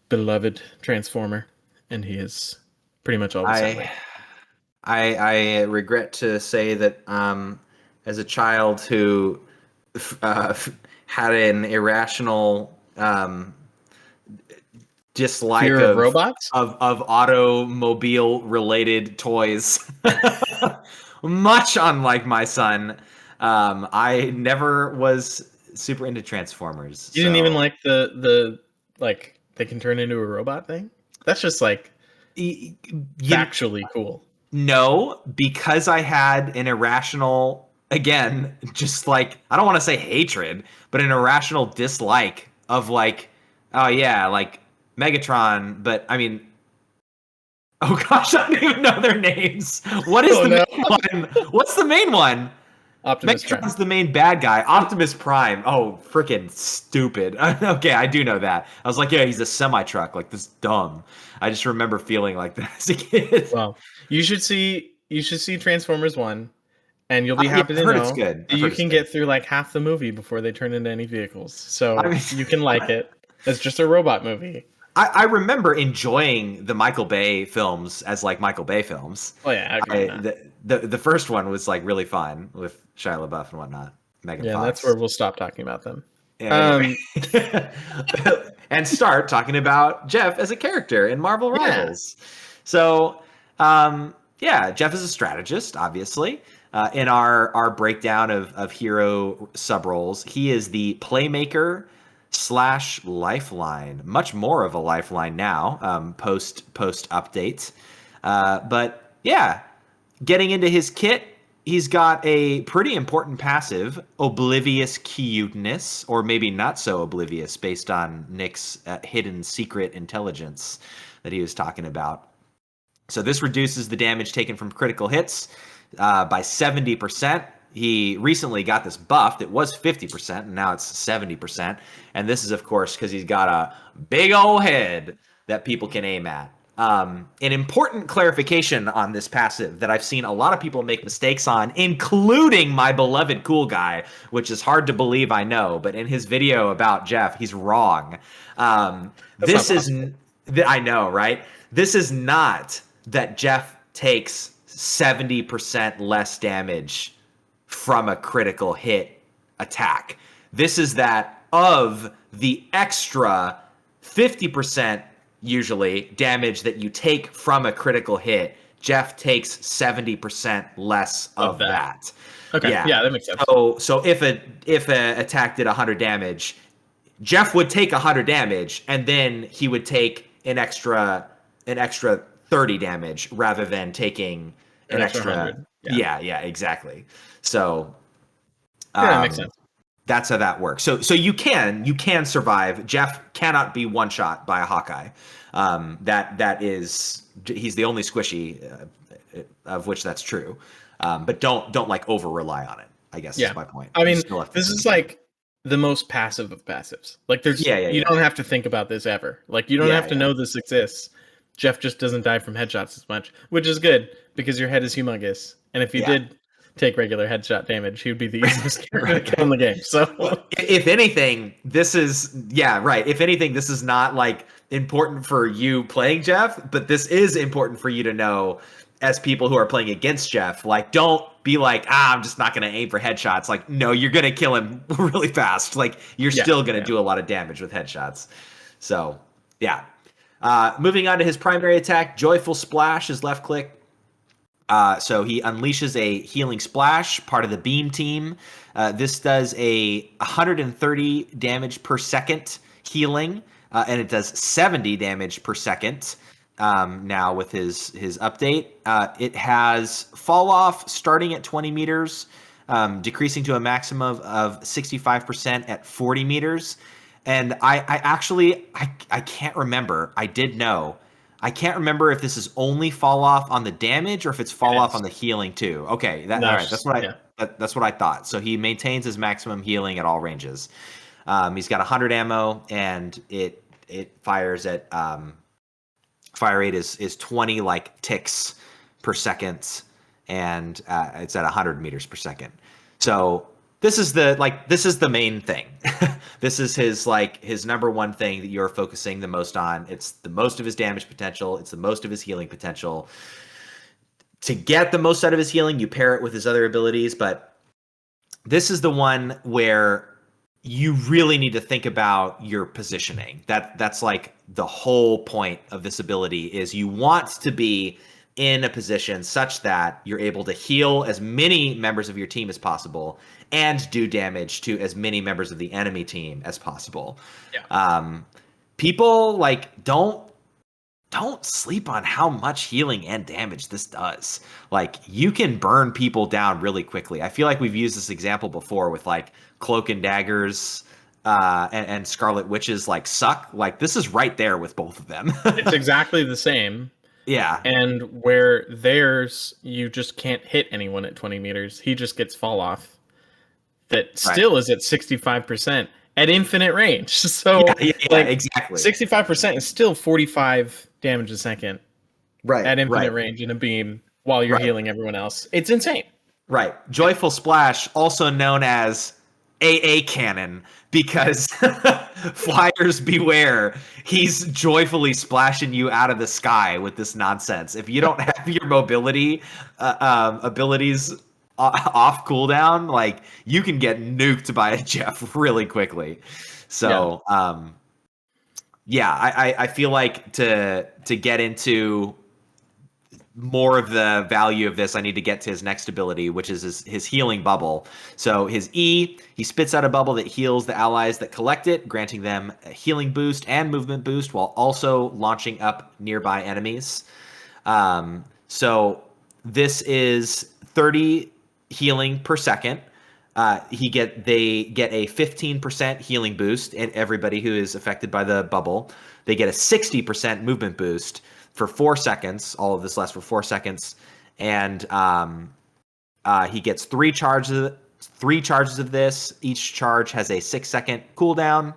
S2: beloved Transformer, and he is pretty much always Soundwave.
S1: I regret to say that as a child who had an irrational dislike
S2: Fear of robots,
S1: of automobile related toys, much unlike my son, I never was super into Transformers.
S2: You didn't even like the like they can turn into a robot thing? That's just like factually cool.
S1: No, because I had an irrational, again, just like, I don't want to say hatred, but an irrational dislike of like, oh yeah, like Megatron, but I mean, oh gosh, I don't even know their names. What is main one? What's the main one?
S2: Optimus
S1: Megatron's
S2: Prime.
S1: the main bad guy. Optimus Prime. Oh, freaking stupid. Okay, I do know that. I was like, yeah, he's a semi-truck. Like, this dumb. I just remember feeling like that as a kid.
S2: Well, you should see Transformers 1, and you'll be happy to know
S1: it's good.
S2: you can get through like half the movie before they turn into any vehicles. So you can like it. It's just a robot movie.
S1: I remember enjoying the Michael Bay films as like Michael Bay films.
S2: Oh yeah,
S1: the first one was like really fun with Shia LaBeouf and whatnot. Megan Fox.
S2: That's where we'll stop talking about them.
S1: Yeah, and start talking about Jeff as a character in Marvel Rivals. So, Jeff is a strategist, obviously. In our breakdown of hero sub-roles, he is the playmaker / lifeline, much more of a lifeline now, post update. But yeah, getting into his kit, he's got a pretty important passive, Oblivious Cuteness, or maybe not so oblivious based on Nick's hidden secret intelligence that he was talking about. So this reduces the damage taken from critical hits by 70%. he recently got this buffed. It was 50%, and now it's 70%. And this is, of course, because he's got a big old head that people can aim at. An important clarification on this passive that I've seen a lot of people make mistakes on, including my beloved Cool Guy, which is hard to believe, I know, but in his video about Jeff, he's wrong. This is, I know, right? This is not that Jeff takes 70% less damage from a critical hit attack. This is that of the extra 50% usually damage that you take from a critical hit, Jeff takes 70% less of that.
S2: Okay, yeah, that makes sense.
S1: So if a attack did 100 damage, Jeff would take 100 damage, and then he would take an extra 30 damage rather than taking an extra 100. Yeah, exactly. So
S2: that makes sense.
S1: That's how that works. So you can survive. Jeff cannot be one shot by a Hawkeye. He's the only squishy of which that's true. But don't like over rely on it, I guess is my point.
S2: I mean, this is like the most passive of passives. Like there's you don't have to think about this ever. Like you don't have to know this exists. Jeff just doesn't die from headshots as much, which is good because your head is humongous. And if you did take regular headshot damage, he would be the easiest character to kill in the game. So
S1: if anything, this is If anything, this is not like important for you playing Jeff, but this is important for you to know as people who are playing against Jeff. Like, don't be like, I'm just not going to aim for headshots. Like, no, you're going to kill him really fast. Like, you're still going to do a lot of damage with headshots. So, yeah. Moving on to his primary attack, Joyful Splash is left click. So he unleashes a healing splash, part of the beam team. This does a 130 damage per second healing, and it does 70 damage per second. Now with his update, it has fall off starting at 20 meters, decreasing to a maximum of 65% at 40 meters. And I actually can't remember. I did know. I can't remember if this is only fall off on the damage or if it's fall off on the healing too. Okay, all right. That's what I thought. So he maintains his maximum healing at all ranges. He's got 100 ammo, and it fires at fire rate is 20 like ticks per second, and it's at 100 meters per second. So this is the main thing. This is his number one thing that you're focusing the most on. It's the most of his damage potential. It's the most of his healing potential. To get the most out of his healing, you pair it with his other abilities, but this is the one where you really need to think about your positioning. That's like the whole point of this ability is you want to be in a position such that you're able to heal as many members of your team as possible and do damage to as many members of the enemy team as possible. Yeah. People like don't sleep on how much healing and damage this does. Like, you can burn people down really quickly. I feel like we've used this example before with like Cloak and Daggers and Scarlet Witches like suck. Like, this is right there with both of them.
S2: It's exactly the same.
S1: Yeah.
S2: And where theirs, you just can't hit anyone at 20 meters. He just gets fall off. That still is at 65% at infinite range. So
S1: exactly.
S2: 65% is still 45 damage a second.
S1: Right.
S2: At infinite range in a beam while you're healing everyone else. It's insane.
S1: Right. Joyful Splash, also known as AA Cannon, because flyers beware. He's joyfully splashing you out of the sky with this nonsense. If you don't have your mobility abilities off cooldown, like, you can get nuked by a Jeff really quickly. So I feel like to get into more of the value of this, I need to get to his next ability, which is his healing bubble. So his E, he spits out a bubble that heals the allies that collect it, granting them a healing boost and movement boost while also launching up nearby enemies. So this is 30 healing per second. They get a 15% healing boost, and everybody who is affected by the bubble. They get a 60% movement boost for 4 seconds. All of this lasts for 4 seconds, and He gets three charges of this. Each charge has a 6-second cooldown.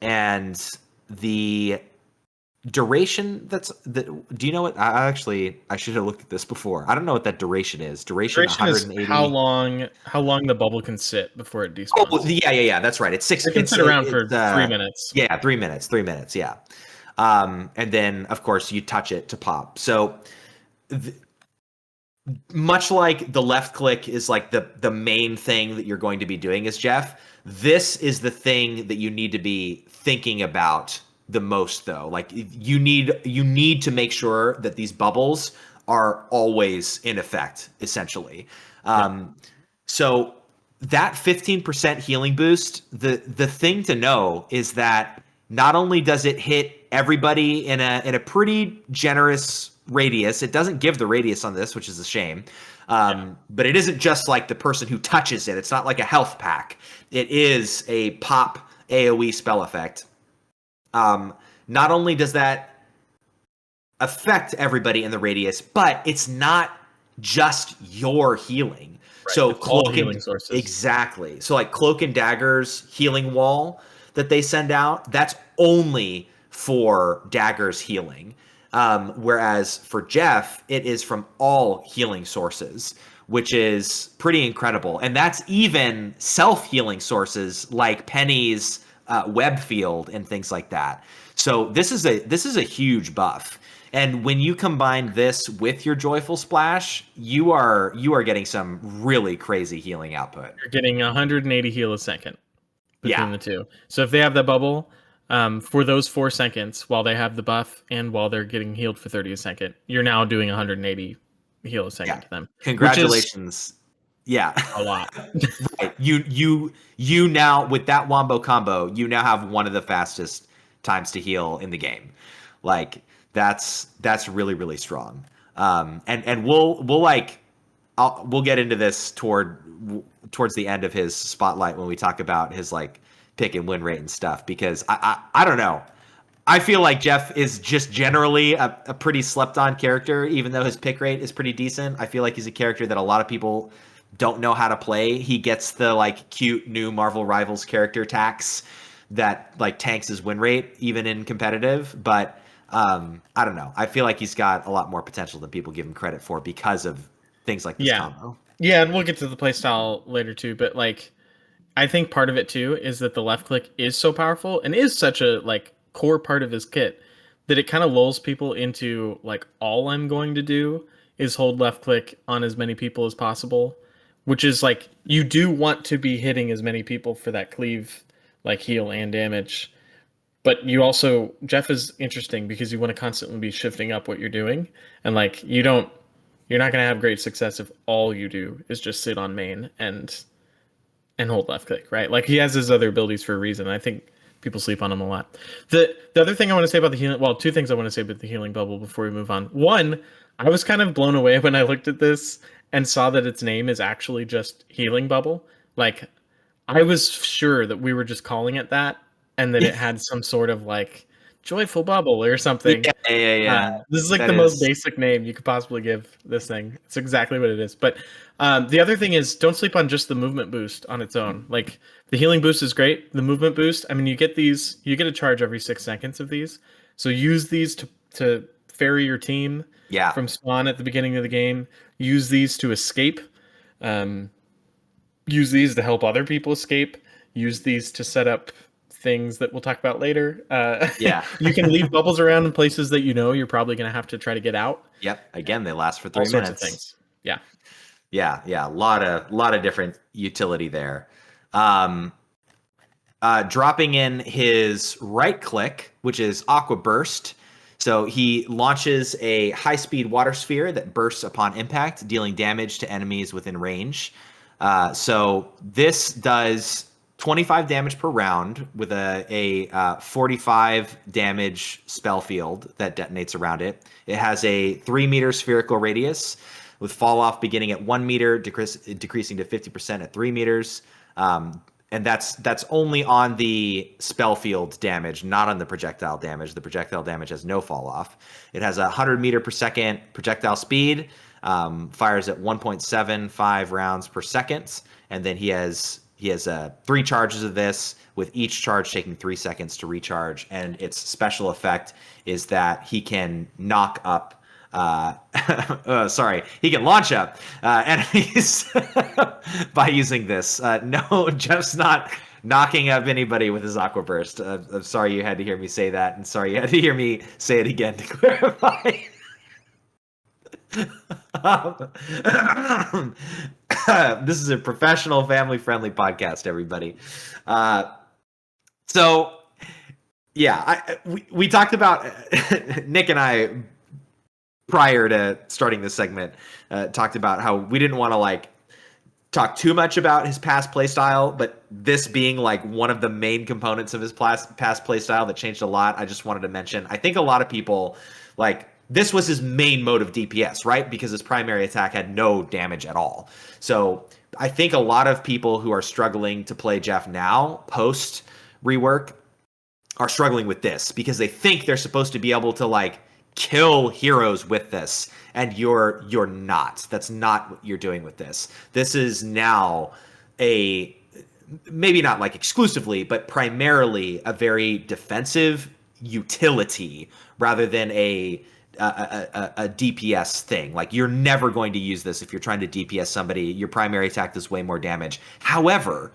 S1: And the duration do you know what? I should have looked at this before. I don't know what that duration is. Duration 180.
S2: Is how long the bubble can sit before it despawns.
S1: Oh, yeah. That's right. It's 6.
S2: It can sit around for 3 minutes.
S1: Yeah, 3 minutes. 3 minutes. Yeah. And then of course you touch it to pop. So much like the left click is like the main thing that you're going to be doing as Jeff, this is the thing that you need to be thinking about the most, though. Like you need to make sure that these bubbles are always in effect, essentially. So that 15% healing boost, the thing to know is that not only does it hit everybody in a pretty generous radius, it doesn't give the radius on this, which is a shame. But it isn't just like the person who touches it. It's not like a health pack. It is a pop AoE spell effect. Not only does that affect everybody in the radius, but it's not just your healing. Right. So
S2: all healing sources.
S1: Exactly. So like Cloak and Dagger's healing wall that they send out, that's only for Dagger's healing. Whereas for Jeff, it is from all healing sources, which is pretty incredible. And that's even self-healing sources like Penny's web field and things like that. So this is a huge buff. And when you combine this with your Joyful Splash, you are getting some really crazy healing output.
S2: You're getting 180 heal a second between the two. So if they have the bubble, for those 4 seconds while they have the buff and while they're getting healed for 30 a second, you're now doing 180 heal a second to them.
S1: Congratulations.
S2: A lot.
S1: Right. You now, with that wombo combo, you now have one of the fastest times to heal in the game. Like that's really, really strong. And we'll get into this towards the end of his spotlight when we talk about his like pick and win rate and stuff, because I don't know. I feel like Jeff is just generally a pretty slept on character, even though his pick rate is pretty decent. I feel like he's a character that a lot of people don't know how to play. He gets the like cute new Marvel Rivals character tax that like tanks his win rate even in competitive. But I don't know. I feel like he's got a lot more potential than people give him credit for because of things like this combo.
S2: Yeah, and we'll get to the playstyle later too, but like I think part of it too is that the left click is so powerful and is such a like core part of his kit that it kind of lulls people into like, all I'm going to do is hold left click on as many people as possible, which is like, you do want to be hitting as many people for that cleave, like heal and damage. But you also, Jeff is interesting because you want to constantly be shifting up what you're doing. And like, you're not going to have great success if all you do is just sit on main and hold left click, right? Like he has his other abilities for a reason. I think people sleep on him a lot. The other thing I want to say about the healing, well, two things I want to say about the healing bubble before we move on. One, I was kind of blown away when I looked at this and saw that its name is actually just healing bubble. Like I was sure that we were just calling it that and that it had some sort of like joyful bubble or something.
S1: Yeah.
S2: This is like the most basic name you could possibly give this thing. It's exactly what it is. But the other thing is, don't sleep on just the movement boost on its own. Like the healing boost is great. The movement boost, I mean, you get a charge every 6 seconds of these. So use these to ferry your team from spawn at the beginning of the game. Use these to escape. Use these to help other people escape. Use these to set up things that we'll talk about later. You can leave bubbles around in places that you know you're probably going to have to try to get out.
S1: Yep. Again, they last for 3 minutes.
S2: All sorts of things.
S1: Yeah. A lot of different utility there. Dropping in his right click, which is Aqua Burst. So he launches a high-speed water sphere that bursts upon impact, dealing damage to enemies within range. So this does 25 damage per round with a 45 damage spell field that detonates around it. It has a 3-meter spherical radius with fall off beginning at 1 meter, decreasing to 50% at 3 meters. And that's only on the spell field damage, not on the projectile damage. The projectile damage has no fall off. It has a 100 meter per second projectile speed, fires at 1.75 rounds per second, and then he has 3 charges of this, with each charge taking 3 seconds to recharge. And its special effect is that he can knock up. He can launch up enemies by using this. No, Jeff's not knocking up anybody with his aqua burst. I'm sorry you had to hear me say that, and sorry you had to hear me say it again to clarify. This is a professional, family-friendly podcast, everybody. So, yeah, we talked about Nick and I prior to starting this segment. Talked about how we didn't want to like talk too much about his past play style, but this being like one of the main components of his past play style that changed a lot. I just wanted to mention. I think a lot of people like. This was his main mode of DPS, right? Because his primary attack had no damage at all. So I think a lot of people who are struggling to play Jeff now, post rework, are struggling with this because they think they're supposed to be able to like kill heroes with this, and you're not. That's not what you're doing with this. This is now a maybe not like exclusively, but primarily a very defensive utility rather than a DPS thing. Like you're never going to use this if you're trying to DPS somebody. Your primary attack does way more damage. However,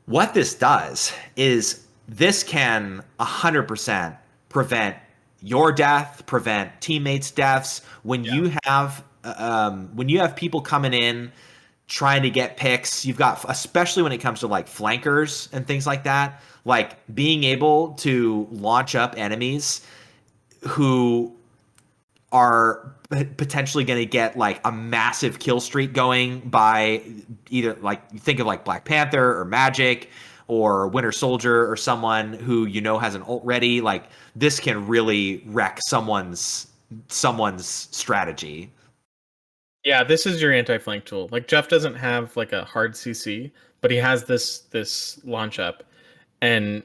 S1: what this does is this can 100% prevent your death, prevent teammates' deaths. When you have people coming in trying to get picks, you've got, especially when it comes to like flankers and things like that, like being able to launch up enemies who are potentially going to get like a massive kill streak going by either like think of like Black Panther or Magic or Winter Soldier or someone who has an ult ready. Like this can really wreck someone's strategy.
S2: Yeah, this is your anti-flank tool. Like Jeff doesn't have like a hard CC, but he has this launch up, and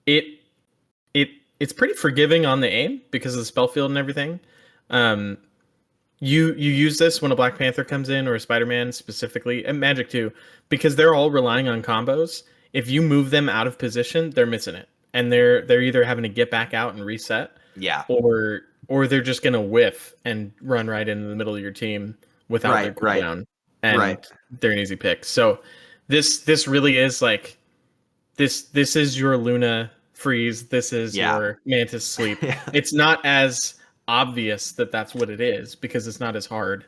S2: it's pretty forgiving on the aim because of the spell field and everything. You use this when a Black Panther comes in or a Spider-Man specifically, and Magic too, because they're all relying on combos. If you move them out of position, they're missing it, and they're either having to get back out and reset, or they're just gonna whiff and run right into the middle of your team without their cooldown, and they're an easy pick. So this really is like this is your Luna freeze. This is your Mantis sleep. It's not as obvious that that's what it is because it's not as hard.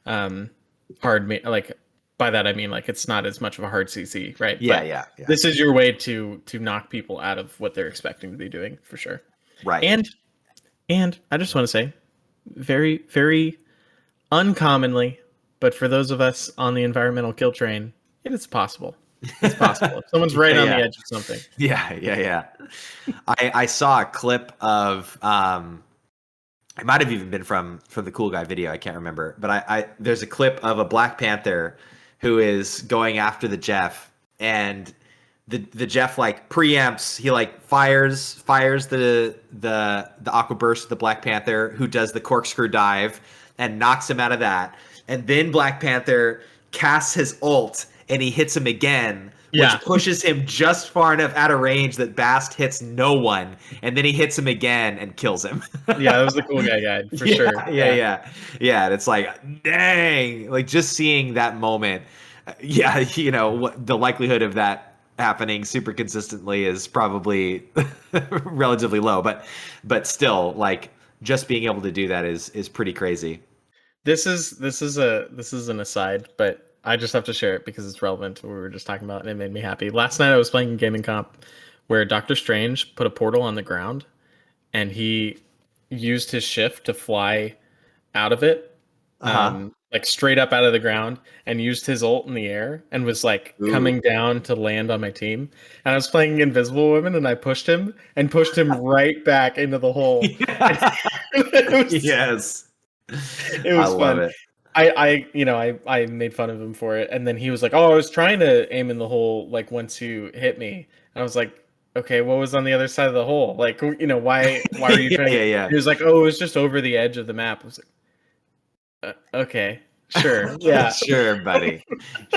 S2: Like by that I mean like it's not as much of a hard CC, right?
S1: Yeah.
S2: This is your way to knock people out of what they're expecting to be doing for sure.
S1: Right.
S2: And I just want to say, very, very uncommonly, but for those of us on the environmental kill train, it is possible. It's possible. If someone's right on the edge of something.
S1: Yeah. I saw a clip of it might have even been from the Cool Guy video. I can't remember, but there's a clip of a Black Panther who is going after the Jeff, and the Jeff like preempts. He like fires the aqua burst of the Black Panther, who does the corkscrew dive and knocks him out of that. And then Black Panther casts his ult and he hits him again, which pushes him just far enough out of range that Bast hits no one. And then he hits him again and kills him.
S2: Yeah, that was the Cool Guy guide for sure.
S1: Yeah. And it's like, dang, like just seeing that moment. The likelihood of that happening super consistently is probably relatively low, but still, like just being able to do that is pretty crazy.
S2: This is an aside, but I just have to share it because it's relevant to what we were just talking about, and it made me happy. Last night I was playing gaming comp where Doctor Strange put a portal on the ground, and he used his shift to fly out of it, like straight up out of the ground, and used his ult in the air and was like coming down to land on my team. And I was playing Invisible Woman, and I pushed him right back into the hole.
S1: Yes.
S2: It was
S1: I
S2: fun.
S1: love it.
S2: I made fun of him for it, and then he was like, "Oh, I was trying to aim in the hole like once you hit me." And I was like, "Okay, what was on the other side of the hole? Like, why were you trying?"
S1: Yeah.
S2: He was like, "Oh, it was just over the edge of the map." I was like, Okay. Sure. Yeah.
S1: Sure, buddy.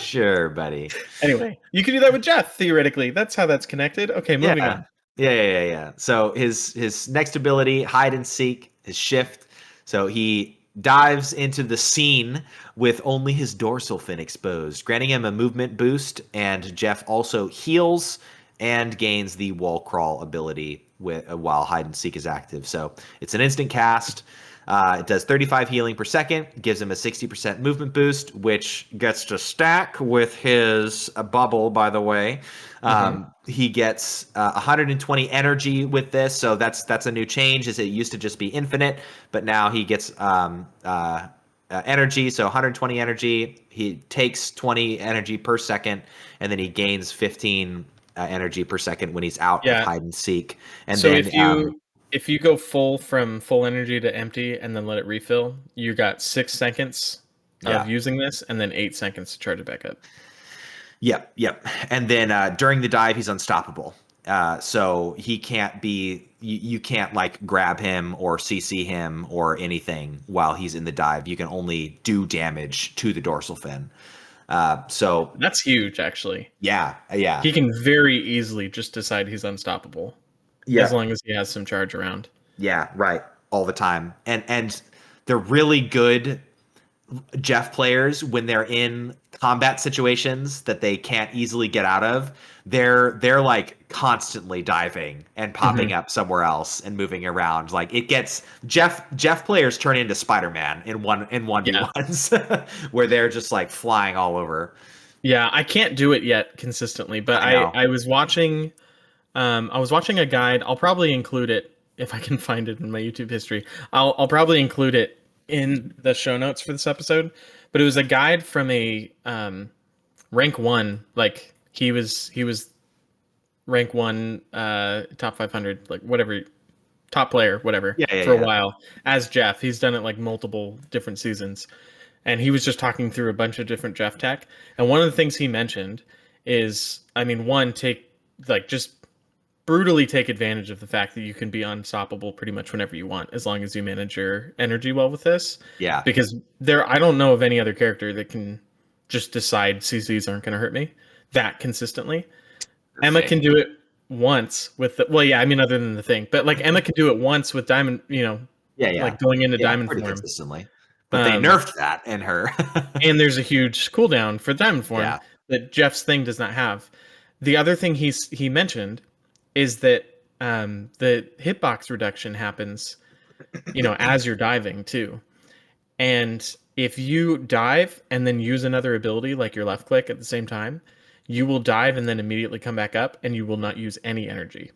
S1: Sure, buddy.
S2: Anyway, you can do that with Jeff, theoretically. That's how that's connected. Okay, moving on.
S1: Yeah. So his next ability, hide and seek, his shift. So he dives into the scene with only his dorsal fin exposed, granting him a movement boost, and Jeff also heals and gains the wall crawl ability while hide and seek is active. So it's an instant cast. It does 35 healing per second, gives him a 60% movement boost, which gets to stack with his bubble, by the way. He gets 120 energy with this, so that's a new change. Is it used to just be infinite, but now he gets energy, so 120 energy. He takes 20 energy per second, and then he gains 15 energy per second when he's out of hide and seek. And
S2: so
S1: then
S2: if you go from full energy to empty and then let it refill, you got 6 seconds of using this, and then 8 seconds to charge it back up.
S1: Yep. And then during the dive, he's unstoppable. So he can't be, you can't like grab him or CC him or anything while he's in the dive. You can only do damage to the dorsal fin. So
S2: that's huge, actually.
S1: Yeah.
S2: He can very easily just decide he's unstoppable. As long as he has some charge around.
S1: Yeah, right. All the time. And they're really good Jeff players when they're in combat situations that they can't easily get out of. They're like constantly diving and popping up somewhere else and moving around. Like it gets Jeff players turn into Spider-Man in 1v1s where they're just like flying all over.
S2: Yeah, I can't do it yet consistently, but I was watching a guide. I'll probably include it if I can find it in my YouTube history. I'll probably include it in the show notes for this episode. But it was a guide from a rank 1. Like he was rank 1, top 500, like whatever, top player, whatever, for a while as Jeff. He's done it like multiple different seasons. And he was just talking through a bunch of different Jeff tech. And one of the things he mentioned is, just brutally take advantage of the fact that you can be unstoppable pretty much whenever you want, as long as you manage your energy well with this.
S1: Yeah.
S2: Because I don't know of any other character that can just decide CCs aren't going to hurt me that consistently. Emma can do it once with other than the thing, but like Emma can do it once with diamond, like going into diamond form
S1: consistently. But they nerfed that in her.
S2: And there's a huge cooldown for diamond form that Jeff's thing does not have. The other thing he mentioned is that the hitbox reduction happens, as you're diving too. And if you dive and then use another ability like your left click at the same time, you will dive and then immediately come back up, and you will not use any energy.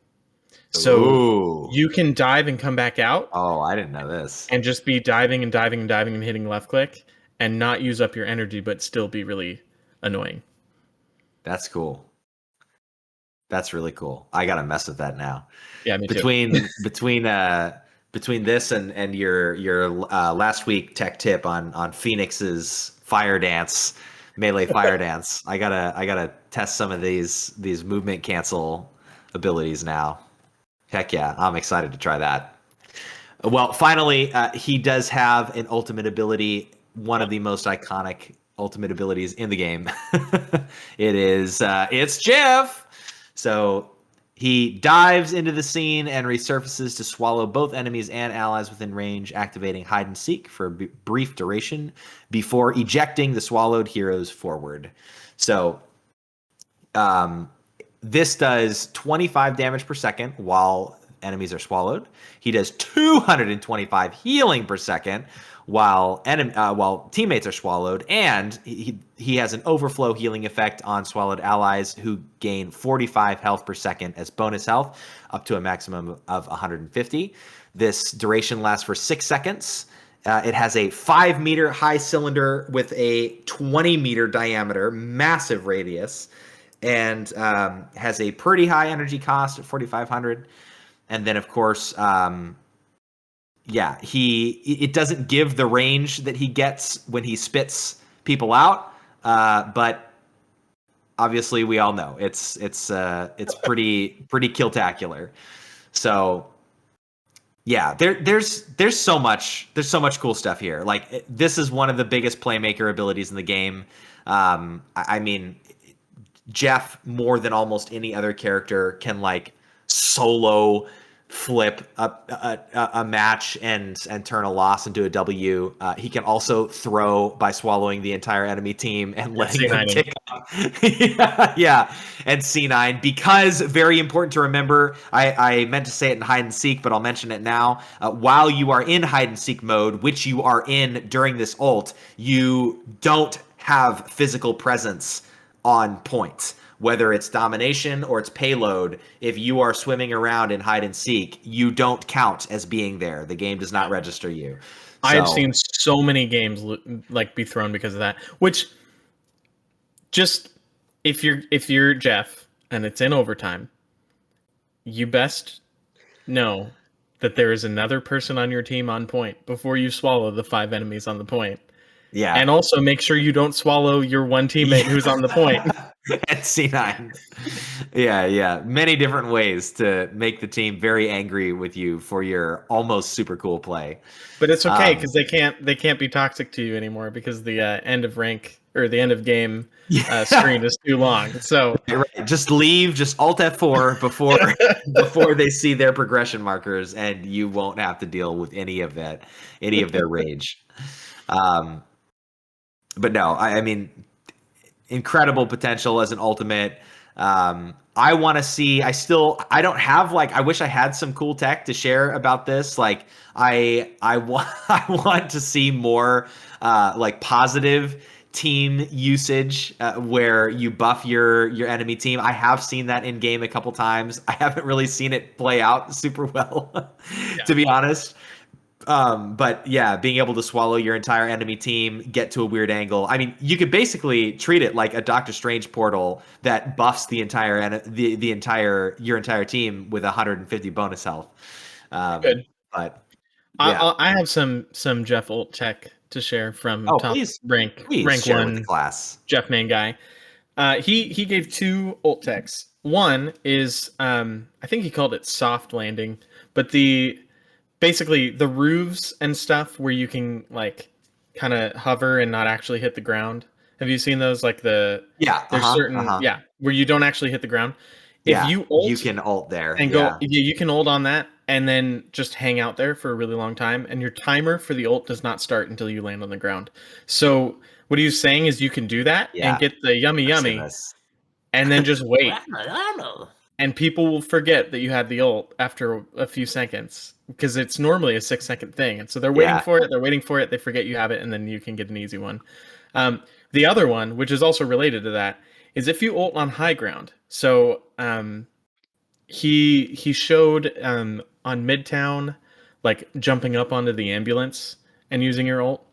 S2: So you can dive and come back out.
S1: Oh, I didn't know this.
S2: And just be diving and hitting left click and not use up your energy, but still be really annoying.
S1: That's cool. That's really cool. I gotta mess with that now.
S2: Yeah, me too.
S1: Between this and your last week tech tip on Phoenix's fire dance, melee fire dance, I gotta test some of these movement cancel abilities now. Heck yeah, I'm excited to try that. Well, finally, he does have an ultimate ability, one of the most iconic ultimate abilities in the game. It's Jeff. So he dives into the scene and resurfaces to swallow both enemies and allies within range, activating hide and seek for a brief duration before ejecting the swallowed heroes forward. So this does 25 damage per second while enemies are swallowed. He does 225 healing per second while teammates are swallowed, and he has an overflow healing effect on swallowed allies who gain 45 health per second as bonus health, up to a maximum of 150. This duration lasts for 6 seconds. It has a 5-meter high cylinder with a 20-meter diameter, massive radius, and has a pretty high energy cost at 4,500. And then, of course, it doesn't give the range that he gets when he spits people out, but obviously we all know it's pretty killtacular. So Yeah, there's so much cool stuff here. Like this is one of the biggest playmaker abilities in the game. I mean, Jeff more than almost any other character can like solo flip a match and turn a loss into a W. He can also throw by swallowing the entire enemy team and letting them kick up. Yeah, and C9, because very important to remember. I meant to say it in hide and seek, but I'll mention it now. While you are in hide and seek mode, which you are in during this ult, you don't have physical presence on point. Whether it's domination or it's payload, if you are swimming around in hide and seek, you don't count as being there. The game does not register you.
S2: I've seen so many games like be thrown because of that. Which, just if you're Jeff and it's in overtime, you best know that there is another person on your team on point before you swallow the 5 enemies on the point.
S1: Yeah.
S2: And also make sure you don't swallow your one teammate who's on the point.
S1: At C9. Yeah. Many different ways to make the team very angry with you for your almost super cool play.
S2: But it's okay because they can't be toxic to you anymore because the end of rank or the end of game screen is too long. So
S1: just leave, just Alt F4 before they see their progression markers, and you won't have to deal with any of their rage. But no, I mean, incredible potential as an ultimate. I want to see. I don't have like. I wish I had some cool tech to share about this. Like I want to see more like positive team usage where you buff your enemy team. I have seen that in game a couple times. I haven't really seen it play out super well, to be honest. But yeah, being able to swallow your entire enemy team, get to a weird angle. I mean, you could basically treat it like a Doctor Strange portal that buffs the entire your entire team with 150 bonus health.
S2: Good.
S1: But yeah.
S2: I have some Jeff ult tech to share from top rank
S1: share
S2: 1
S1: with the class.
S2: Jeff main guy. He gave 2 ult techs. One is I think he called it soft landing, but basically the roofs and stuff where you can like kind of hover and not actually hit the ground. Have you seen those? Like there's certain where you don't actually hit the ground. If you ult,
S1: you can ult there
S2: and go. Yeah, you can ult on that and then just hang out there for a really long time. And your timer for the ult does not start until you land on the ground. So what he was saying is you can do that and get the yummy, and then just wait. And people will forget that you had the ult after a few seconds because it's normally a 6-second thing. And so they're waiting for it. They forget you have it, and then you can get an easy one. The other one, which is also related to that, is if you ult on high ground. So he showed on Midtown, like jumping up onto the ambulance and using your ult.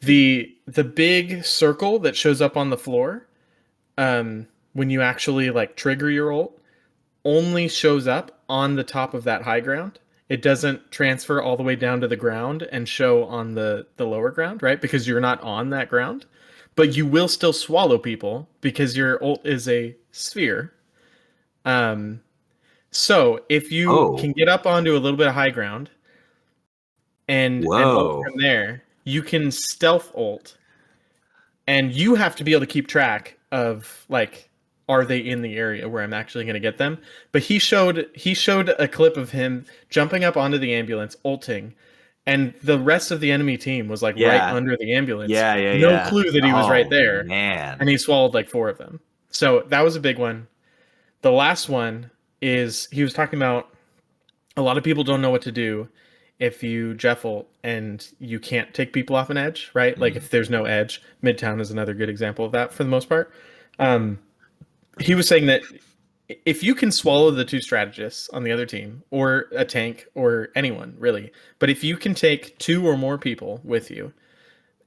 S2: The big circle that shows up on the floor when you actually like trigger your ult only shows up on the top of that high ground. It doesn't transfer all the way down to the ground and show on the lower ground, right? Because you're not on that ground. But you will still swallow people because your ult is a sphere. So if you can get up onto a little bit of high ground and ult from there, you can stealth ult. And you have to be able to keep track of like, are they in the area where I'm actually going to get them? But he showed a clip of him jumping up onto the ambulance, ulting, and the rest of the enemy team was like right under the ambulance. No clue that he was right there.
S1: Man.
S2: And he swallowed like 4 of them. So that was a big one. The last one is he was talking about a lot of people don't know what to do if you Jeff ult and you can't take people off an edge, right? Like if there's no edge. Midtown is another good example of that for the most part. He was saying that if you can swallow the 2 strategists on the other team, or a tank, or anyone really, but if you can take 2 or more people with you,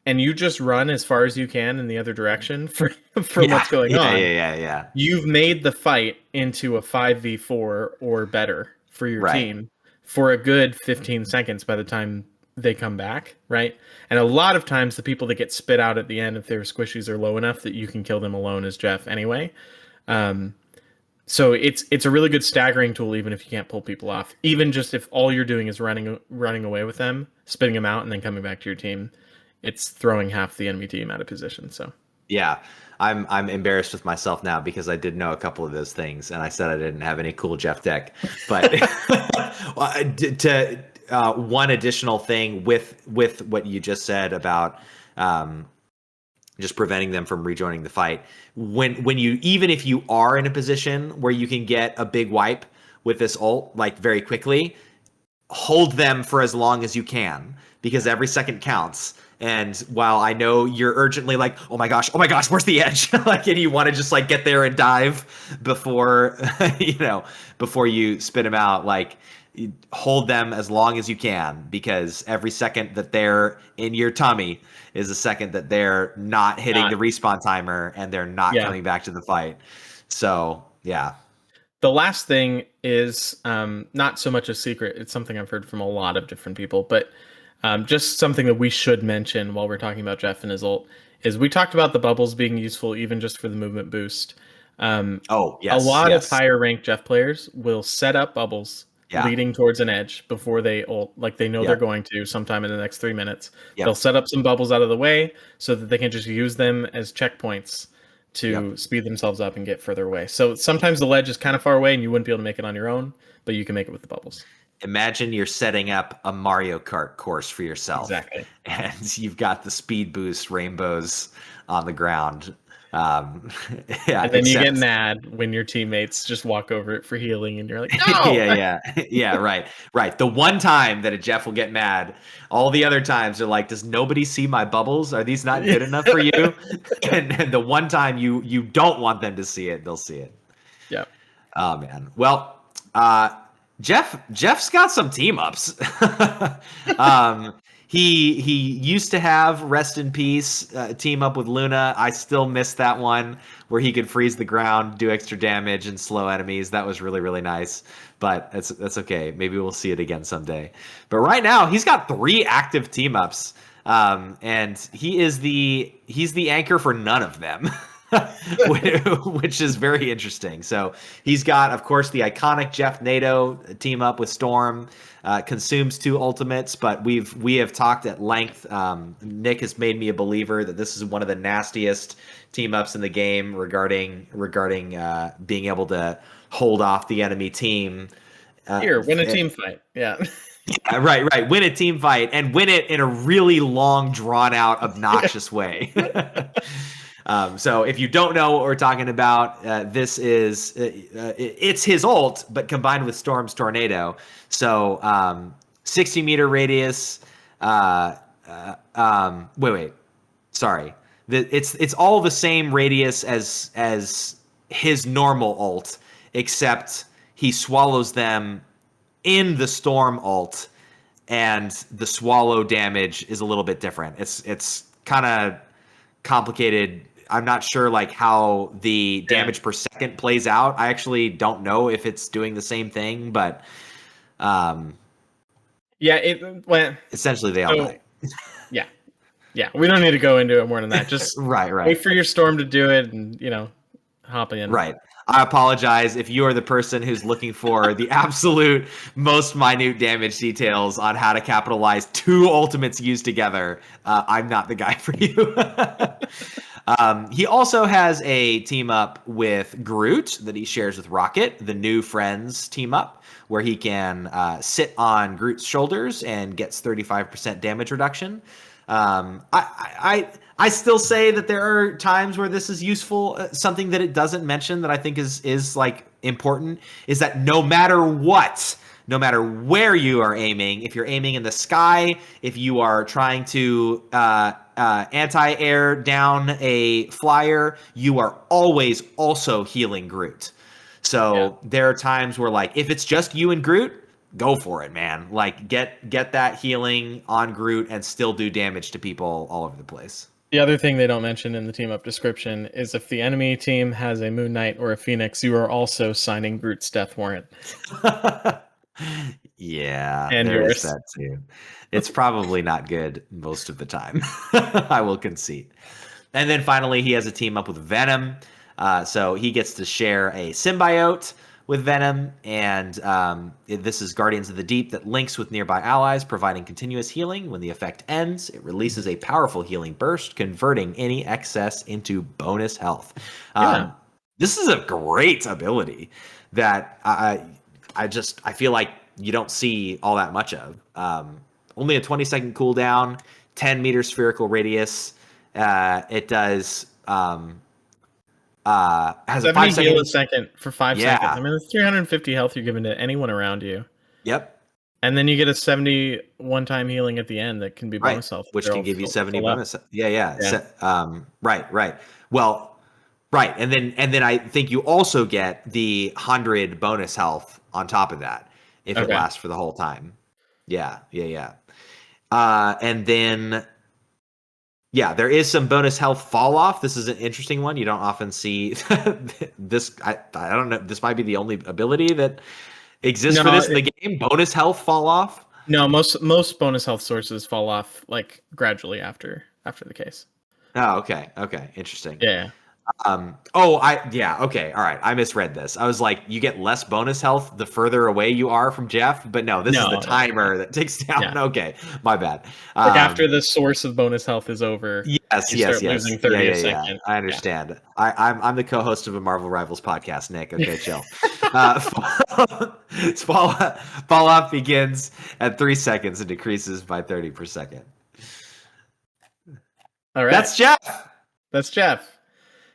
S2: and you just run as far as you can in the other direction for what's going on, you've made the fight into a 5v4 or better for your team for a good 15 seconds by the time they come back, right? And a lot of times the people that get spit out at the end, if their squishies are low enough that you can kill them alone as Jeff anyway. So it's a really good staggering tool, even if you can't pull people off. Even just if all you're doing is running away with them, spitting them out, and then coming back to your team, it's throwing half the enemy team out of position. So
S1: Yeah, I'm embarrassed with myself now because I did know a couple of those things, and I said I didn't have any cool Jeff deck. But one additional thing with what you just said about just preventing them from rejoining the fight. When you, even if you are in a position where you can get a big wipe with this ult like very quickly, hold them for as long as you can, because every second counts. And while I know you're urgently like, oh my gosh, where's the edge? Like, and you want to just like get there and dive before, before you spit them out, like hold them as long as you can, because every second that they're in your tummy is a second that they're not hitting the respawn timer and they're not coming back to the fight. So, yeah.
S2: The last thing is not so much a secret. It's something I've heard from a lot of different people, but just something that we should mention while we're talking about Jeff and his ult is we talked about the bubbles being useful even just for the movement boost. A lot of higher ranked Jeff players will set up bubbles leading towards an edge before they ult, like they know they're going to sometime in the next 3 minutes. They'll set up some bubbles out of the way so that they can just use them as checkpoints to speed themselves up and get further away. So sometimes the ledge is kind of far away and you wouldn't be able to make it on your own, but you can make it with the bubbles.
S1: Imagine you're setting up a Mario Kart course for yourself.
S2: Exactly.
S1: And you've got the speed boost rainbows on the ground. And
S2: then you get mad when your teammates just walk over it for healing and you're like, no!
S1: Yeah, right. The one time that a Jeff will get mad, all the other times they're like, does nobody see my bubbles? Are these not good enough for you? and the one time you don't want them to see it, they'll see it.
S2: Yeah.
S1: Oh, man. Well, Jeff's got some team ups. He used to have Rest in Peace team up with Luna. I still miss that one where he could freeze the ground, do extra damage, and slow enemies. That was really, really nice. But that's okay. Maybe we'll see it again someday. But right now, he's got 3 active team ups, and he's the anchor for none of them. Which is very interesting. So he's got, of course, the iconic Jeff NATO team up with Storm, consumes 2 ultimates, but we have talked at length. Nick has made me a believer that this is one of the nastiest team ups in the game regarding being able to hold off the enemy team.
S2: Win a team fight. Yeah.
S1: Yeah, right. Win a team fight and win it in a really long, drawn out, obnoxious way. So if you don't know what we're talking about, this is it's his ult, but combined with Storm's Tornado. So 60-meter radius. Wait. Sorry. It's all the same radius as his normal ult, except he swallows them in the Storm ult, and the swallow damage is a little bit different. It's kind of complicated. I'm not sure like how the damage per second plays out. I actually don't know if it's doing the same thing, but essentially they all die.
S2: Yeah. We don't need to go into it more than that. Just
S1: right.
S2: Wait for your Storm to do it and hop in.
S1: Right. I apologize if you are the person who's looking for the absolute most minute damage details on how to capitalize 2 ultimates used together. I'm not the guy for you. He also has a team up with Groot that he shares with Rocket, the new friends team up, where he can sit on Groot's shoulders and gets 35% damage reduction. I still say that there are times where this is useful. Something that it doesn't mention that I think is like important is that no matter what, no matter where you are aiming, if you're aiming in the sky, if you are trying to anti-air down a flyer, you are always also healing Groot. So there are times where like if it's just you and Groot, go for it, man. Like get that healing on Groot and still do damage to people all over the place.
S2: The other thing they don't mention in the team up description is if the enemy team has a Moon Knight or a Phoenix, you are also signing Groot's death warrant.
S1: Yeah,
S2: and
S1: there
S2: yours.
S1: is that too. It's probably not good most of the time. I will concede. And then finally, he has a team up with Venom. So he gets to share a symbiote with Venom, and this is Guardians of the Deep that links with nearby allies, providing continuous healing. When the effect ends, it releases a powerful healing burst, converting any excess into bonus health. This is a great ability that I feel like you don't see all that much of. Only a 20-second cooldown, 10-meter spherical radius. It does has a 5
S2: heal
S1: second
S2: a second for 5 seconds. I mean, it's 350 health you're giving to anyone around you.
S1: Yep.
S2: And then you get a 70 one-time healing at the end that can be bonus health,
S1: which can give you 70 bonus. Yeah. Right. Well, right, and then I think you also get the 100 bonus health on top of that if it lasts for the whole time. Yeah. And then there is some bonus health fall off. This is an interesting one. You don't often see this. I don't know. This might be the only ability that exists for this in the game. Bonus health fall off.
S2: No, most bonus health sources fall off like gradually after the case.
S1: Oh, okay. Interesting.
S2: Yeah.
S1: Okay. All right. I misread this. I was like, you get less bonus health the further away you are from Jeff, but no, this is the timer that takes down. Yeah. Okay, my bad.
S2: Like after the source of bonus health is over,
S1: yes.
S2: Losing 30 a second.
S1: I understand. Yeah. I'm the co-host of a Marvel Rivals podcast, Nick. Okay, chill. Fall off begins at 3 seconds and decreases by 30 per second.
S2: All right.
S1: That's Jeff.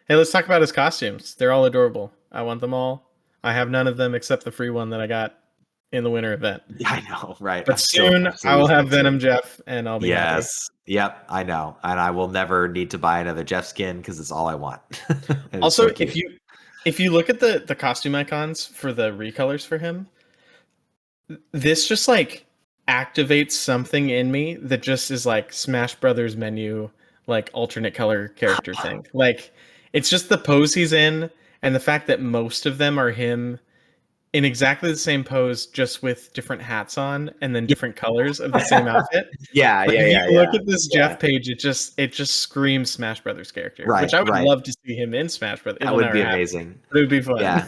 S2: Hey, let's talk about his costumes. They're all adorable. I want them all. I have none of them except the free one that I got in the winter event.
S1: I know, right?
S2: But soon I will have Venom Jeff, and I'll be happy.
S1: Yep, I know. And I will never need to buy another Jeff skin because it's all I want.
S2: Also, so if you look at the costume icons for the recolors for him, this just like activates something in me that just is like Smash Brothers menu, like alternate color character thing. Like, it's just the pose he's in, and the fact that most of them are him in exactly the same pose, just with different hats on, and then different colors of the same outfit. Look at this Jeff page; it just screams Smash Brothers character, which I would love to see him in Smash Brothers.
S1: That would be amazing.
S2: It would be fun.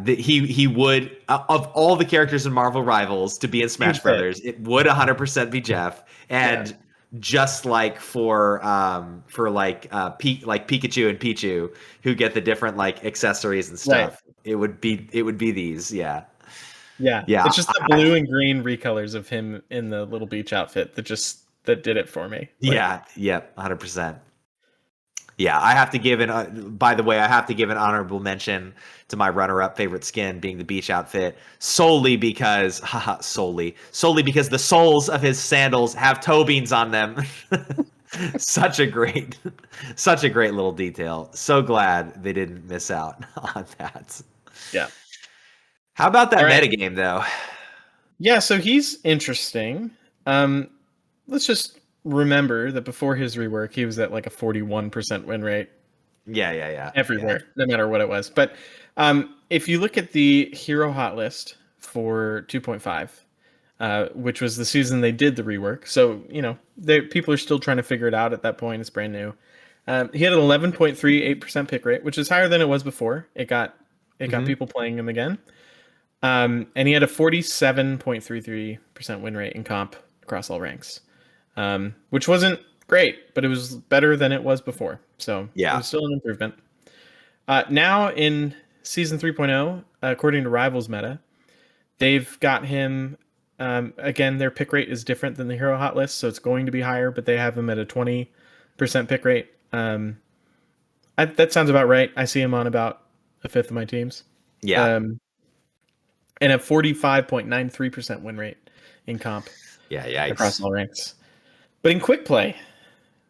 S1: He would, of all the characters in Marvel Rivals to be in Smash Brothers, it would 100% be Jeff, and. Just like for Pikachu and Pichu, who get the different like accessories and stuff, it would be these. Yeah.
S2: It's just the blue and green recolors of him in the little beach outfit that did it for me.
S1: 100%. Yeah, I have to give by the way, I have to give an honorable mention to my runner-up favorite skin being the beach outfit solely because the soles of his sandals have toe beans on them. Such a great little detail. So glad they didn't miss out on that.
S2: Yeah.
S1: How about that metagame though?
S2: Yeah, so he's interesting. Let's just remember that before his rework, he was at like a 41% win rate.
S1: Yeah.
S2: Everywhere, no matter what it was. But if you look at the hero hot list for 2.5, which was the season they did the rework, so people are still trying to figure it out at that point. It's brand new. He had an 11.38% pick rate, which is higher than it was before. It got people playing him again. And he had a 47.33% win rate in comp across all ranks. Which wasn't great, but it was better than it was before. So it was still an improvement. Now in season 3.0, according to Rivals meta, they've got him, again, their pick rate is different than the hero hot list, so it's going to be higher, but they have him at a 20% pick rate. That sounds about right. I see him on about a fifth of my teams.
S1: Yeah.
S2: And a 45.93% win rate in comp.
S1: Yeah,
S2: across all ranks. But in quick play,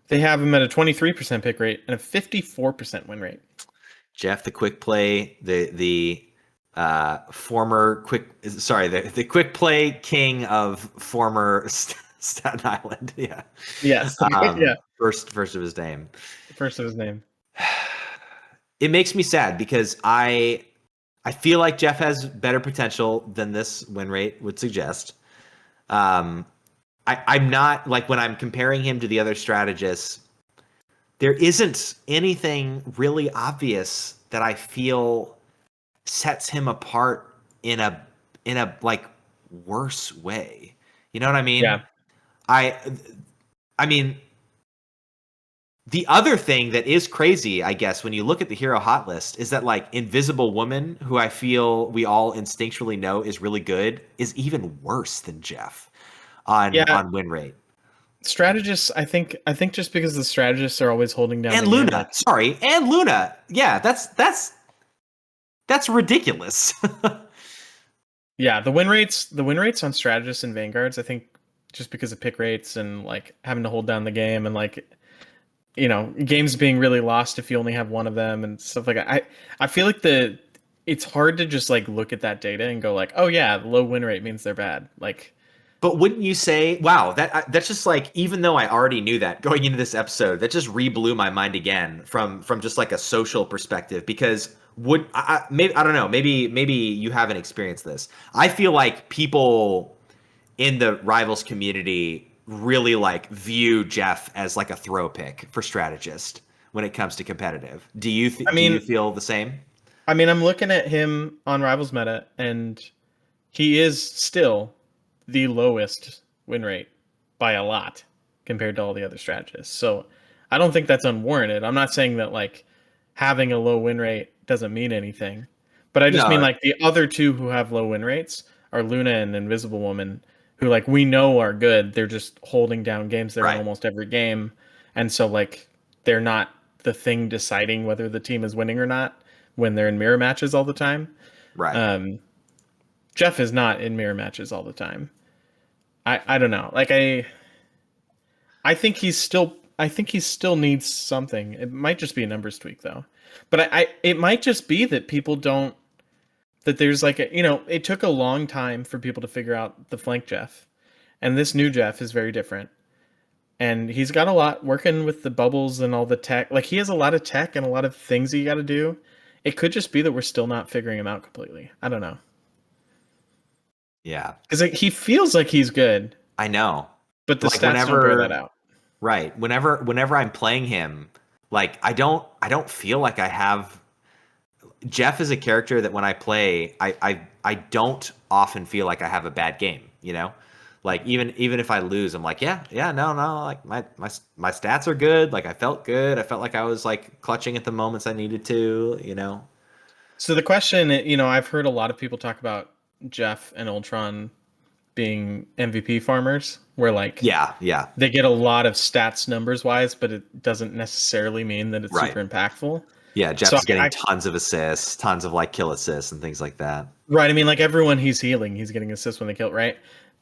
S2: they have him at a 23% pick rate and a 54% win rate.
S1: Jeff, the quick play, the quick play king of former Staten Island. Yeah.
S2: Yes.
S1: First of his name.
S2: First of his name.
S1: It makes me sad because I feel like Jeff has better potential than this win rate would suggest. I'm not like when I'm comparing him to the other strategists, there isn't anything really obvious that I feel sets him apart in a like worse way. You know what I mean?
S2: Yeah.
S1: I mean, the other thing that is crazy, I guess, when you look at the hero hot list is that like Invisible Woman, who I feel we all instinctually know is really good, is even worse than Jeff on win rate.
S2: Strategists, I think just because the strategists are always holding down
S1: And
S2: the
S1: Luna,
S2: game, like,
S1: sorry, and Luna. Yeah, that's ridiculous.
S2: yeah, the win rates on strategists and vanguards, I think just because of pick rates and like having to hold down the game and like games being really lost if you only have one of them and stuff like that. I feel like it's hard to just like look at that data and go like, oh yeah, low win rate means they're bad. Like,
S1: but wouldn't you say, wow, that's just like, even though I already knew that going into this episode, that just re-blew my mind again from just like a social perspective, because maybe, I don't know, maybe you haven't experienced this. I feel like people in the Rivals community really like view Jeff as like a throw pick for strategist when it comes to competitive. Do you feel the same?
S2: I mean, I'm looking at him on Rivals meta, and he is still the lowest win rate by a lot compared to all the other strategists. So I don't think that's unwarranted. I'm not saying that like having a low win rate doesn't mean anything, but I just mean like the other two who have low win rates are Luna and Invisible Woman, who like we know are good. They're just holding down games there in almost every game. And so like they're not the thing deciding whether the team is winning or not when they're in mirror matches all the time.
S1: Right.
S2: Jeff is not in mirror matches all the time. I don't know. Like I think he still needs something. It might just be a numbers tweak though. But it might just be that people don't, that there's like it took a long time for people to figure out the flank Jeff. And this new Jeff is very different. And he's got a lot working with the bubbles and all the tech. Like he has a lot of tech and a lot of things he got to do. It could just be that we're still not figuring him out completely. I don't know.
S1: Yeah.
S2: Because like, he feels like he's good.
S1: I know.
S2: But the stats don't bear that out.
S1: Right. Whenever I'm playing him, like I don't feel like I have. Jeff is a character that when I play, I don't often feel like I have a bad game, you know? Like even if I lose, I'm like, yeah, no, like my stats are good. Like I felt good. I felt like I was like clutching at the moments I needed to, you know?
S2: So the question, I've heard a lot of people talk about Jeff and Ultron being MVP farmers, where like they get a lot of stats numbers wise, but it doesn't necessarily mean that it's super impactful.
S1: Yeah, Jeff's getting tons of assists, tons of like kill assists and things like that.
S2: Right. I mean, like everyone he's healing, he's getting assists when they kill, right?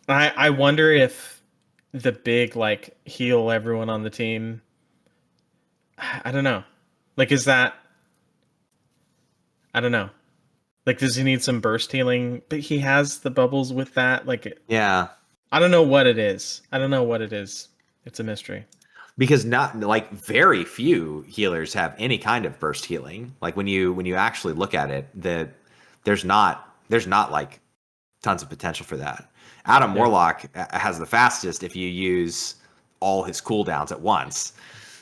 S2: I wonder if the big like heal everyone on the team, I don't know. Like is that, I don't know. Like, does he need some burst healing? But he has the bubbles with that. Like,
S1: yeah.
S2: I don't know what it is. It's a mystery.
S1: Because not like very few healers have any kind of burst healing. Like when you actually look at it, there's not like tons of potential for that. Adam Warlock has the fastest if you use all his cooldowns at once.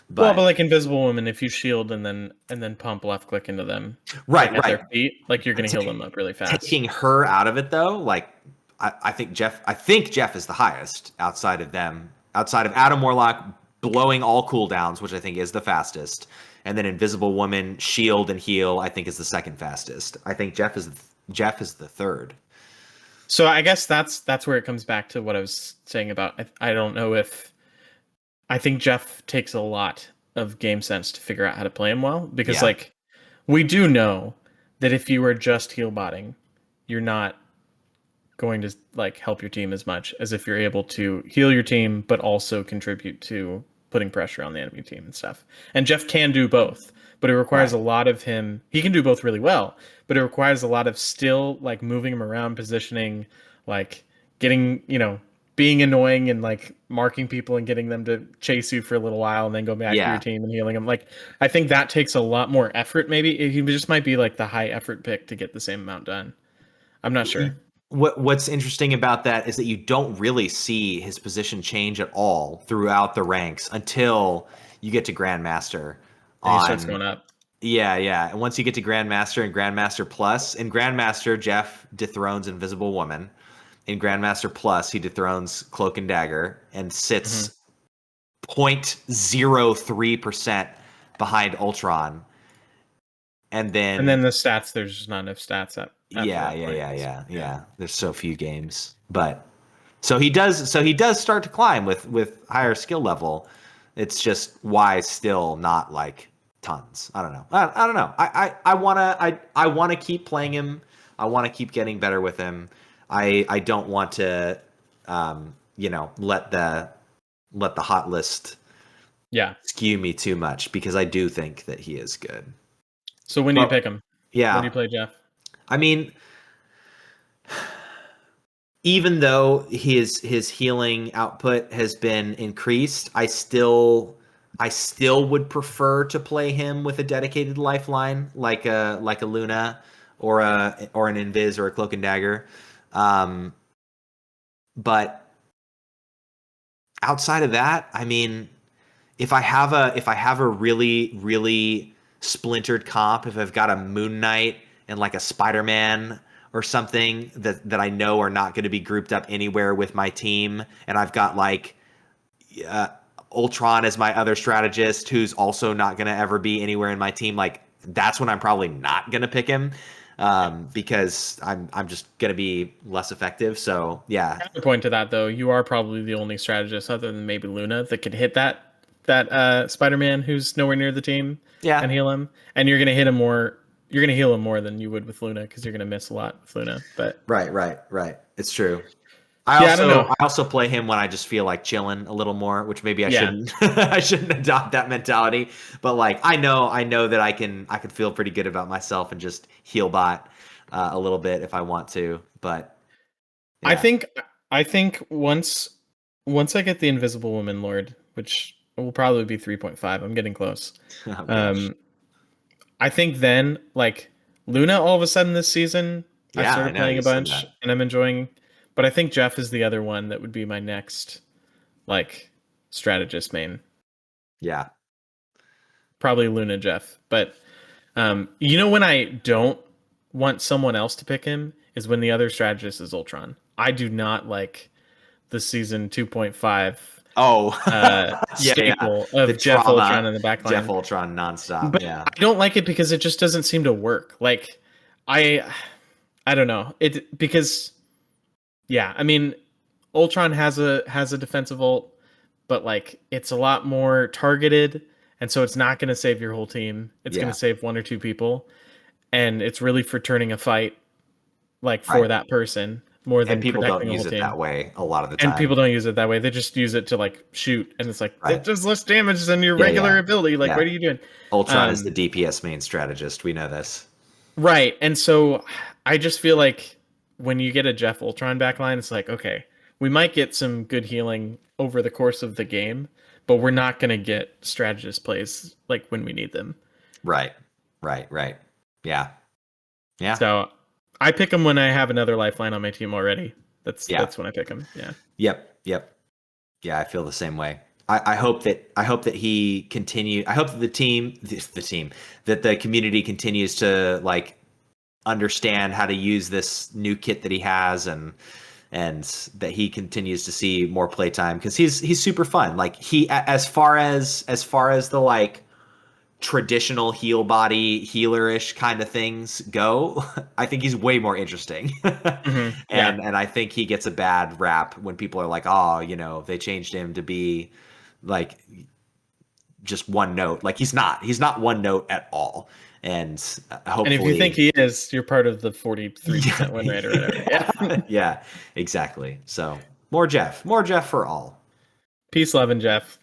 S2: But like Invisible Woman, if you shield and then pump left click into them,
S1: right,
S2: at their feet, like you're gonna heal them up really fast.
S1: Taking her out of it though, like I think Jeff is the highest outside of them. Outside of Adam Warlock blowing all cooldowns, which I think is the fastest, and then Invisible Woman, shield and heal, I think is the second fastest. I think Jeff is the third.
S2: So I guess that's where it comes back to what I was saying about I don't know if I think Jeff takes a lot of game sense to figure out how to play him well, because like we do know that if you are just heal botting, you're not going to like help your team as much as if you're able to heal your team but also contribute to putting pressure on the enemy team and stuff. And Jeff can do both, but it requires a lot of him. He can do both really well, but it requires a lot of still like moving him around, positioning, like getting, being annoying and like marking people and getting them to chase you for a little while and then go back to your team and healing them. Like, I think that takes a lot more effort. Maybe he just might be like the high effort pick to get the same amount done. I'm not sure.
S1: What's interesting about that is that you don't really see his position change at all throughout the ranks until you get to Grandmaster.
S2: And he starts going up.
S1: Yeah. And once you get to Grandmaster and Grandmaster Plus, in Grandmaster, Jeff dethrones Invisible Woman. In Grandmaster Plus, he dethrones Cloak and Dagger and sits 0.03% behind Ultron. And then
S2: the stats, there's just not enough stats at
S1: yeah. There's so few games. But so he does start to climb with higher skill level. It's just why still not like tons. I don't know. I don't know. I wanna keep playing him. I wanna keep getting better with him. I don't want to let the hot list skew me too much, because I do think that he is good.
S2: So when do you pick him?
S1: Yeah.
S2: When do you play Jeff?
S1: I mean, even though his healing output has been increased, I still would prefer to play him with a dedicated lifeline, like a Luna or an Invis or a Cloak and Dagger. But outside of that, I mean, if I have a really, really splintered comp, if I've got a Moon Knight and like a Spider-Man or something that I know are not going to be grouped up anywhere with my team, and I've got like Ultron as my other strategist who's also not going to ever be anywhere in my team, like that's when I'm probably not going to pick him, because I'm just going to be less effective. So yeah.
S2: Counterpoint to that though, you are probably the only strategist other than maybe Luna that could hit that Spider-Man who's nowhere near the team and heal him, and you're going to hit him more. You're going to heal him more than you would with Luna, because you're going to miss a lot with Luna. But
S1: right. It's true. I also play him when I just feel like chilling a little more, which maybe I shouldn't. I shouldn't adopt that mentality. But like I know that I could feel pretty good about myself and just heal bot a little bit if I want to. But yeah.
S2: I think once I get the Invisible Woman Lord, which will probably be 3.5, I'm getting close. I think then, like, Luna all of a sudden this season, I started playing a bunch and I'm enjoying. But I think Jeff is the other one that would be my next, like, strategist main.
S1: Yeah.
S2: Probably Luna Jeff. But, when I don't want someone else to pick him is when the other strategist is Ultron. I do not like the season 2.5 staple of the Jeff Ultron in the backline.
S1: Jeff Ultron nonstop.
S2: But I don't like it because it just doesn't seem to work. Like I don't know. I mean, Ultron has a defensive ult, but like it's a lot more targeted, and so it's not going to save your whole team. It's going to save one or two people, and it's really for turning a fight like for that person. More than
S1: people
S2: protecting
S1: don't use
S2: the whole
S1: it
S2: team.
S1: that way a lot of the time.
S2: And people don't use it that way. They just use it to like shoot, and it's like it does less damage than your regular ability. Like, what are you doing?
S1: Ultron is the DPS main strategist. We know this.
S2: Right. And so I just feel like when you get a Jeff Ultron backline, it's like, okay, we might get some good healing over the course of the game, but we're not going to get strategist plays like when we need them. Right.
S1: Yeah.
S2: So I pick him when I have another lifeline on my team already. That's when I pick him. Yeah.
S1: Yep. Yeah, I feel the same way. I hope that he continue. I hope that the community continues to like understand how to use this new kit that he has, and that he continues to see more playtime, because he's super fun. Like he, as far as the like traditional heal body healer-ish kind of things go, I think he's way more interesting. And I think he gets a bad rap when people are like, oh, they changed him to be like just one note. Like he's not one note at all. And hopefully,
S2: and if you think he is, you're part of the 43% win rate or whatever.
S1: Yeah, exactly. So more Jeff for all.
S2: Peace, love, and Jeff.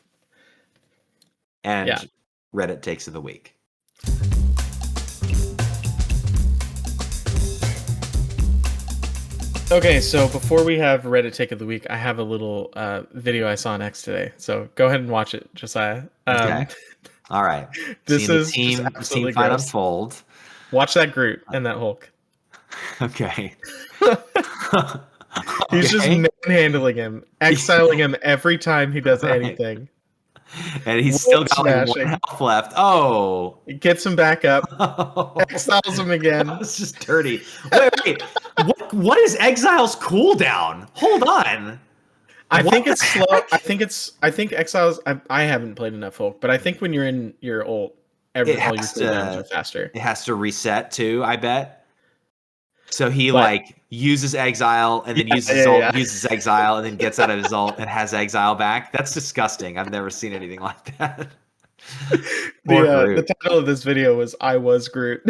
S1: And Reddit takes of the week.
S2: Okay, so before we have Reddit take of the week, I have a little video I saw next today. So go ahead and watch it, Josiah.
S1: Okay. All right.
S2: This is
S1: the team fight unfold.
S2: Watch that Groot and that Hulk.
S1: Okay.
S2: He's just manhandling him, exiling him every time he does anything.
S1: And he's still got like
S2: smashing.
S1: 1 health left. Oh.
S2: It gets him back up. Exiles him again.
S1: That's just dirty. Wait. What is Exile's cooldown? Hold on.
S2: I think it's slow. I think Exiles. I haven't played enough Hulk, but I think when you're in your ult, all your cooldowns are faster.
S1: It has to reset too, I bet. So he like uses Exile and then uses ult, uses Exile and then gets out of his ult and has Exile back. That's disgusting. I've never seen anything like that.
S2: The title of this video was "I Was Groot."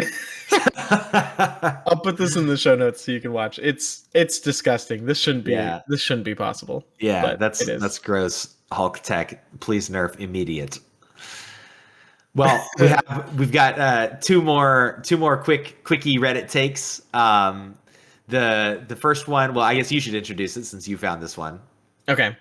S2: I'll put this in the show notes so you can watch. It's disgusting. This shouldn't be. Yeah. This shouldn't be possible.
S1: Yeah, that's gross. Hulk tech. Please nerf immediate. Well, we've got two more quickie Reddit takes. The first one. Well, I guess you should introduce it since you found this one.
S2: Okay.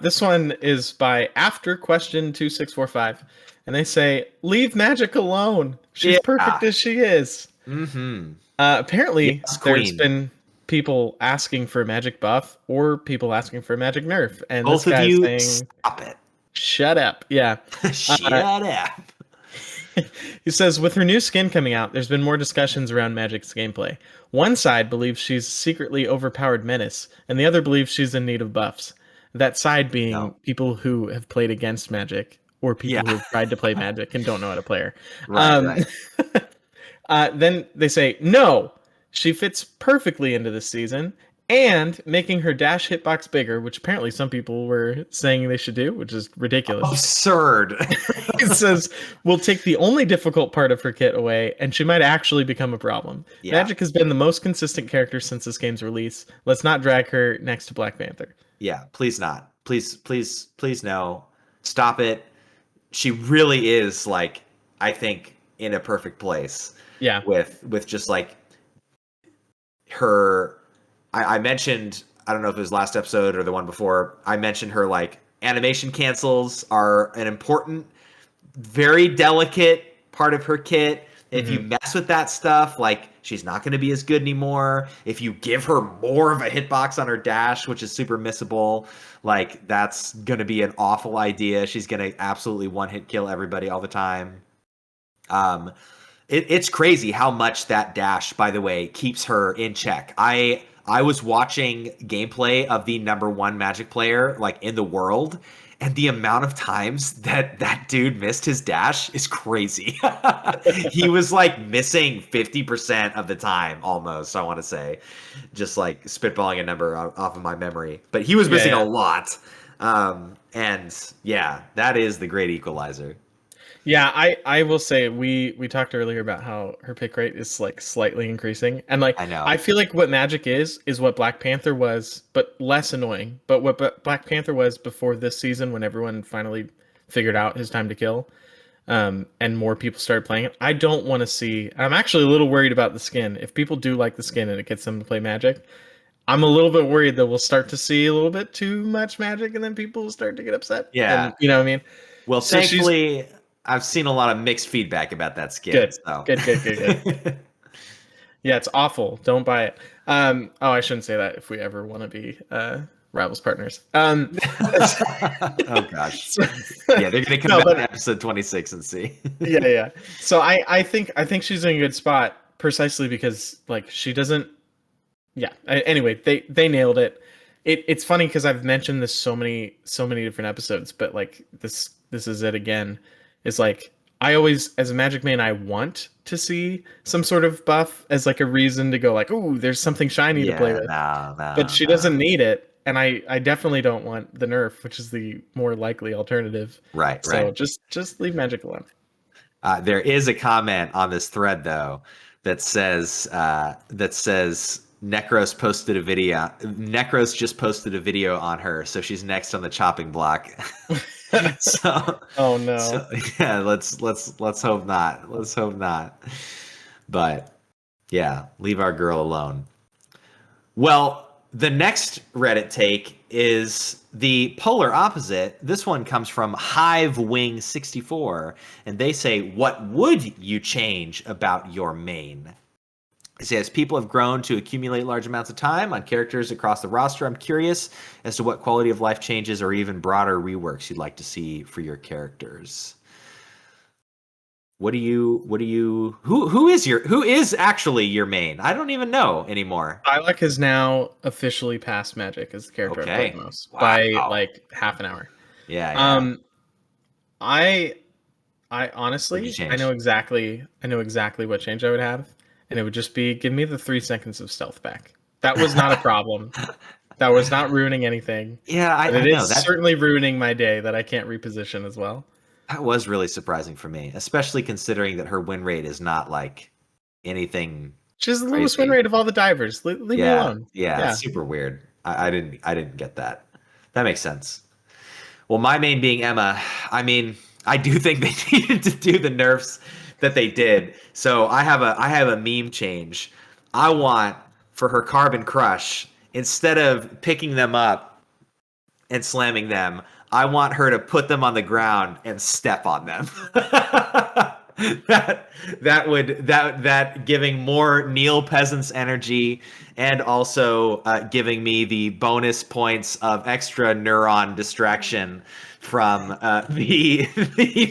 S2: This one is by After Question 2645, and they say, "Leave Magic alone. She's perfect as she is." Mm-hmm. Apparently, there's been people asking for a Magic buff or people asking for a Magic nerf, and
S1: both
S2: this
S1: of you
S2: saying,
S1: stop it.
S2: Shut up. Yeah.
S1: Shut up.
S2: He says, with her new skin coming out, there's been more discussions around Magic's gameplay. One side believes she's secretly overpowered menace, and the other believes she's in need of buffs. That side being people who have played against Magic or people who have tried to play Magic and don't know how to play her.
S1: Right.
S2: Then they say, no, she fits perfectly into this season, and making her dash hitbox bigger, which apparently some people were saying they should do, which is ridiculous.
S1: Absurd.
S2: It says, we'll take the only difficult part of her kit away, and she might actually become a problem. Yeah. Magic has been the most consistent character since this game's release. Let's not drag her next to Black Panther.
S1: Yeah, please not. Please no. Stop it. She really is, like, I think, in a perfect place.
S2: Yeah.
S1: With just, like, her... I mentioned, I don't know if it was last episode or the one before, I mentioned her, like, animation cancels are an important, very delicate part of her kit. If you mess with that stuff, like, she's not going to be as good anymore. If you give her more of a hitbox on her dash, which is super missable, like, that's going to be an awful idea. She's going to absolutely one-hit kill everybody all the time. It's crazy how much that dash, by the way, keeps her in check. I was watching gameplay of the #1 Magic player, like, in the world, and the amount of times that dude missed his dash is crazy. He was, like, missing 50% of the time, almost, I want to say. Just, like, spitballing a number off of my memory. But he was missing a lot. And, yeah, that is the great equalizer.
S2: Yeah, I will say we talked earlier about how her pick rate is, like, slightly increasing, and, like,
S1: I know.
S2: I feel like what Magic is what Black Panther was, but less annoying. But what Black Panther was before this season, when everyone finally figured out his time to kill, and more people started playing it. I don't want to see. I'm actually a little worried about the skin. If people do like the skin and it gets them to play Magic, I'm a little bit worried that we'll start to see a little bit too much Magic, and then people will start to get upset.
S1: Yeah,
S2: and, you know what I mean.
S1: Well, so thankfully, I've seen a lot of mixed feedback about that skin.
S2: Good.
S1: So.
S2: Good. Yeah, it's awful. Don't buy it. I shouldn't say that if we ever want to be Rivals partners.
S1: Oh gosh. Yeah, they're gonna come back to episode 26 and see.
S2: Yeah. So I think she's in a good spot precisely because, like, she doesn't. Yeah. Anyway, they nailed it. It's funny because I've mentioned this so many different episodes, but, like, this is it again. Is, like, I always, as a Magic man, I want to see some sort of buff as, like, a reason to go, like, ooh, there's something shiny to play with. But she doesn't need it, and I definitely don't want the nerf, which is the more likely alternative.
S1: Right.
S2: So just leave Magic alone.
S1: There is a comment on this thread, though, that says Necros posted a video. Necros just posted a video on her, so she's next on the chopping block. So,
S2: oh no.
S1: So, yeah, let's hope not. Let's hope not. But yeah, leave our girl alone. Well, the next Reddit take is the polar opposite. This one comes from HiveWing64, and they say, "What would you change about your main?" It says, people have grown to accumulate large amounts of time on characters across the roster. I'm curious as to what quality of life changes or even broader reworks you'd like to see for your characters. Who is actually your main? I don't even know anymore.
S2: Lilac is now officially past Magic as the character I played most by like half an hour.
S1: Yeah.
S2: I honestly, I know exactly what change I would have, and it would just be give me the 3 seconds of stealth back. That was not a problem. That was not ruining anything.
S1: Yeah, I
S2: it
S1: know
S2: is
S1: that
S2: certainly ruining my day that I can't reposition as well.
S1: That was really surprising for me, especially considering that her win rate is not like anything.
S2: She's the lowest win rate of all the divers. Leave me alone.
S1: Yeah, super weird. I didn't get that. That makes sense. Well, my main being Emma. I mean, I do think they needed to do the nerfs that they did. So I have a meme change. I want for her Carbon Crush, instead of picking them up and slamming them, I want her to put them on the ground and step on them. that giving more Neil Peasant's energy and also giving me the bonus points of extra neuron distraction from the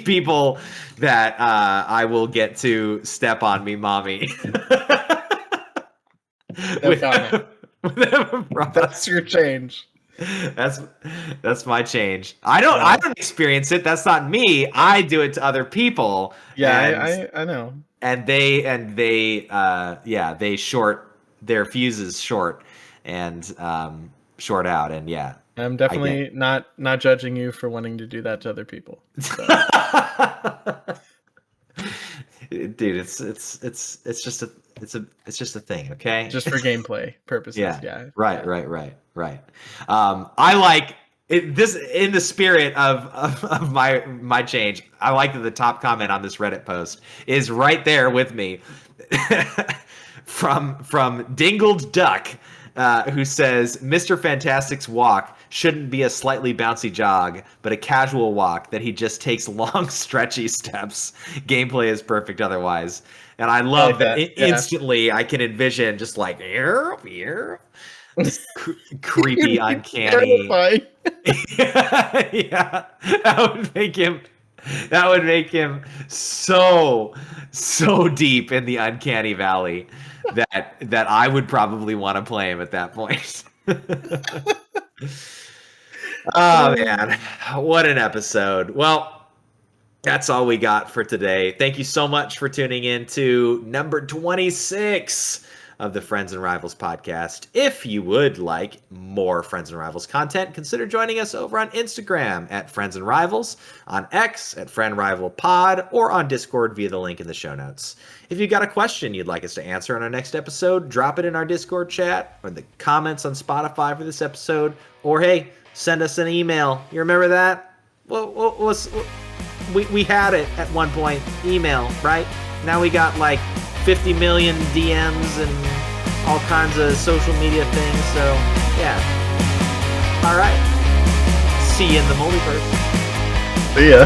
S1: people that I will get to step on me, mommy.
S2: That's your change.
S1: That's my change. I don't experience it. That's not me. I do it to other people.
S2: Yeah, I know.
S1: And they short their fuses short and short out, and yeah.
S2: I'm definitely not judging you for wanting to do that to other people. So.
S1: Dude, it's just a thing, okay?
S2: Just for gameplay purposes, yeah.
S1: Right. I like it, this in the spirit of my change. I like that the top comment on this Reddit post is right there with me from Dingled Duck, who says, Mr. Fantastic's walk shouldn't be a slightly bouncy jog, but a casual walk that he just takes long, stretchy steps. Gameplay is perfect otherwise. And I love that instantly I can envision just like, creepy, uncanny. Yeah, that would make him so deep in the uncanny valley that I would probably want to play him at that point. Oh man, what an episode. Well, that's all we got for today. Thank you so much for tuning in to number 26 of the Friends and Rivals podcast. If you would like more Friends and Rivals content, consider joining us over on Instagram at Friends and Rivals, on X at Friend Rival Pod, or on Discord via the link in the show notes. If you've got a question you'd like us to answer on our next episode, drop it in our Discord chat or the comments on Spotify for this episode, or hey, send us an email. You remember that? Well, we had it at one point, email, right? Now we got like 50 million DMs and all kinds of social media things, so yeah. All right. See you in the multiverse.
S2: See ya.